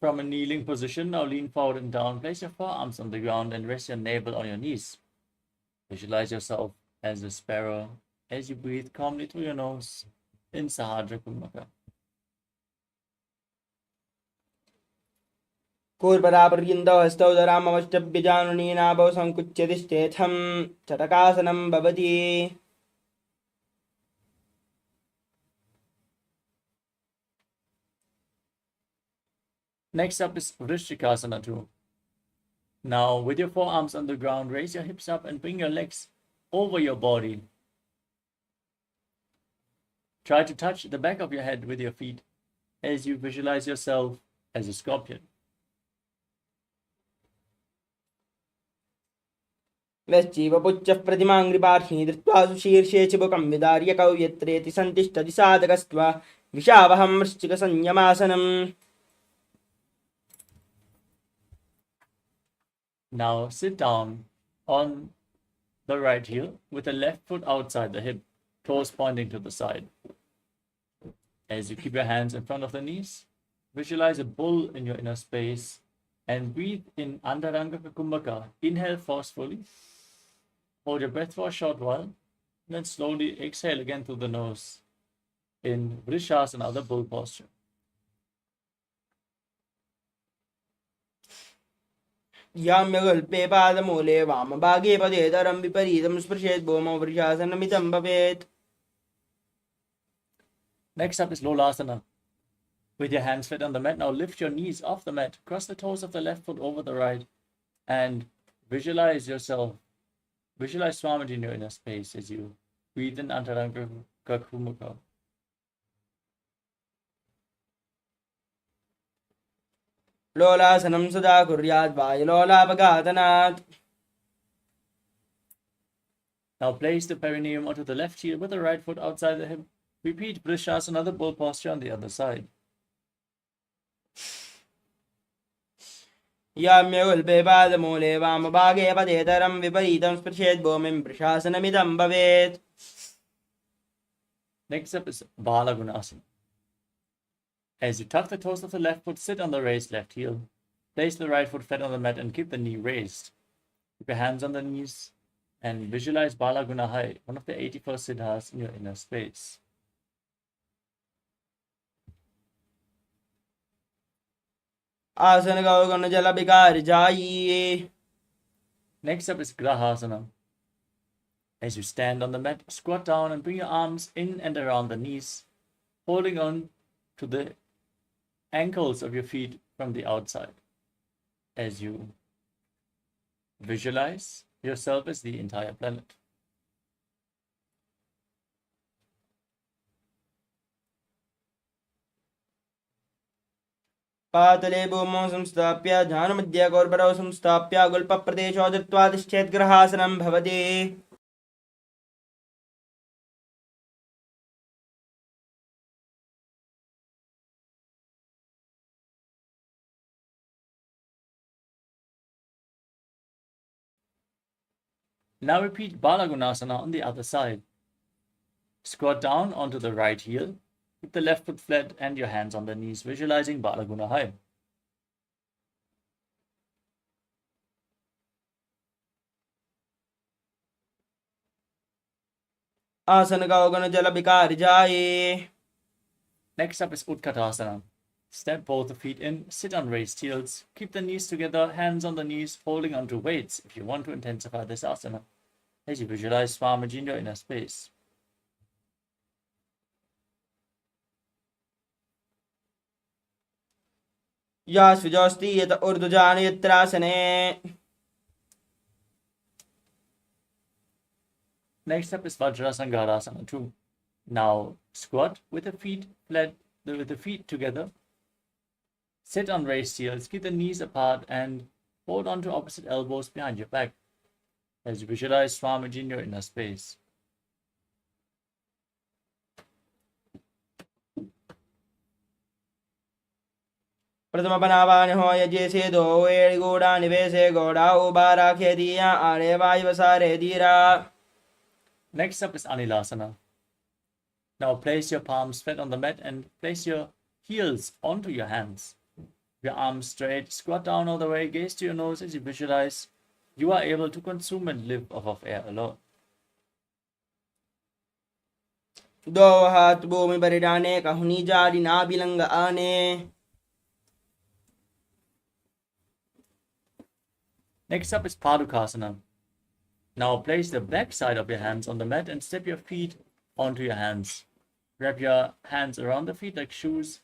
Speaker 2: From a kneeling position, now lean forward and down. Place your forearms on the ground and rest your navel on your knees. Visualize yourself as a sparrow as you breathe calmly through your nose in Sahadra Kumbhaka.
Speaker 5: कूर्परापर्यन्तौ हस्तौ धरामवष्टभ्यजानुनीनाभौ सङ्कुच्य तिष्ठेथं चटकासनं भवति.
Speaker 2: Next up is Vrishikasana 2. Now, with your forearms on the ground, raise your hips up and bring your legs over your body. Try to touch the back of your head with your feet as you visualize yourself as a scorpion.
Speaker 5: वश्चीवपुच्छः प्रतिमाङ्घ्रिपार्श्वि धृत्वा सुशीर्षे चिबुकं विदार्य कौयत्रेति सन्तिष्ठति साधकस्त्वा विशावहं वृश्चिकसंयमासनम्.
Speaker 2: Now sit down on the right heel with the left foot outside the hip, toes pointing to the side. As you keep your hands in front of the knees, visualize a bull in your inner space and breathe in Antaranga Kumbhaka. Inhale forcefully, hold your breath for a short while, and then slowly exhale again through the nose in Vrishasana, the bull posture.
Speaker 5: याम्यगल्पे पादमूले वामभागे पदेतरं विपरीतं स्पृशेत् भूमौ वृषासनमिदं भवेत्.
Speaker 2: Next up is Lolasana. With your hands flat on the mat, now lift your knees off the mat, cross the toes of the left foot over the right, and visualize yourself. Visualize Swamiji in your inner space as you breathe in Antaranga Kumbhaka.
Speaker 5: लोलासनं सदा कुर्यात् वायुलोलापघातनात्.
Speaker 2: Now place the perineum onto the left heel with the right foot outside the hip. Repeat Vrishasana, the bull posture on the other side.
Speaker 5: याम्यगल्पे पादमूले वामभागे पदेतरं विपरीतं स्पृशेत् भूमिं वृषासनमिदं भवेत्.
Speaker 2: Next up is Balagunasana. As you tuck the toes of the left foot, sit on the raised left heel. Place the right foot flat on the mat and keep the knee raised. Keep your hands on the knees and visualize Balagunahai, one of the 84 siddhas in your inner space.
Speaker 5: आसन गौगण जल विकार जाइए.
Speaker 2: Next up is Grahasana. As you stand on the mat, squat down and bring your arms in and around the knees, holding on to the ankles of your feet from the outside. As you visualize yourself as the entire planet.
Speaker 5: पातले भूमौ संस्थाप्य ध्यानमध्ये गौर्भरौ संस्थाप्य गुल्पप्रदेशो दत्त्वा तिष्ठेत् ग्रहासनं भवति
Speaker 2: Now repeat Balagunasana on the other side. Squat down onto the right heel. Keep the left foot flat and your hands on the knees, visualizing Balaguna high.
Speaker 5: आसन का उगन जल विकार जाए
Speaker 2: Next up is Utkatasana. Step both the feet in, sit on raised heels, keep the knees together, hands on the knees, holding onto weights if you want to intensify this asana, as you visualize Swamiji in your inner space.
Speaker 5: या स्विजोस्ति यत ऊर्ध्वजान यत्रासने
Speaker 2: Next up is Vajrasangarasana 2. Now squat with the feet flat, with the feet together. Sit on raised heels, keep the knees apart and hold on to opposite elbows behind your back as you visualize Swamiji in your inner space.
Speaker 5: प्रथम बनावान हो यजे से दो वेड़ गोड़ा निवेशे गोड़ा उबारा खेदिया आरे वायु सारे धीरा
Speaker 2: Next up is Anilasana. Now place your palms flat on the mat and place your heels onto your hands. Your arms straight, squat down all the way, gaze to your nose as you visualize you are able to consume and live off of air alone.
Speaker 5: दो हाथ भूमि पर डाने कहनी जारी ना belong आने
Speaker 2: Next up is Padukasana. Now place the back side of your hands on the mat and step your feet onto your hands. Wrap your hands around the feet like shoes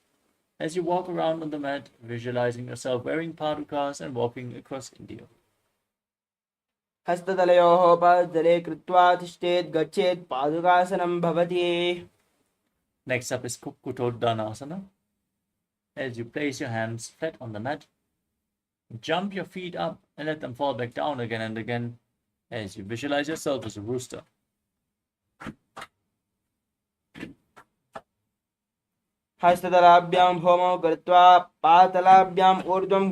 Speaker 2: as you walk around on the mat, visualizing yourself wearing padukas and walking across India.
Speaker 5: हस्ततलयोः पादतले कृत्वा तिष्ठेत् गच्छेत् पादुकासनं भवति
Speaker 2: Next up is Kukkutoddanasana. As you place your hands flat on the mat, jump your feet up and let them fall back down again and again as you visualize yourself as a rooster.
Speaker 5: हस्ततलाभ्यां भौमौ कृत्वा पातलाभ्याम् ऊर्ध्वं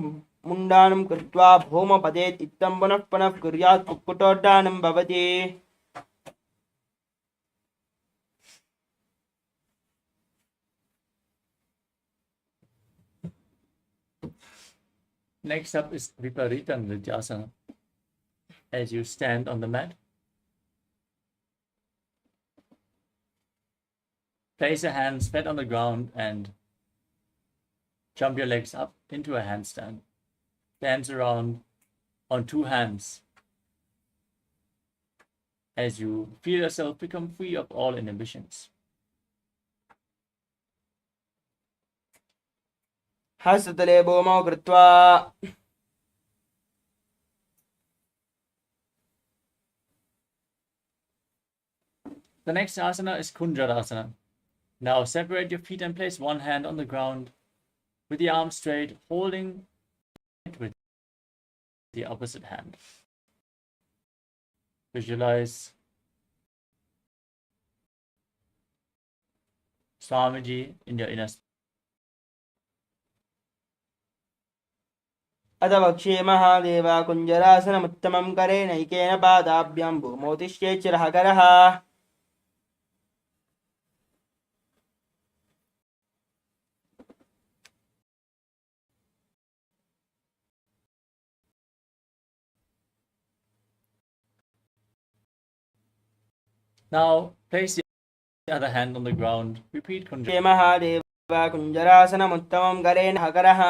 Speaker 5: मुण्डानं कृत्वा भौम पतेत् इत्थं पुनः पुनः कुर्यात् कुक्कुटोड्डानं भवति
Speaker 2: Next up is Viparita Nrityasana. As you stand on the mat, place your hands flat on the ground and jump your legs up into a handstand. Dance around on two hands as you feel yourself become free of all inhibitions.
Speaker 5: हस्ततले भूमौ कृत्वा
Speaker 2: The next asana is Kunjarasana. Now separate your feet and place one hand on the ground with the arm straight, holding it with the opposite hand. Visualize Swamiji in your inner space.
Speaker 5: अथ वक्ष्ये महादेवा कुञ्जरासनमुत्तमं करेणैकेन पादाभ्यां भूमौ तिष्ठेत् चिरहकरः
Speaker 2: Now place the other hand on the ground. Repeat Kunjarasana.
Speaker 5: ये Mahadeva कुञ्जरासनमुत्तमं करेण हकरः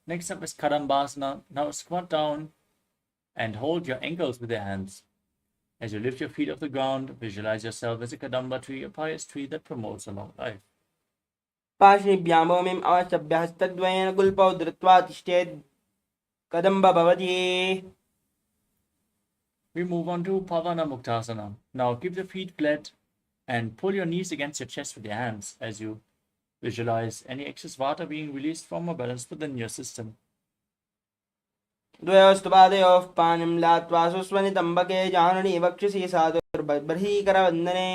Speaker 2: Next up is Kadambasana. Now squat down and hold your ankles with your hands. As you lift your feet off the ground, visualize yourself as a Kadamba tree, a pious tree that promotes a long life.
Speaker 5: पार्श्वभ्यां भूमिम् अवस्तभ्य हस्तद्वयेन गुल्पौ धृत्वा तिष्ठेत् कदम्ब भवति
Speaker 2: We move on to Pavana Muktasana. Now keep the feet flat and pull your knees against your chest with your hands as you Visualize any excess water being released from a balance within your system.
Speaker 5: द्वयोस्तु पादयोः पानिं लात्वा सुस्वनितम्बके जाननी वक्षसि साधुर्बर्हीकरवन्दने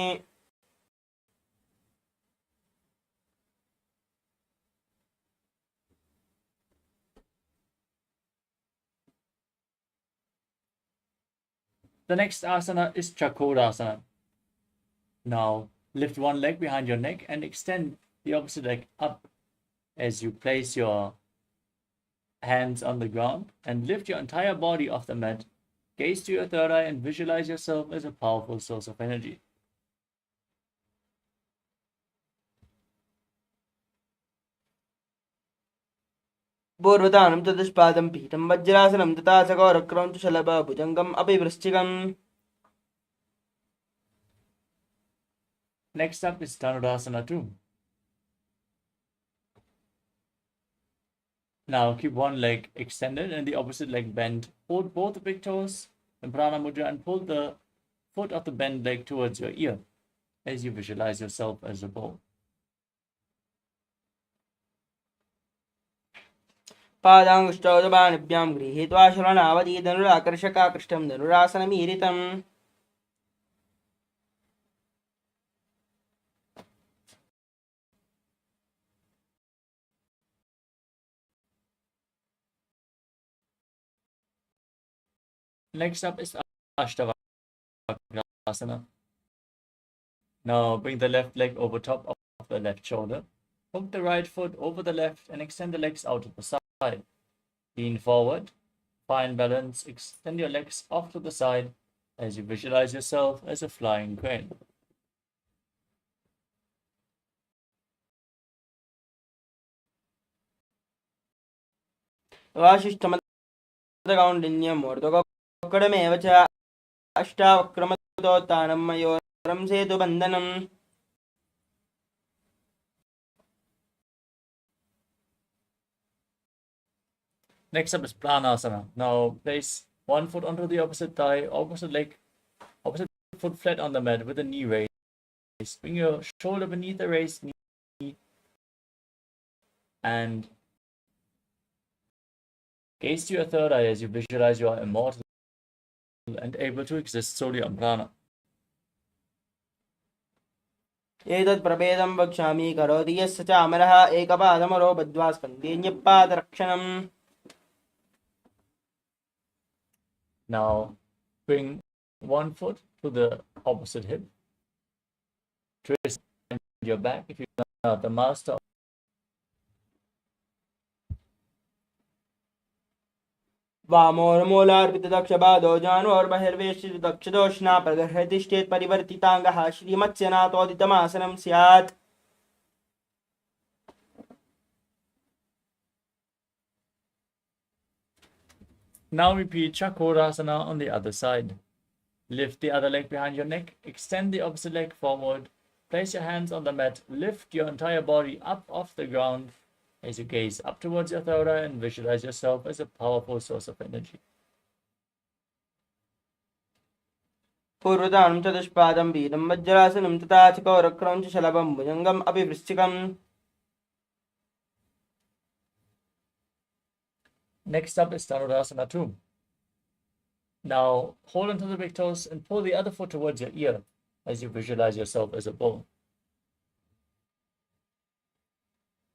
Speaker 2: The next asana is Chakodasana. Now lift one leg behind your neck and extend the opposite leg up as you place your hands on the ground and lift your entire body off the mat. Gaze to your third eye and visualize yourself as a powerful source of energy.
Speaker 5: पूर्वतानं चतुष्पादं पीठं वज्रासनं तथा च गौरक्रं च शलभभुजङ्गम् अपि वृश्चिकम्.
Speaker 2: Next up is Dhanurasana 2. Now keep one leg extended and the opposite leg bent. Hold both the big toes in Prana Mudra and pull the foot of the bent leg towards your ear as you visualize yourself as a bow.
Speaker 5: पादाङ्गुष्ठौदबाणिभ्यां गृहीत्वा शरणावधि धनुराकर्षकाकृष्टं धनुरासनमीरितम्.
Speaker 2: Next up is Ashtavakrasana. Now bring the left leg over top of the left shoulder. Hook the right foot over the left and extend the legs out to the side. Lean forward, find balance, extend your legs off to the side as you visualize yourself as a flying crane.
Speaker 5: वासिष्ठमदकौण्डिन्यम् ऊर्ध्वकोक्कडमेव च अष्टावक्रमदोत्तानं मयोरं सेतुबन्धनम्.
Speaker 2: Next up is Planasana. Now place one foot onto the opposite thigh, opposite leg, opposite foot flat on the mat with the knee raised. Bring your shoulder beneath the raised knee and gaze to your third eye as you visualize you are immortal and able to exist solely on prana.
Speaker 5: एतत् प्रभेदं वक्ष्यामि करोति यस्य च अमरः एकपादमरो बद्ध्वा स्कन्धेऽन्यपादरक्षणम्.
Speaker 2: Now bring one foot to the opposite hip. Twist your back if you're not the master.
Speaker 5: वामोर्मूलार्पितदक्षपादो जानोर्बहिर्वेष्टितदक्षदोष्णा प्रगर्हतिष्ठेत् परिवर्तिताङ्गः श्रीमत्स्यनाथोदितमासनं स्यात्.
Speaker 2: Now repeat Chakrasana on the other side. Lift the other leg behind your neck, extend the opposite leg forward, place your hands on the mat, lift your entire body up off the ground as you gaze up towards your third eye and visualize yourself as a powerful source of energy.
Speaker 5: पूर्वतानं चतुष्पादं पीठं वज्रासनं तथा च गौरक्रं च शलभं भुजङ्गम् अपि वृश्चिकम्.
Speaker 2: Next up is Dhanurasana 2. Now hold onto the big toes and pull the other foot towards your ear as you visualize yourself as a bull.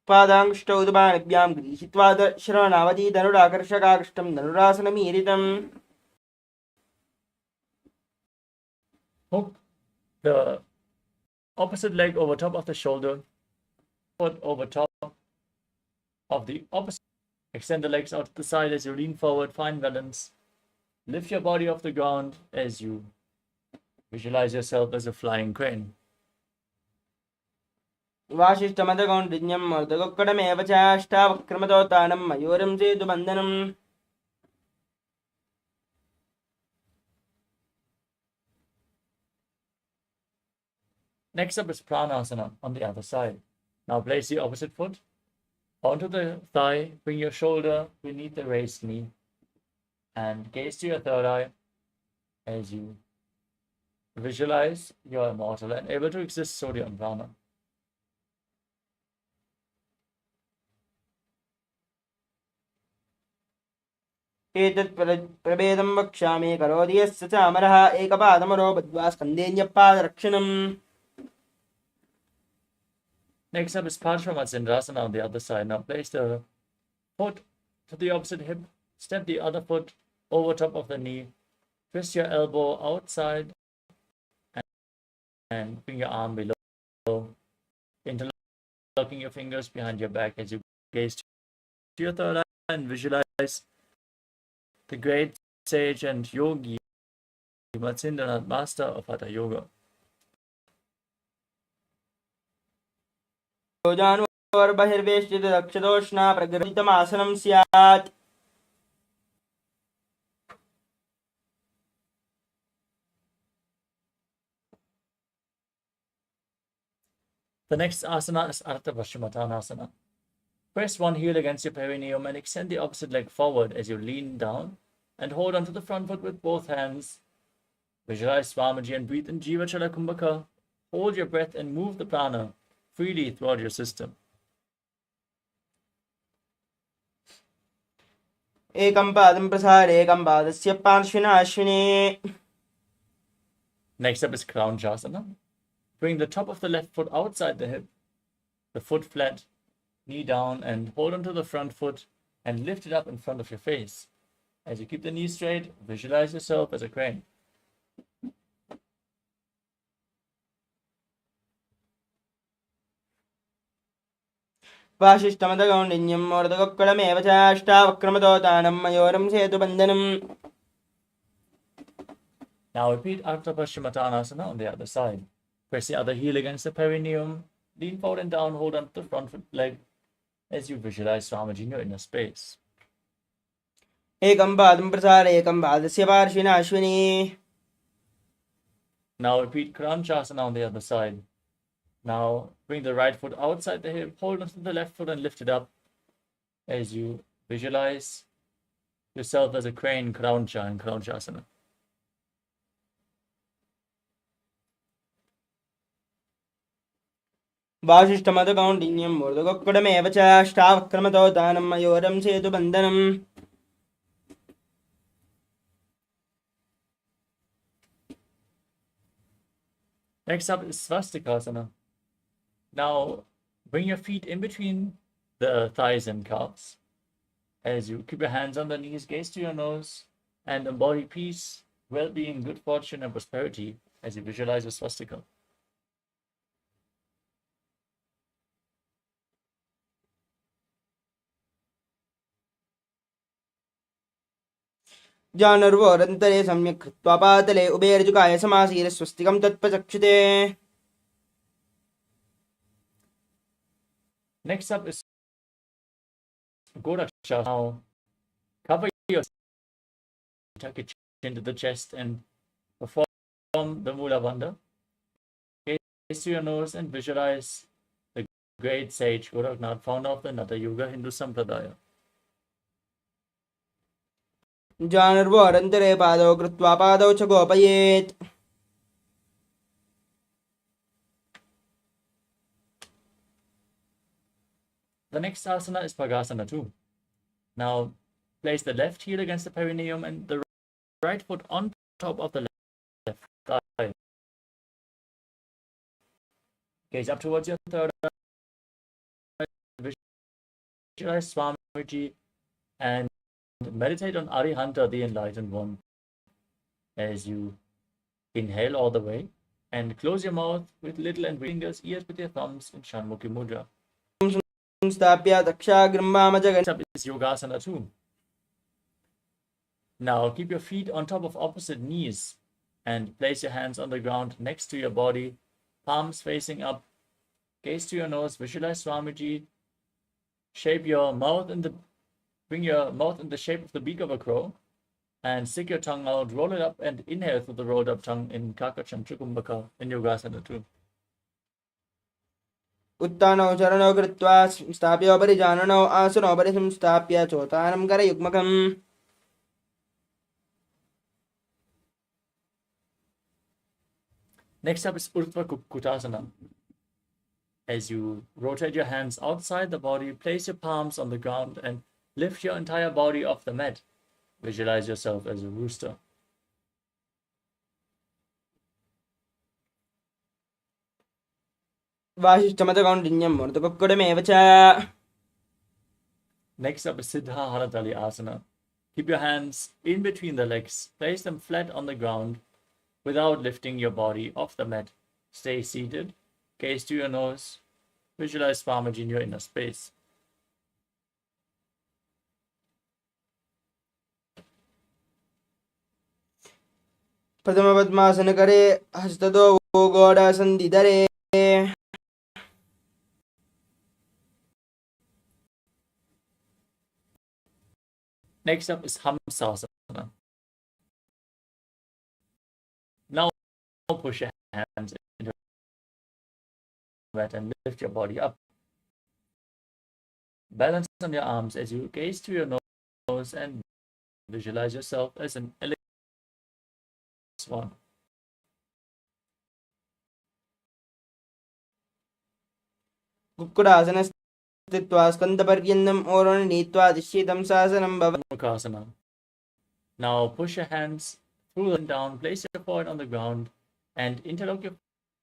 Speaker 5: पादाङ्गुष्ठौदबाणिभ्यां गृहीत्वा शरणावधि धनुराकर्षकाकृष्टं धनुरासनमीरितम्.
Speaker 2: Hook the opposite leg over top of the shoulder, foot over top of the opposite. Extend the legs out to the side as you lean forward, find balance. Lift your body off the ground as you visualize yourself as a flying crane.
Speaker 5: वासिष्ठमदकौण्डिन्यम् ऊर्ध्वकोक्कडमेव च अष्टावक्रमदोत्तानं मयूरं सेतुबन्धनम्.
Speaker 2: Next up is Pranasana on the other side. Now place the opposite foot onto the thigh, bring your shoulder beneath the raised knee, and gaze to your third eye as you visualize you're immortal and able to exist solely on prana.
Speaker 5: एतत् प्रभेदं वक्ष्यामि करोति यस्य च अमरः एकपादमरो बद्ध्वा स्कन्देऽन्यपादरक्षणम्.
Speaker 2: Next up is Paramashivoham on the other side. Now place the foot to the opposite hip, step the other foot over top of the knee, twist your elbow outside, and bring your arm below, interlocking your fingers behind your back as you gaze to your third eye and visualize the great sage and yogi, Nithyananda, master of Hatha Yoga.
Speaker 5: जानोर्बहिर्वेष्टित दक्षदोष्णा प्रगृहीतमासनं स्यात्.
Speaker 2: The next asana is Ardha Paschimottanasana. Press one heel against your perineum and extend the opposite leg forward as you lean down and hold onto the front foot with both hands. Visualize Swamiji and breathe in Jiva Chala Kumbhaka. Hold your breath and move the prana freely throughout your system.
Speaker 5: एकं पादं प्रसारे एकं पादस्य पार्श्विना अश्विने.
Speaker 2: Next up is Kraunchasana. Bring the top of the left foot outside the hip, the foot flat, knee down, and hold onto the front foot and lift it up in front of your face. As you keep the knee straight, visualize yourself as a crane.
Speaker 5: वासिष्ठमदगौण्डिन्यं मोर्दगोक्कलमेव च अष्टावक्रमदोतानं मयोरं सेतुबन्धनम्.
Speaker 2: Now repeat Ardha Paschimottanasana on the other side. Press the other heel against the perineum, lean forward and down, hold on to the front foot leg as you visualize Swamiji in your inner space.
Speaker 5: एकं पादं प्रसारे एकं पादस्य पार्श्विना Ashwini.
Speaker 2: Now repeat Kraunchasana on the other side. Now bring the right foot outside the hip, hold onto the left foot and lift it up as you visualize yourself as a crane, Krauncha in Kraunchasana.
Speaker 5: वासिष्ठमदगौण्डिन्यं मोर्दगोक्कलमेव च अष्टावक्रमदोतानं मयोरं सेतुबन्धनम्.
Speaker 2: Next up is Swastikasana. Now bring your feet in between the thighs and calves. As you keep your hands on the knees, gaze to your nose, and embody peace, well-being, good fortune, and prosperity as you visualize a swastika.
Speaker 5: जानर्वोरन्तरे सम्यक् कृत्वा पातले उभयर्जुकाय समासीर स्वस्तिकं तत्प्रचक्षुते.
Speaker 2: Next up is Gorakshasana. Now cover your tuck your chin to the chest and perform the Mula Bandha. Gaze to your nose and visualize the great sage Goraknath, founder of the Natha Yoga Hindu Sampradaya.
Speaker 5: जानर्वोरन्तरे पादौ कृत्वा पादौ च गोपयेत्.
Speaker 2: The next asana is Pagasana too. Now place the left heel against the perineum and the right foot on top of the left thigh. Gaze up towards your third eye. Visualize Swamiji and meditate on Arihanta, the enlightened one, as you inhale all the way and close your mouth with little and fingers, ears with your thumbs in Shanmukhi Mudra.
Speaker 5: संस्थाप्य दक्षाग्रम्भामजगन्.
Speaker 2: Next up is Yogasana too. Now keep your feet on top of opposite knees and place your hands on the ground next to your body, palms facing up. Gaze to your nose, visualize Swamiji. Shape your mouth bring your mouth in the shape of the beak of a crow and stick your tongue out, roll it up and inhale through the rolled up tongue in Kakacham Trikumbhaka in Yogasana too.
Speaker 5: उत्तानौ चरणौ कृत्वा स्थाप्योपरि जाननौ आसनोपरि संस्थाप्य चोत्तानं करयुग्मकम्.
Speaker 2: Next up is Urdhva Kukutasana. As you rotate your hands outside the body, place your palms on the ground and lift your entire body off the mat. Visualize yourself as a rooster.
Speaker 5: वासिष्ठमतकौण्डिन्यं मरुतकुक्कुटमेव च.
Speaker 2: Next up is Siddha Haratali Asana. Keep your hands in between the legs. Place them flat on the ground without lifting your body off the mat. Stay seated. Gaze to your nose. Visualize Swamiji in your inner space.
Speaker 5: प्रथमपद्मासनकरे हस्ततो गोडासन्धिधरे.
Speaker 2: Next up is Hamsasana. Now push your hands into the mat and lift your body up. Balance on your arms as you gaze to your nose and visualize yourself as an elegant swan.
Speaker 5: कुक्कुटासनस्थित्वा स्कन्दपर्यन्तम् ओरोण नीत्वा तिष्ठितं शासनं भवति.
Speaker 2: Mukasana. Now push your hands through and down, place your forehead on the ground, and interlock your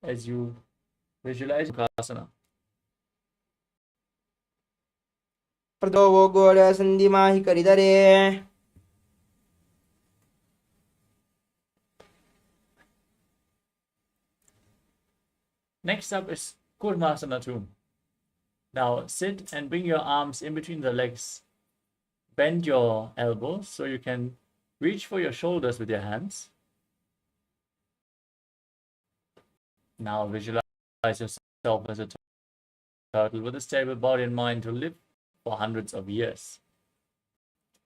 Speaker 2: as you visualize Mukasana.
Speaker 5: प्रतो गोडासन्धिमाहि करिधरे.
Speaker 2: Next up is Kurmasana 2. Now sit and bring your arms in between the legs. Bend your elbows so you can reach for your shoulders with your hands. Now visualize yourself as a turtle with a stable body and mind to live for hundreds of years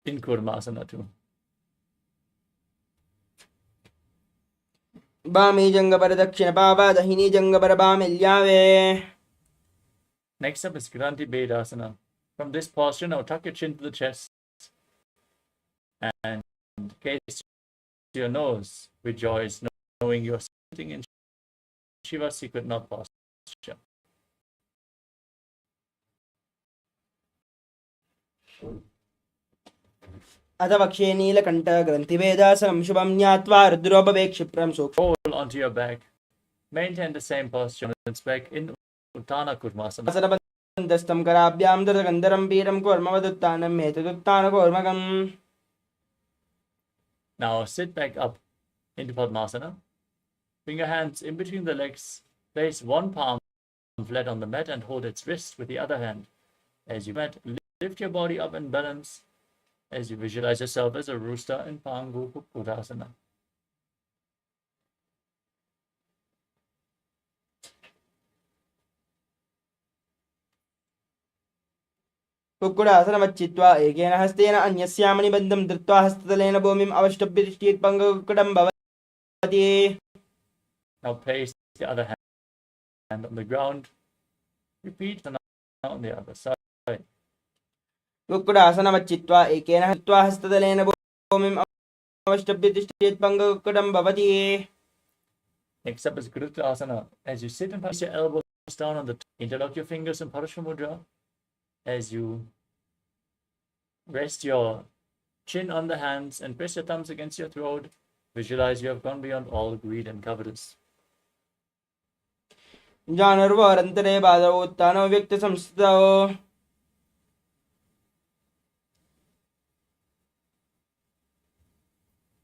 Speaker 2: in Kurmasana 2.
Speaker 5: वामी जंगपर दक्षिण पावा दहिनी जंगपर बामिल्यावे.
Speaker 2: Next up is Granthi Bedasana. From this posture, now tuck your chin to the chest and gaze to your nose with joy, knowing you're sitting in Shiva's secret knot posture.
Speaker 5: अथ वक्षे नीलकण्ठ ग्रन्थिभेदासनं शुभं ज्ञात्वा रुद्रोपवेक्षिप्रं सूक्ष्मम्.
Speaker 2: Roll onto your back. Maintain the same posture and back in Uttana Kurmasana.
Speaker 5: असरबन्धस्थं कराभ्यां दृतगन्धरं पीडं कूर्मवदुत्थानं हेतुदुत्थानकूर्मकम्.
Speaker 2: Now sit back up into Padmasana. Bring your hands in between the legs. Place one palm flat on the mat and hold its wrist with the other hand. As you mat, lift your body up and balance as you visualize yourself as a rooster in Pangu Kukkutasana.
Speaker 5: कुक्कुटासनमच्चित्वा एकेन हस्तेन अन्यस्यामणिबन्धं धृत्वा हस्ततलेन भूमिम् अवष्टभ्य तिष्ठेत् पङ्गकुक्कुटं भवति.
Speaker 2: Now place the other hand on the ground. Repeat and on the other side.
Speaker 5: कुक्कुटासनमच्चित्वा एकेन हत्वा हस्ततलेन भूमिम् अवष्टभ्य तिष्ठेत् पङ्गकुक्कुटं भवति.
Speaker 2: Next up is Gurukasana. As you sit and place your elbows down on the interlock your fingers in Parashamudra. As you rest your chin on the hands and press your thumbs against your throat, visualize you have gone beyond all greed and covetous.
Speaker 5: जानर्वरन्तरे बाधौ उत्थानो व्यक्तसंस्थितौ.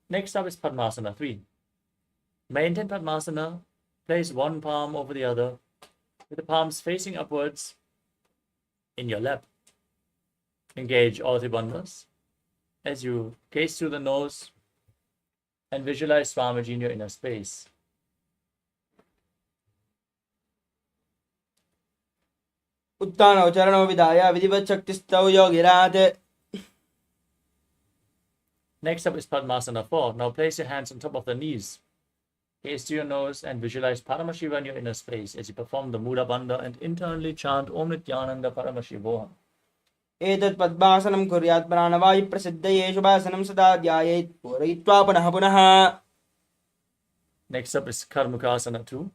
Speaker 2: Next up is Padmasana 3. Maintain Padmasana. Place one palm over the other with the palms facing upwards in your lap. Engage all the bandhas as you gaze through the nose and visualize Swamiji in your inner space.
Speaker 5: उत्थानौ चरणौ विधाय विधिवत् शक्तिस्थौ योगिरात्.
Speaker 2: Next up is Padmasana 4. Now place your hands on top of the knees. Gaze to your nose and visualize Paramashiva in your inner space as you perform the Mula Bandha and internally chant Om Nithyananda Paramashivoham.
Speaker 5: एतत् पद्मासनं कुर्यात् प्राणवायुप्रसिद्धये शुभासनं सदा ध्यायेत् पूरयित्वा पुनः पुनः.
Speaker 2: Next up is Karmukasana 2.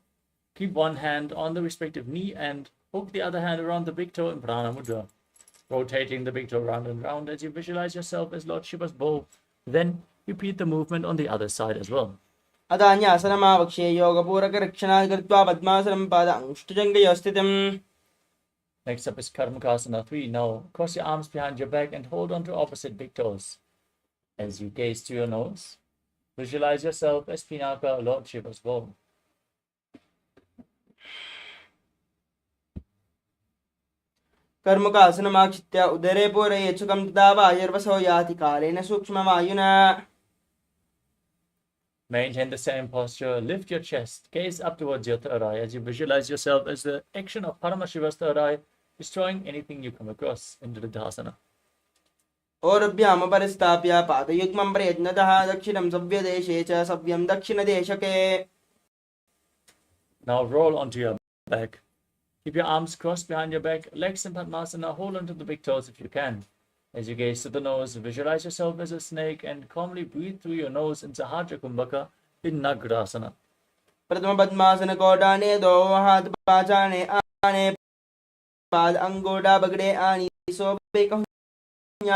Speaker 2: Keep one hand on the respective knee and hook the other hand around the big toe in Prana Mudra, rotating the big toe round and round as you visualize yourself as Lord Shiva's bow Then repeat the movement on the other side as well.
Speaker 5: अदान्यासनमावक्ष्ये योगपूरकरक्षणात् कृत्वा पद्मासनं पादाङ्गुष्ठजङ्घयो स्थितम्.
Speaker 2: Next up is Karmakasana 3. Now cross your arms behind your back and hold on to opposite big toes. As you gaze to your nose, visualize yourself as Pinaka, Lord Shiva's bowl.
Speaker 5: कर्मुकासनमाक्षित्य उदरे पूरये सुखं तदा वायुर्वसो याति कालेन सूक्ष्मवायुना.
Speaker 2: Maintain the same posture. Lift your chest. Gaze up towards your third eye as you visualize yourself as the action of Paramashiva's third eye, destroying anything you come across in Dridasana.
Speaker 5: औरभ्याम परिस्थाप्य पादयुग्मं प्रयत्नतः दक्षिणं सव्यदेशे च सव्यं दक्षिणदेशके.
Speaker 2: Now roll onto your back. Keep your arms crossed behind your back, legs in Padmasana. Hold onto the big toes if you can. As you gaze to the nose, visualize yourself as a snake and calmly breathe through your nose in Sahajra Kumbhaka in Nagrasana.
Speaker 5: प्रथम पद्मासन कोडाने दो हाथ पाचाने आने पाद अंगोडा बगड़े आनी सोबे कहूं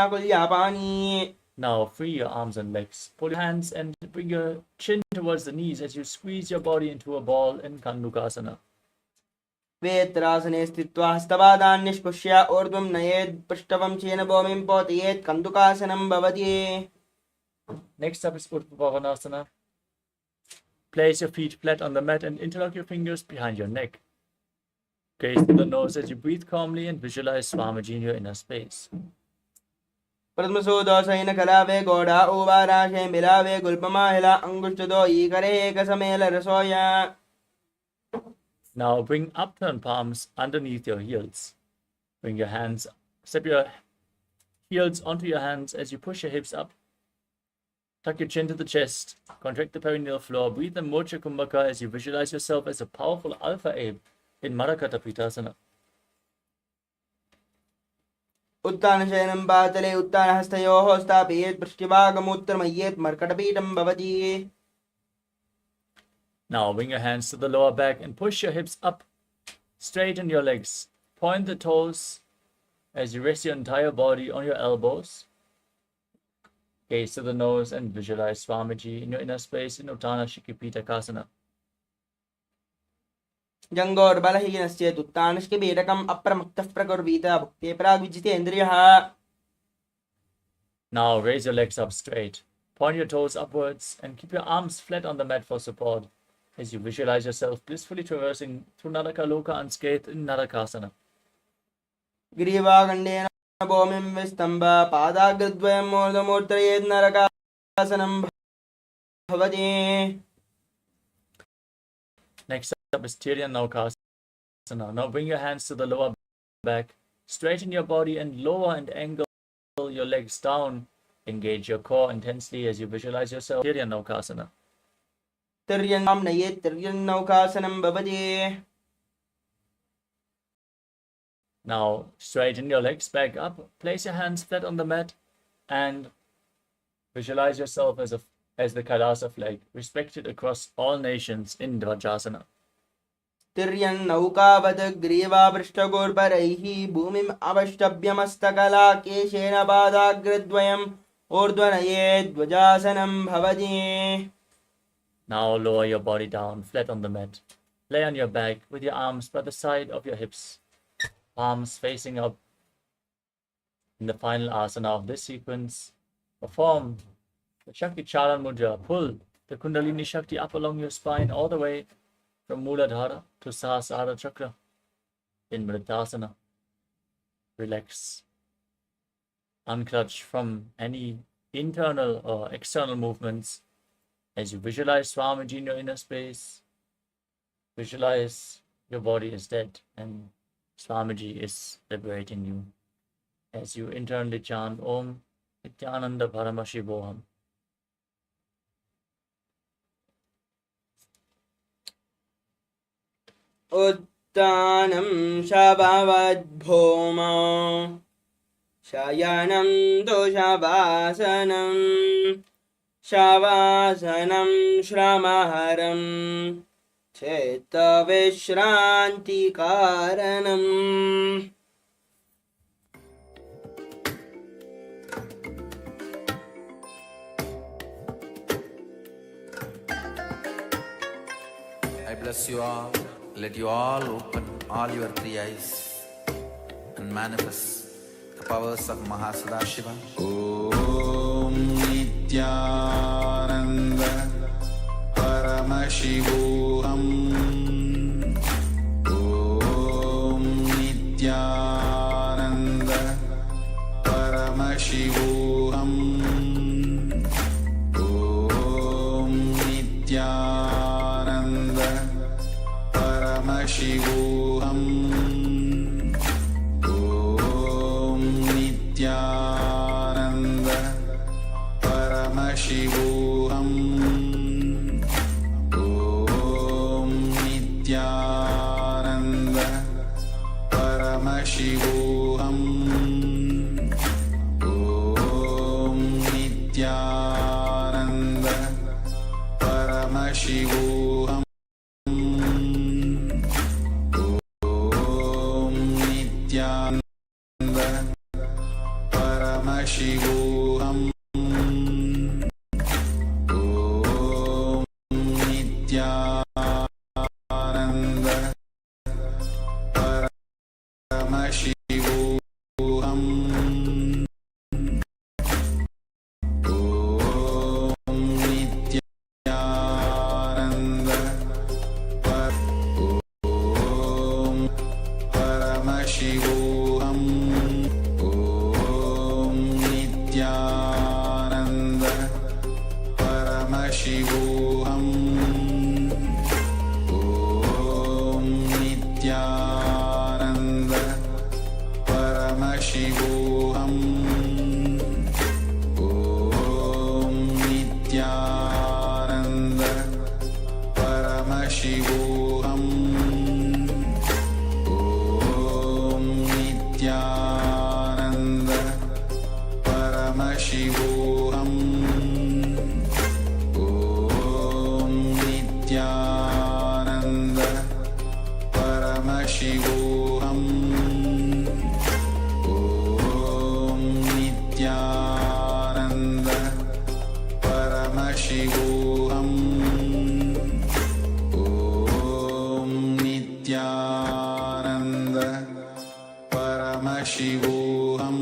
Speaker 5: कुल्या पानी.
Speaker 2: Now free your arms and legs. Pull your hands and bring your chin towards the knees as you squeeze your body into a ball in Kandukasana.
Speaker 5: वेत्रासने स्थित्वा हस्तपादान् निष्कुष्य ऊर्ध्वं नयेत् पृष्ठवंशेन भूमिं पोतयेत् कन्दुकासनं भवति.
Speaker 2: Next up is Utpavanasana. Place your feet flat on the mat and interlock your fingers behind your neck. Gaze to the nose as you breathe calmly and visualize Swamiji in your inner space.
Speaker 5: प्रथमसोदोषेन कलावे गोडा उवाराशे मिलावे गुल्पमाहिला अंगुष्ठदो ईकरे एकसमेल रसोया.
Speaker 2: Now bring upturned palms underneath your heels. Step your heels onto your hands as you push your hips up. Tuck your chin to the chest. Contract the perineal floor. Breathe in Mocha Kumbhaka as you visualize yourself as a powerful alpha ape in Marakata Pitasana.
Speaker 5: उत्तानशयनं पातले उत्तानहस्तयोः स्थापयेत् पृष्ठभागमुत्तरमय्येत् मर्कटपीठं भवति.
Speaker 2: Now bring your hands to the lower back and push your hips up. Straighten your legs. Point the toes as you rest your entire body on your elbows. Gaze to the nose and visualize Swamiji in your inner space in Uttana Shikipita Kasana.
Speaker 5: जङ्गोर्बलहीनश्चेत् उत्तानश्किबीडकम् अप्रमक्तः प्रकुर्वीत भुक्ते प्राग्विजितेन्द्रियः.
Speaker 2: Now raise your legs up straight. Point your toes upwards and keep your arms flat on the mat for support as you visualize yourself blissfully traversing through Narakaloka unscathed in Narakasana.
Speaker 5: ग्रीवागण्डेन भूमिं विस्तम्भ पादाग्रद्वयं मूर्धमूर्धयेत् नरकासनं भवति.
Speaker 2: Next up is Tiryanukasana. Now bring your hands to the lower back. Straighten your body and lower and angle your legs down. Engage your core intensely as you visualize yourself Tiryanukasana.
Speaker 5: तिर्यन्नां नयेत् तिर्यन्नौकासनं भवति.
Speaker 2: Now straighten your legs back up. Place your hands flat on the mat and visualize yourself as the KAILASA flag, respected across all nations in Dvajasana.
Speaker 5: तिर्यन्नौकावत् ग्रीवापृष्ठगोर्परैः भूमिम् अवष्टभ्यमस्तकला केशेन पादाग्रद्वयम् ऊर्ध्वनयेत् ध्वजासनं भवति.
Speaker 2: Now lower your body down, flat on the mat. Lay on your back with your arms by the side of your hips, palms facing up. In the final asana of this sequence, perform the Shakti Charan Mudra. Pull the Kundalini Shakti up along your spine all the way from Muladhara to Sahasrara Chakra in Vriddhasana. Relax. Unclutch from any internal or external movements. As you visualize Swamiji in your inner space, visualize your body is dead and Swamiji is liberating you. As you internally chant Om Nithyananda Paramashivoham.
Speaker 5: उत्तानं शववद्भूमौ शयनं दोषवासनं शवासनं श्रमहरं चित्तविश्रान्तिकारणम्.
Speaker 1: I bless you all. Let you all open all your three eyes and manifest the powers of Mahasudashiva. Om Nithyananda Paramashivoham. Om Nithyananda Paramashivoham. Om Nithyananda Paramashivoham. Om Nithyananda Paramashivoham. Om Nithyananda Paramashivoham. Om Nithyananda Paramashivoham. Om Nithyananda Paramashivoham. Om Nithyananda Paramashivoham. Om Nithyananda Om Paramashivoham. Om Nithyananda Paramashivoham. Om Nithyananda Paramashivoham. Om Nithyananda Paramashivoham. Om Nithyananda Paramashivoham. Om Nithyananda Paramashivoham. Om Nithyananda Paramashivoham.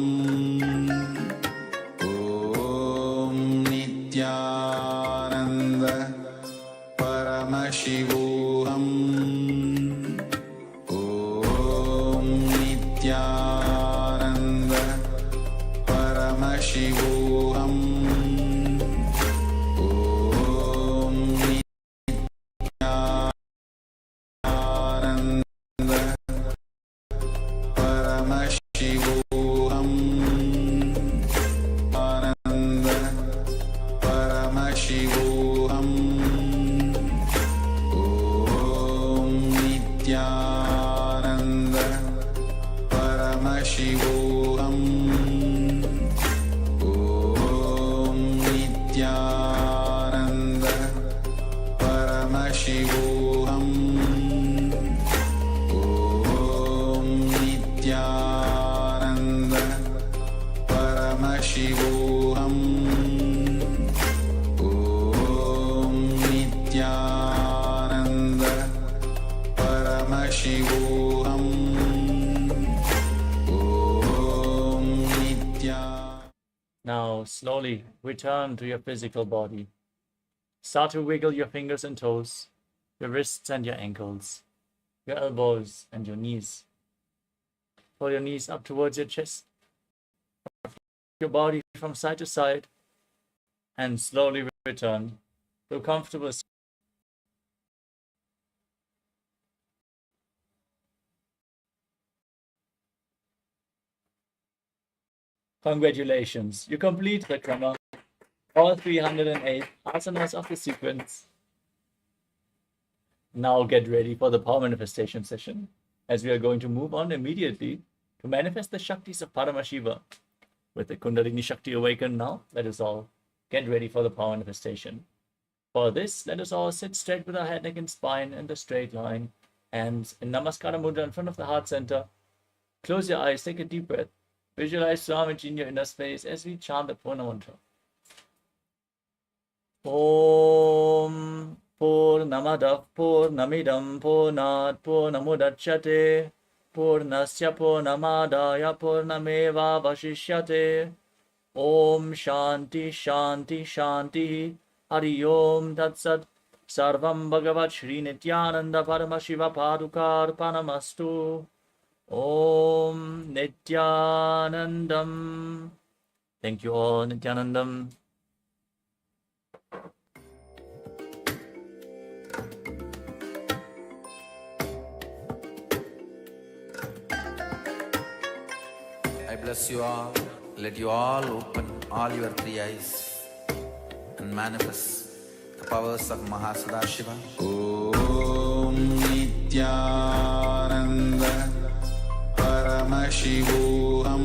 Speaker 1: Om Nithyananda Paramashivoham. Om Nithyananda Paramashivoham. Om Nithyananda Paramashivoham. Om Nithyananda Paramashivoham. Ananda Paramashivoham. Om Nithyananda Paramashivoham. Om Nithyananda Paramashivoham. Om Nithyananda Paramashivoham. Om Nithyananda Paramashivoham. Om Nithyananda.
Speaker 2: Now slowly return to your physical body. Start to wiggle your fingers and toes, your wrists and your ankles, your elbows and your knees. Pull your knees up towards your chest, your body from side to side, and slowly return to a comfortable seat. Congratulations, you complete the krama, all 308 asanas of the sequence. Now get ready for the power manifestation session, as we are going to move on immediately to manifest the Shaktis of Paramashiva. With the Kundalini Shakti awakened now, let us all get ready for the power manifestation. For this, let us all sit straight with our head, neck, and spine in the straight line, hands in Namaskara Mudra in front of the heart center. Close your eyes, take a deep breath. Visualize Swamiji in your inner space as we chant the Purna mantra. Om Purna Purnamadah Purnamidam Purnat Purnamudachyate Purnasya Purnamadaya Purnameva Vashishyate. Om Shanti Shanti Shanti Hari Om Tat Sat. Sarvam Bhagavat Shri Nithyananda Paramashiva Padukarpanamastu. Om Nithyanandam. Thank you all, Nithyanandam.
Speaker 1: I bless you all. Let you all open all your three eyes and manifest the powers of Mahasudashiva. Om Nithyananda Paramashivoham.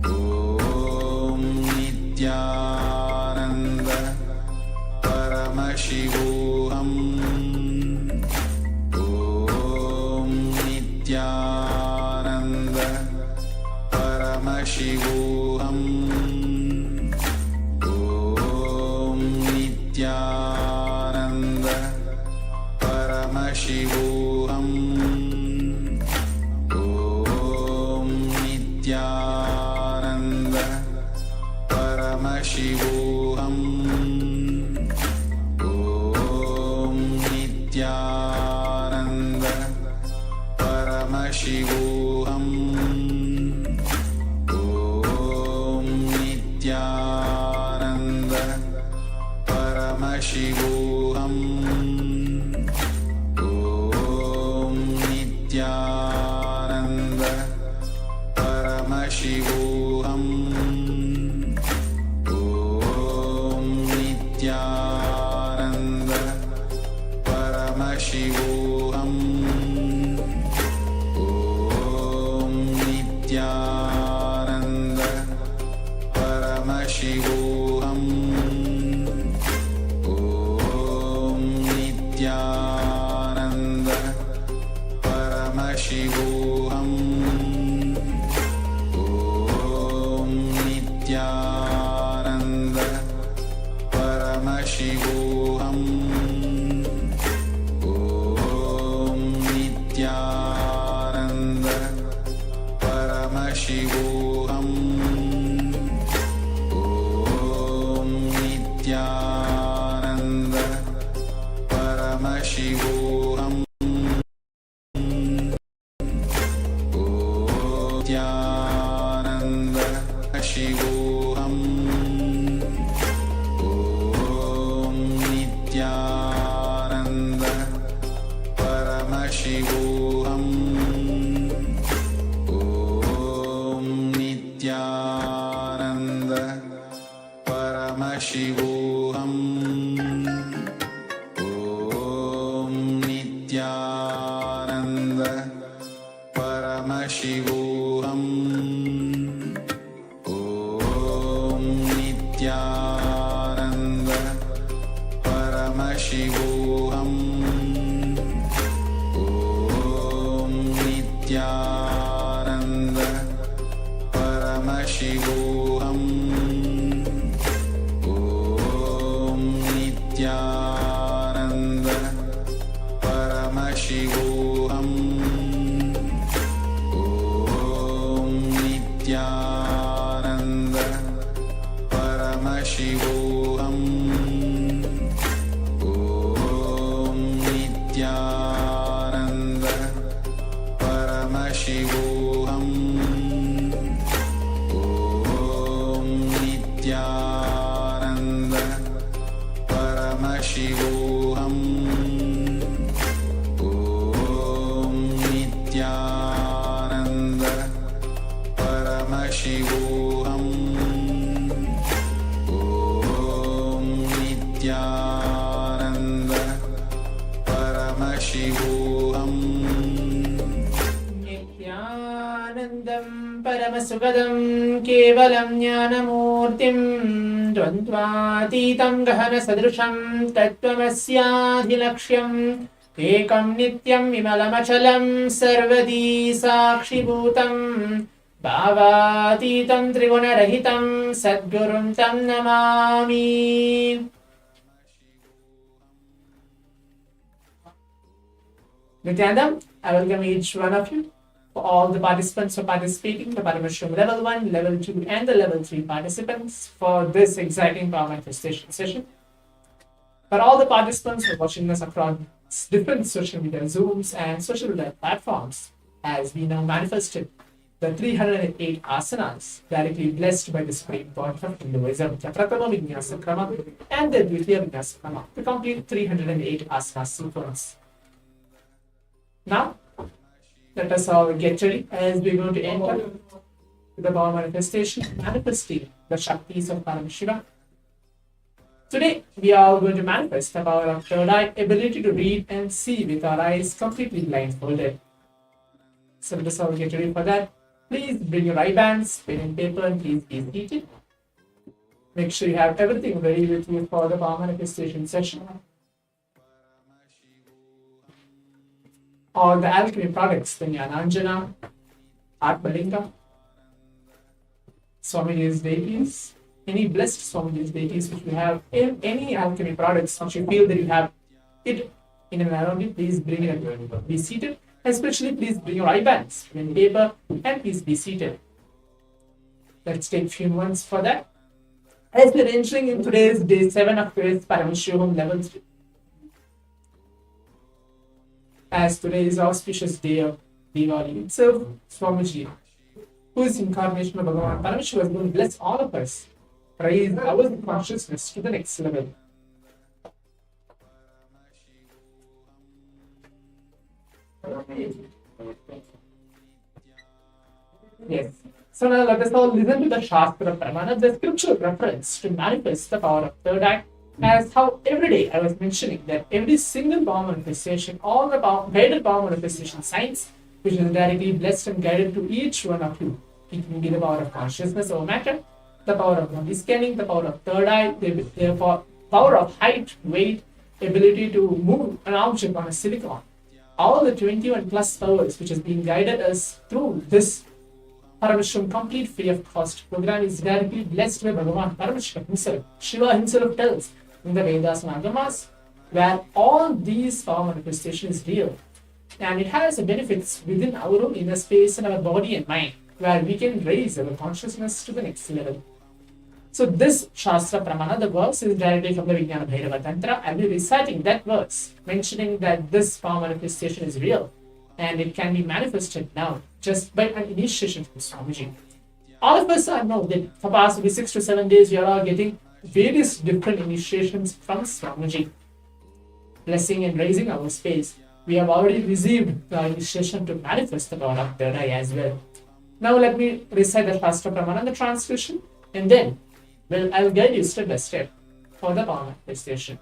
Speaker 1: Om Nithyananda Paramashivoham. Om Nithyananda Paramashivoham. Om Nithyananda Paramashivoham. Om Nithyananda Paramashivoham. Om Nithyananda Paramashivoham. Om Nithyananda Paramashivoham. Om Nithyananda Paramashivoham. Om Nithyananda Paramashivoham. Om Nithyananda Paramashivoham. Om Nithyananda Paramashivoham. Om Nithyananda Paramashivoham. Om Nithyananda Paramashivoham. Om Nithyananda Paramashivoham. Nithyananda Paramashivoham. Om Nithyananda Paramashivoham. Om Nithyananda Paramashivoham. Om Nithyananda Paramashivoham. Om Nithyananda Paramashivoham. Om Nithyananda Paramashivoham. Om Nithyananda Paramashivoham. Om Nithyananda Paramashivoham. Om Nithyananda Paramashivoham. Om Nithyananda Paramashivoham. Om Nithyananda Paramashivoham.
Speaker 3: नित्यानन्दं परमसुखदं केवलं ज्ञानमूर्तिं द्वन्द्वातीतं गहनसदृशं तत्त्वमस्याधिलक्ष्यम् एकं नित्यं विमलमचलं सर्वदी साक्षिभूतं भावातीतं त्रिगुणरहितं सद्गुरुं तं Namami.
Speaker 6: Nithyananda, I welcome each one of you. For all the participants for participating, the Paramashivoham Level 1, Level 2, and the Level 3 participants for this exciting power manifestation session. For all the participants who are watching us across different social media Zooms and social media platforms, as we now manifested the 308 asanas directly blessed by the Supreme Pontiff of Hinduism, the Pratama Vinyasa Krama and the Dvitiya Vinyasa Krama, to complete 308 asana sequence. Now, let us all get ready as we're going to enter the power manifestation, manifesting the Shaktis of Paramashiva. Today, we are going to manifest the power of third eye, ability to read and see with our eyes completely blindfolded. So let us all get ready for that. Please bring your eye bands, pen and paper, and please be seated. Make sure you have everything ready with you for the power manifestation session. All the alchemy products, the Nyananjana, Atmalinga, Swamiji's deities, any blessed Swamiji's deities which you have, in any alchemy products which you feel that you have it in and around you, please bring it and be seated. Especially, please bring your eye bands, pen and paper, and please be seated. Let's take a few moments for that. As we're entering in today's day 7 of today's Paramashivoham Levels, as today is auspicious day of Diwali itself, Swamiji, who is incarnation of Bhagavan Paramashiva, is going to bless all of us, raise our consciousness to the next level. Yes. So now let us all listen to the Shastra Pramana, the scriptural reference to manifest the power of third eye, as how every day I was mentioning that every single power manifestation, all the guided power manifestation signs, which is directly blessed and guided to each one of you. It can be the power of consciousness over matter, the power of body scanning, the power of third eye, the power of height, weight, ability to move an object on a silicon. All the 21 plus powers which has been guided us through this Paramashivoham complete free of cost program is directly blessed by Bhagavan Paramashiva himself. Shiva himself tells in the Vedas and Agamas, where all these power manifestations is real, and it has benefits within our own inner space and our body and mind, where we can raise our consciousness to the next level. So this Shastra Pramana, the verse is directly from the Vijnana Bhairava Tantra. I'll be reciting that verse, mentioning that this power manifestation is real and it can be manifested now just by an initiation from Swamiji. All of us know that for past 6 to 7 days we are all getting various different initiations from Swamiji, blessing and raising our space. We have already received the initiation to manifest the power of third eye as well. Now let me recite the Shastra Pramana, the translation, and then I will guide you step by step for the power manifestation.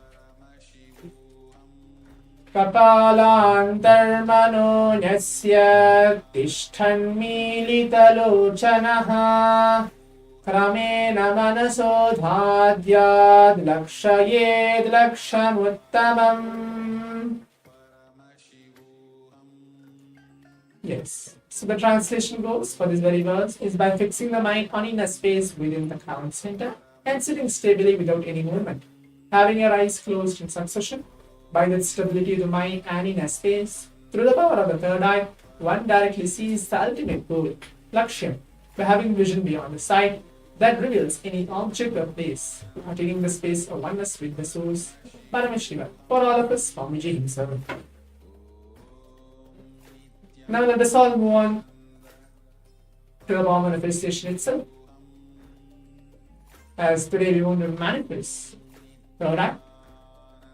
Speaker 6: Kapalantarmano nyasya tishthanmilitalochanaha kramena manasodhadyad lakshayed lakshamuttamam. Yes. So the translation goes for this very verse is by fixing the mind on inner space within the crown center and sitting stably without any movement, having your eyes closed in succession. By that stability of the mind and inner space, through the power of the third eye, one directly sees the ultimate goal, Lakshyam, by having vision beyond the sight that reveals any object or place, attaining the space of oneness with the source, Paramashiva, for all of us, Swamiji himself. Now let us all move on to the power manifestation itself. As today we want to manifest third eye.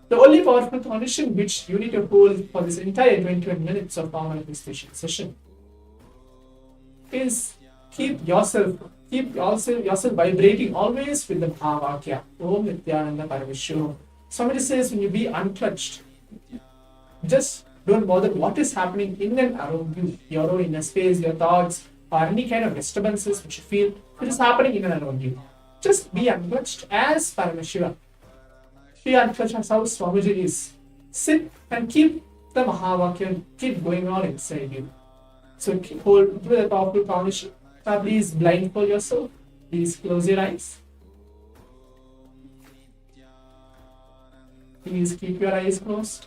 Speaker 6: The only powerful condition which you need to hold for this entire 21 minutes of power manifestation session is keep yourself vibrating always with the Mahavakya. Om Nithyananda Paramashivoham. Somebody says when you be unclutched, just don't bother what is happening in and around you, your own inner space, your thoughts, or any kind of disturbances which you feel it is happening in and around you. Just be unclutched as Paramashiva. Be unclutched as how Swamiji is. Sit and keep the Mahavakya, keep going on inside you. So hold with a powerful condition. Now please blindfold yourself. Please close your eyes. Please keep your eyes closed.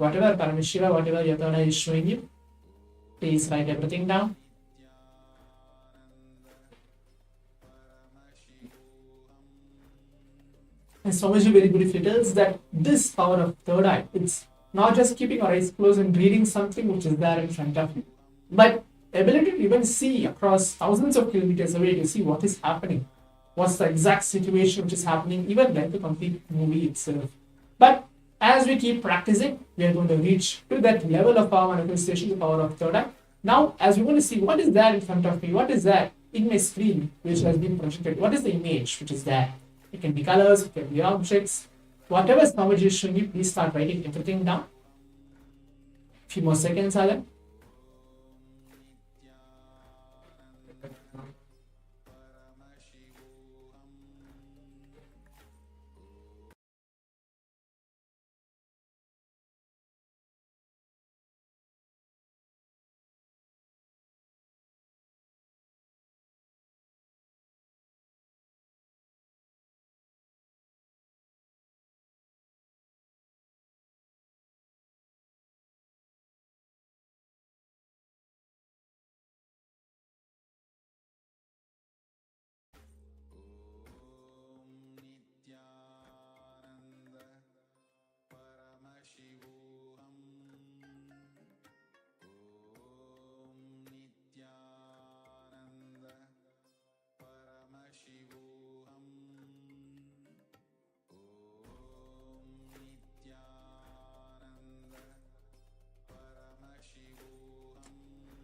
Speaker 6: whatever Paramashiva, whatever your third eye is showing you, please write everything down. And Swamiji very beautifully tells that this power of third eye, it's not just keeping our eyes closed and reading something which is there in front of you, but ability to even see across thousands of kilometers away to see what is happening, what's the exact situation which is happening, even like the complete movie itself. But as we keep practicing, we are going to reach to that level of power manifestation, the power of third eye. Now, as we want to see what is there in front of me, what is there in my screen which has been projected, what is the image which is there? It can be colors, it can be objects, whatever Swamiji is showing you, please start writing everything down. Few more seconds are there.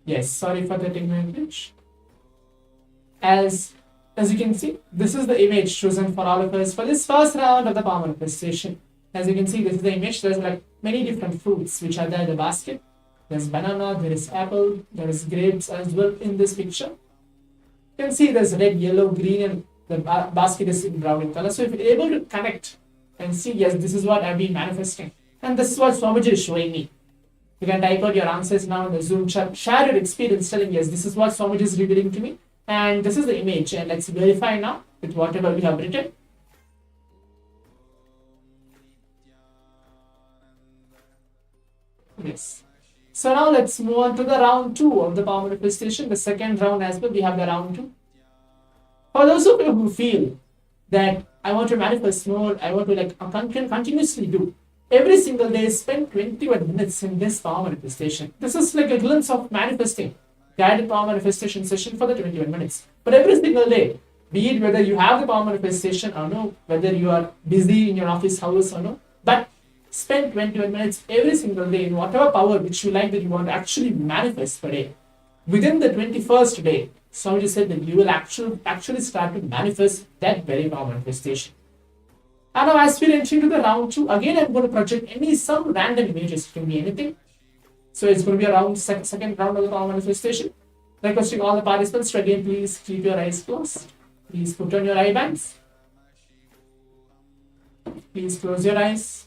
Speaker 6: Yes, sorry for the technical glitch. As you can see, this is the image chosen for all of us for this first round of the power manifestation. As you can see, this is the image. There's like many different fruits which are there in the basket. There's banana, there is apple, there is grapes as well in this picture. You can see there's red, yellow, green, and the basket is in brown in color. So if you're able to connect and see, yes, this is what I've been manifesting, and this is what Swamiji is showing me. You can type out your answers now in the Zoom chat. Share your experience telling, yes, this is what Swamiji is revealing to me. And this is the image. And let's verify now with whatever we have written. Yes. So now let's move on to the round 2 of the power manifestation. The second round as well, we have the round 2. For those of you who feel that I want to manifest more, I want to continuously do. Every single day, spend 21 minutes in this power manifestation. This is like a glimpse of manifesting, guided power manifestation session for the 21 minutes. But every single day, be it whether you have the power manifestation or no, whether you are busy in your office hours or no, but spend 21 minutes every single day in whatever power which you like that you want to actually manifest per day. Within the 21st day, somebody said that you will actually start to manifest that very power manifestation. And now as we enter into the round 2, again I'm going to project some random images. It can be anything. So it's going to be around second round of the power manifestation. Requesting all the participants to again please keep your eyes closed. Please put on your eye bands. Please close your eyes.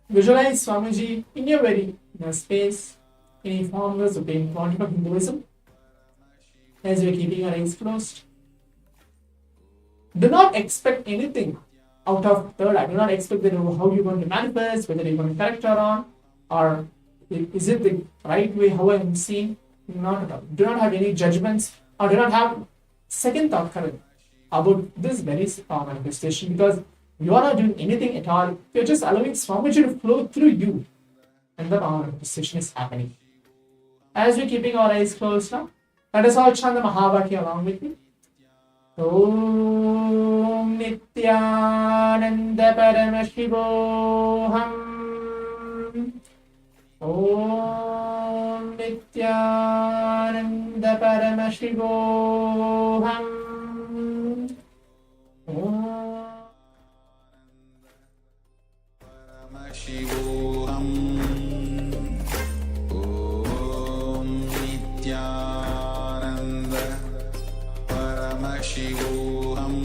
Speaker 6: Visualize Swamiji in your very inner space. Any form of the Supreme Pontiff of Hinduism. As you are keeping your eyes closed. Do not expect anything out of third eye. Do not expect that how you're going to manifest, whether you're going to correct or on, or is it the right way how I'm seeing? Not at all. Do not have any judgments or do not have second thought current about this very power manifestation, because you are not doing anything at all. You're just allowing Swamiji to flow through you, and the power manifestation is happening. As we're keeping our eyes closed now, let us all chant the Mahavakya along with me. Om Nithyananda Paramashivoham. Om Nithyananda Paramashivoham. Om
Speaker 1: Paramashivoham. Om Nithyananda Paramashivoham.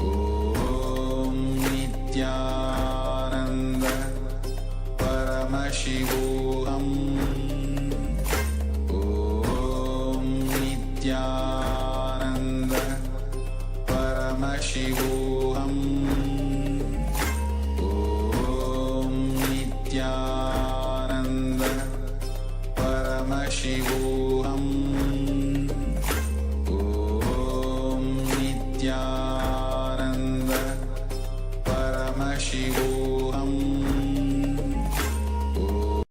Speaker 1: Om Nithyananda Paramashivoham. Om Nithyananda Paramashivoham Om Nithyananda Paramashivoham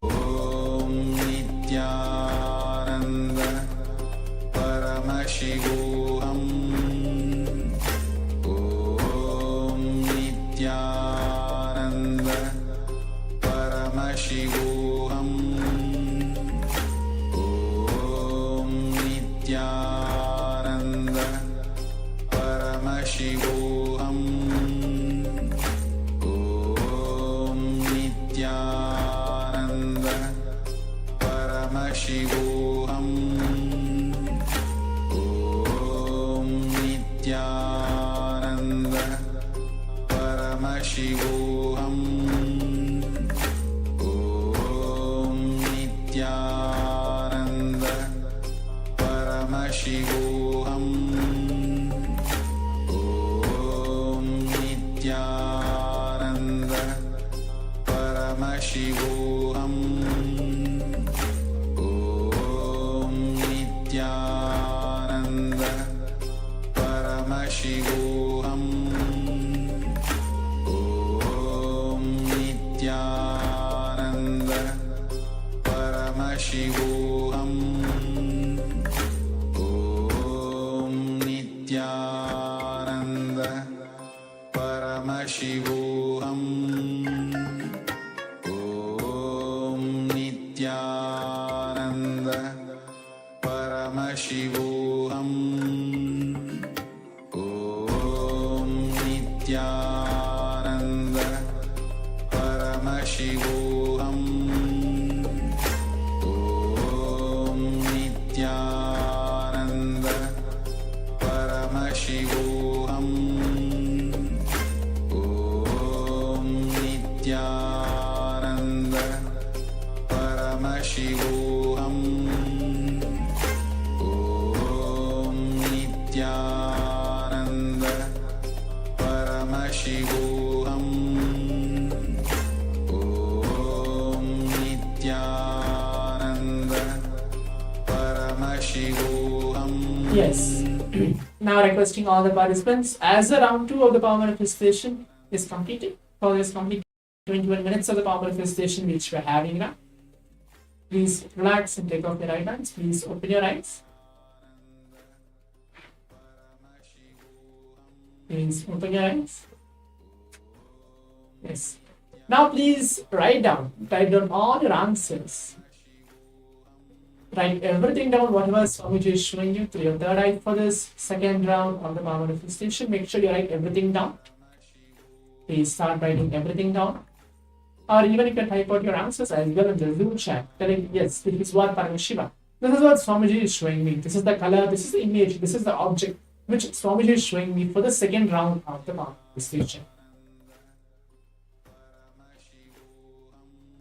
Speaker 1: Om Nithyananda Paramashivoham Om Nithyananda Paramashivoham Om Nithyananda Paramashivoham Om Nithyananda Paramashivoham Om Nithyananda Paramashivoham Om Nithyananda Paramashivoham Om Nithyananda Paramashivoham Om Nithyananda Paramashivoham Om Nithyananda Paramashivoham Om Nithyananda Paramashivoham Om Nithyananda Paramashivoham Om Nithyananda Paramashivoham Om Nithyananda Paramashivoham Om Nithyananda Paramashivoham Om Nithyananda Paramashivoham Om Nithyananda Paramashivoham.
Speaker 6: Yes. Now requesting all the participants, as the round 2 of the power manifestation is completed, for this complete 21 minutes of the power manifestation which we are having now, please relax and take off your right hands. Please open your eyes. Please open your eyes. Yes. Now please type down all your answers. Write everything down, whatever Swamiji is showing you through your third eye for this second round of the power manifestation. Make sure you write everything down. Please start writing everything down. Or even you can type out your answers as well in the Zoom chat, telling, yes, this is what Paramashiva. This is what Swamiji is showing me. This is the color, this is the image, this is the object which Swamiji is showing me for the second round of the power manifestation.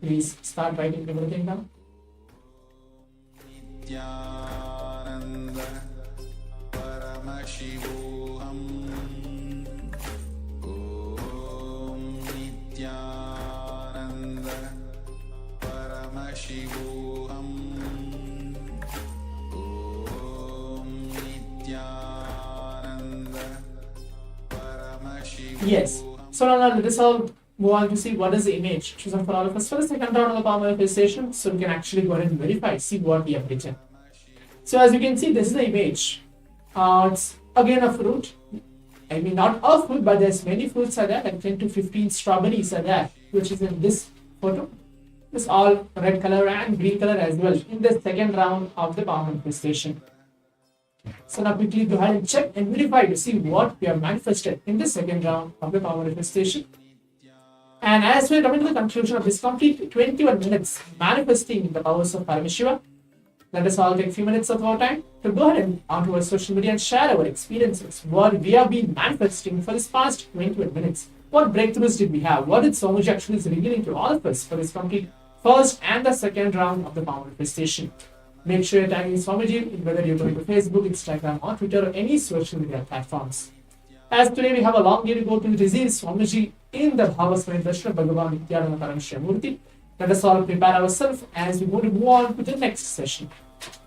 Speaker 6: Please start writing everything down.
Speaker 1: Nithyananda Paramashivoham Om Nithyananda Paramashivoham Om Nithyananda Paramashivoham.
Speaker 6: Yes. So now let us all move on to see what is the image chosen for all of us for the second round of the power manifestation, so we can actually go ahead and verify, see what we have written. So as you can see, this is the image. It's again a fruit. I mean, not a fruit, but there's many fruits are there, like 10 to 15 strawberries are there, which is in this photo. It's all red color and green color as well in the second round of the power manifestation. So now quickly go ahead and check and verify to see what we have manifested in the second round of the power manifestation. And as we are coming to the conclusion of this complete 21 minutes manifesting the powers of Paramashiva, let us all take a few minutes of our time to go ahead and onto our social media and share our experiences, what we have been manifesting for this past 21 minutes. What breakthroughs did we have? What did Swamiji actually is revealing to all of us for this complete first and the second round of the power manifestation? Make sure you're tagging Swamiji, whether you're going to Facebook, Instagram, or Twitter, or any social media platforms. As today we have a long day to go to receive Swamiji in the Bhavasmaya Darshana Bhagavan Nithyananda Paramashivoham Murti. Let us all prepare ourselves as we move on to the next session.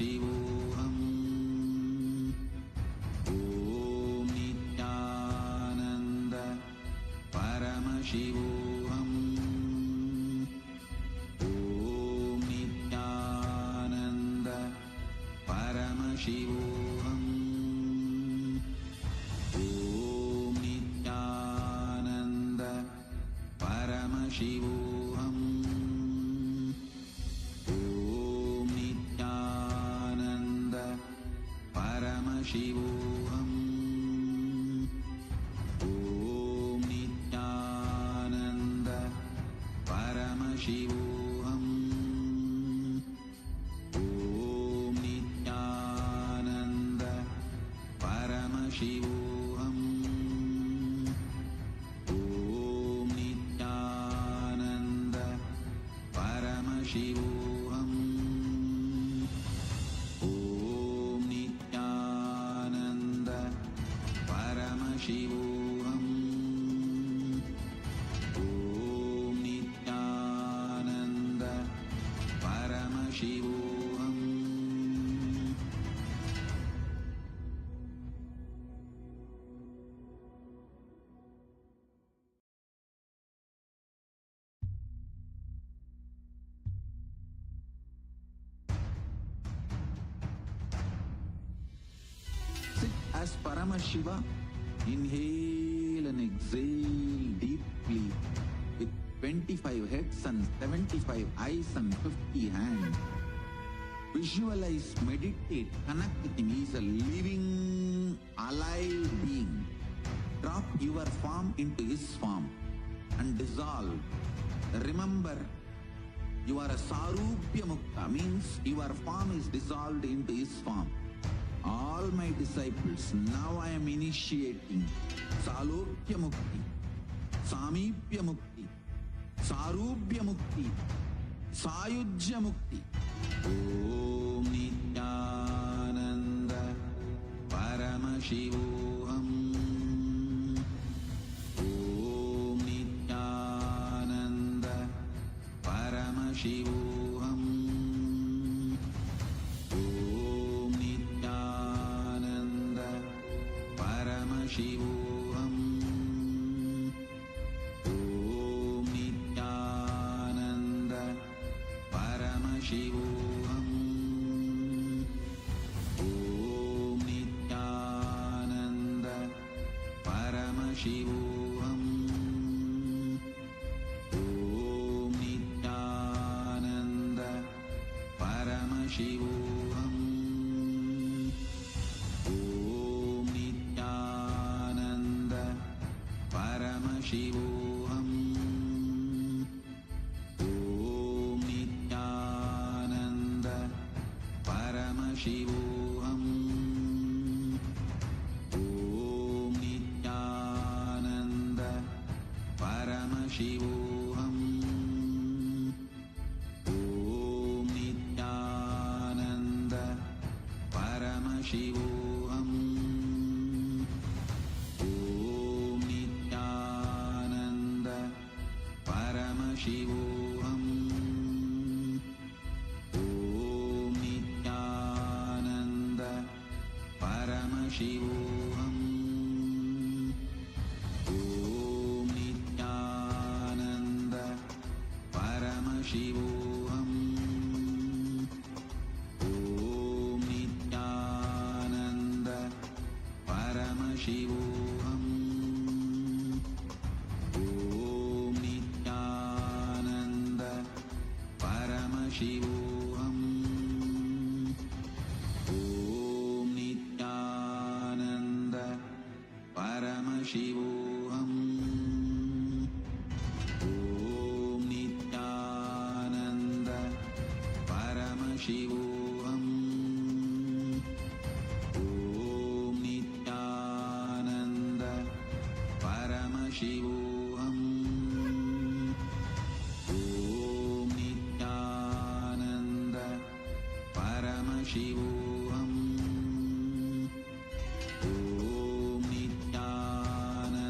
Speaker 1: Paramashivoham. Om Nithyananda Paramashivoham. Om Nithyananda Paramashivoham. Om Nithyananda Paramashivoham. Om Nithyananda Paramashivoham. Om Nithyananda Paramashivoham. Om Nithyananda Paramashivoham. Om Nithyananda Paramashivoham. Om Nithyananda Paramashivoham. Om Nithyananda Paramashivoham. Sit as Paramashiva. Inhale and exhale deeply with 25 heads and 75 eyes and 50 hands. Visualize, meditate, connect with him. He is a living, alive being. Drop your form into his form and dissolve. Remember, you are a Sarupya Mukta, means your form is dissolved into his form. All my disciples, now I am initiating Salokya Mukti, Samipya Mukti, Sarupya Mukti, Sayujya Mukti. Om Nithyananda Paramashivoham. Om Nithyananda Paramashivoham. Om Nithyananda Paramashivoham. Om Nithyananda Paramashivoham. Om Nithyananda Paramashivoham. Om Nithyananda Paramashivoham. Om Nithyananda Paramashivoham. Om Nithyananda Paramashivoham. Om Nithyananda Paramashivoham. Om Nithyananda Paramashivoham. Om Nithyananda Paramashivoham. Om Nithyananda Paramashivoham. Om Nithyananda Paramashivoham. Om Nithyananda Paramashivoham. Om Nithyananda Paramashivoham. Om Nithyananda Paramashivoham. Om Nithyananda Paramashivoham. Om Nithyananda Paramashivoham. Om Nithyananda Paramashivoham. Om Nithyananda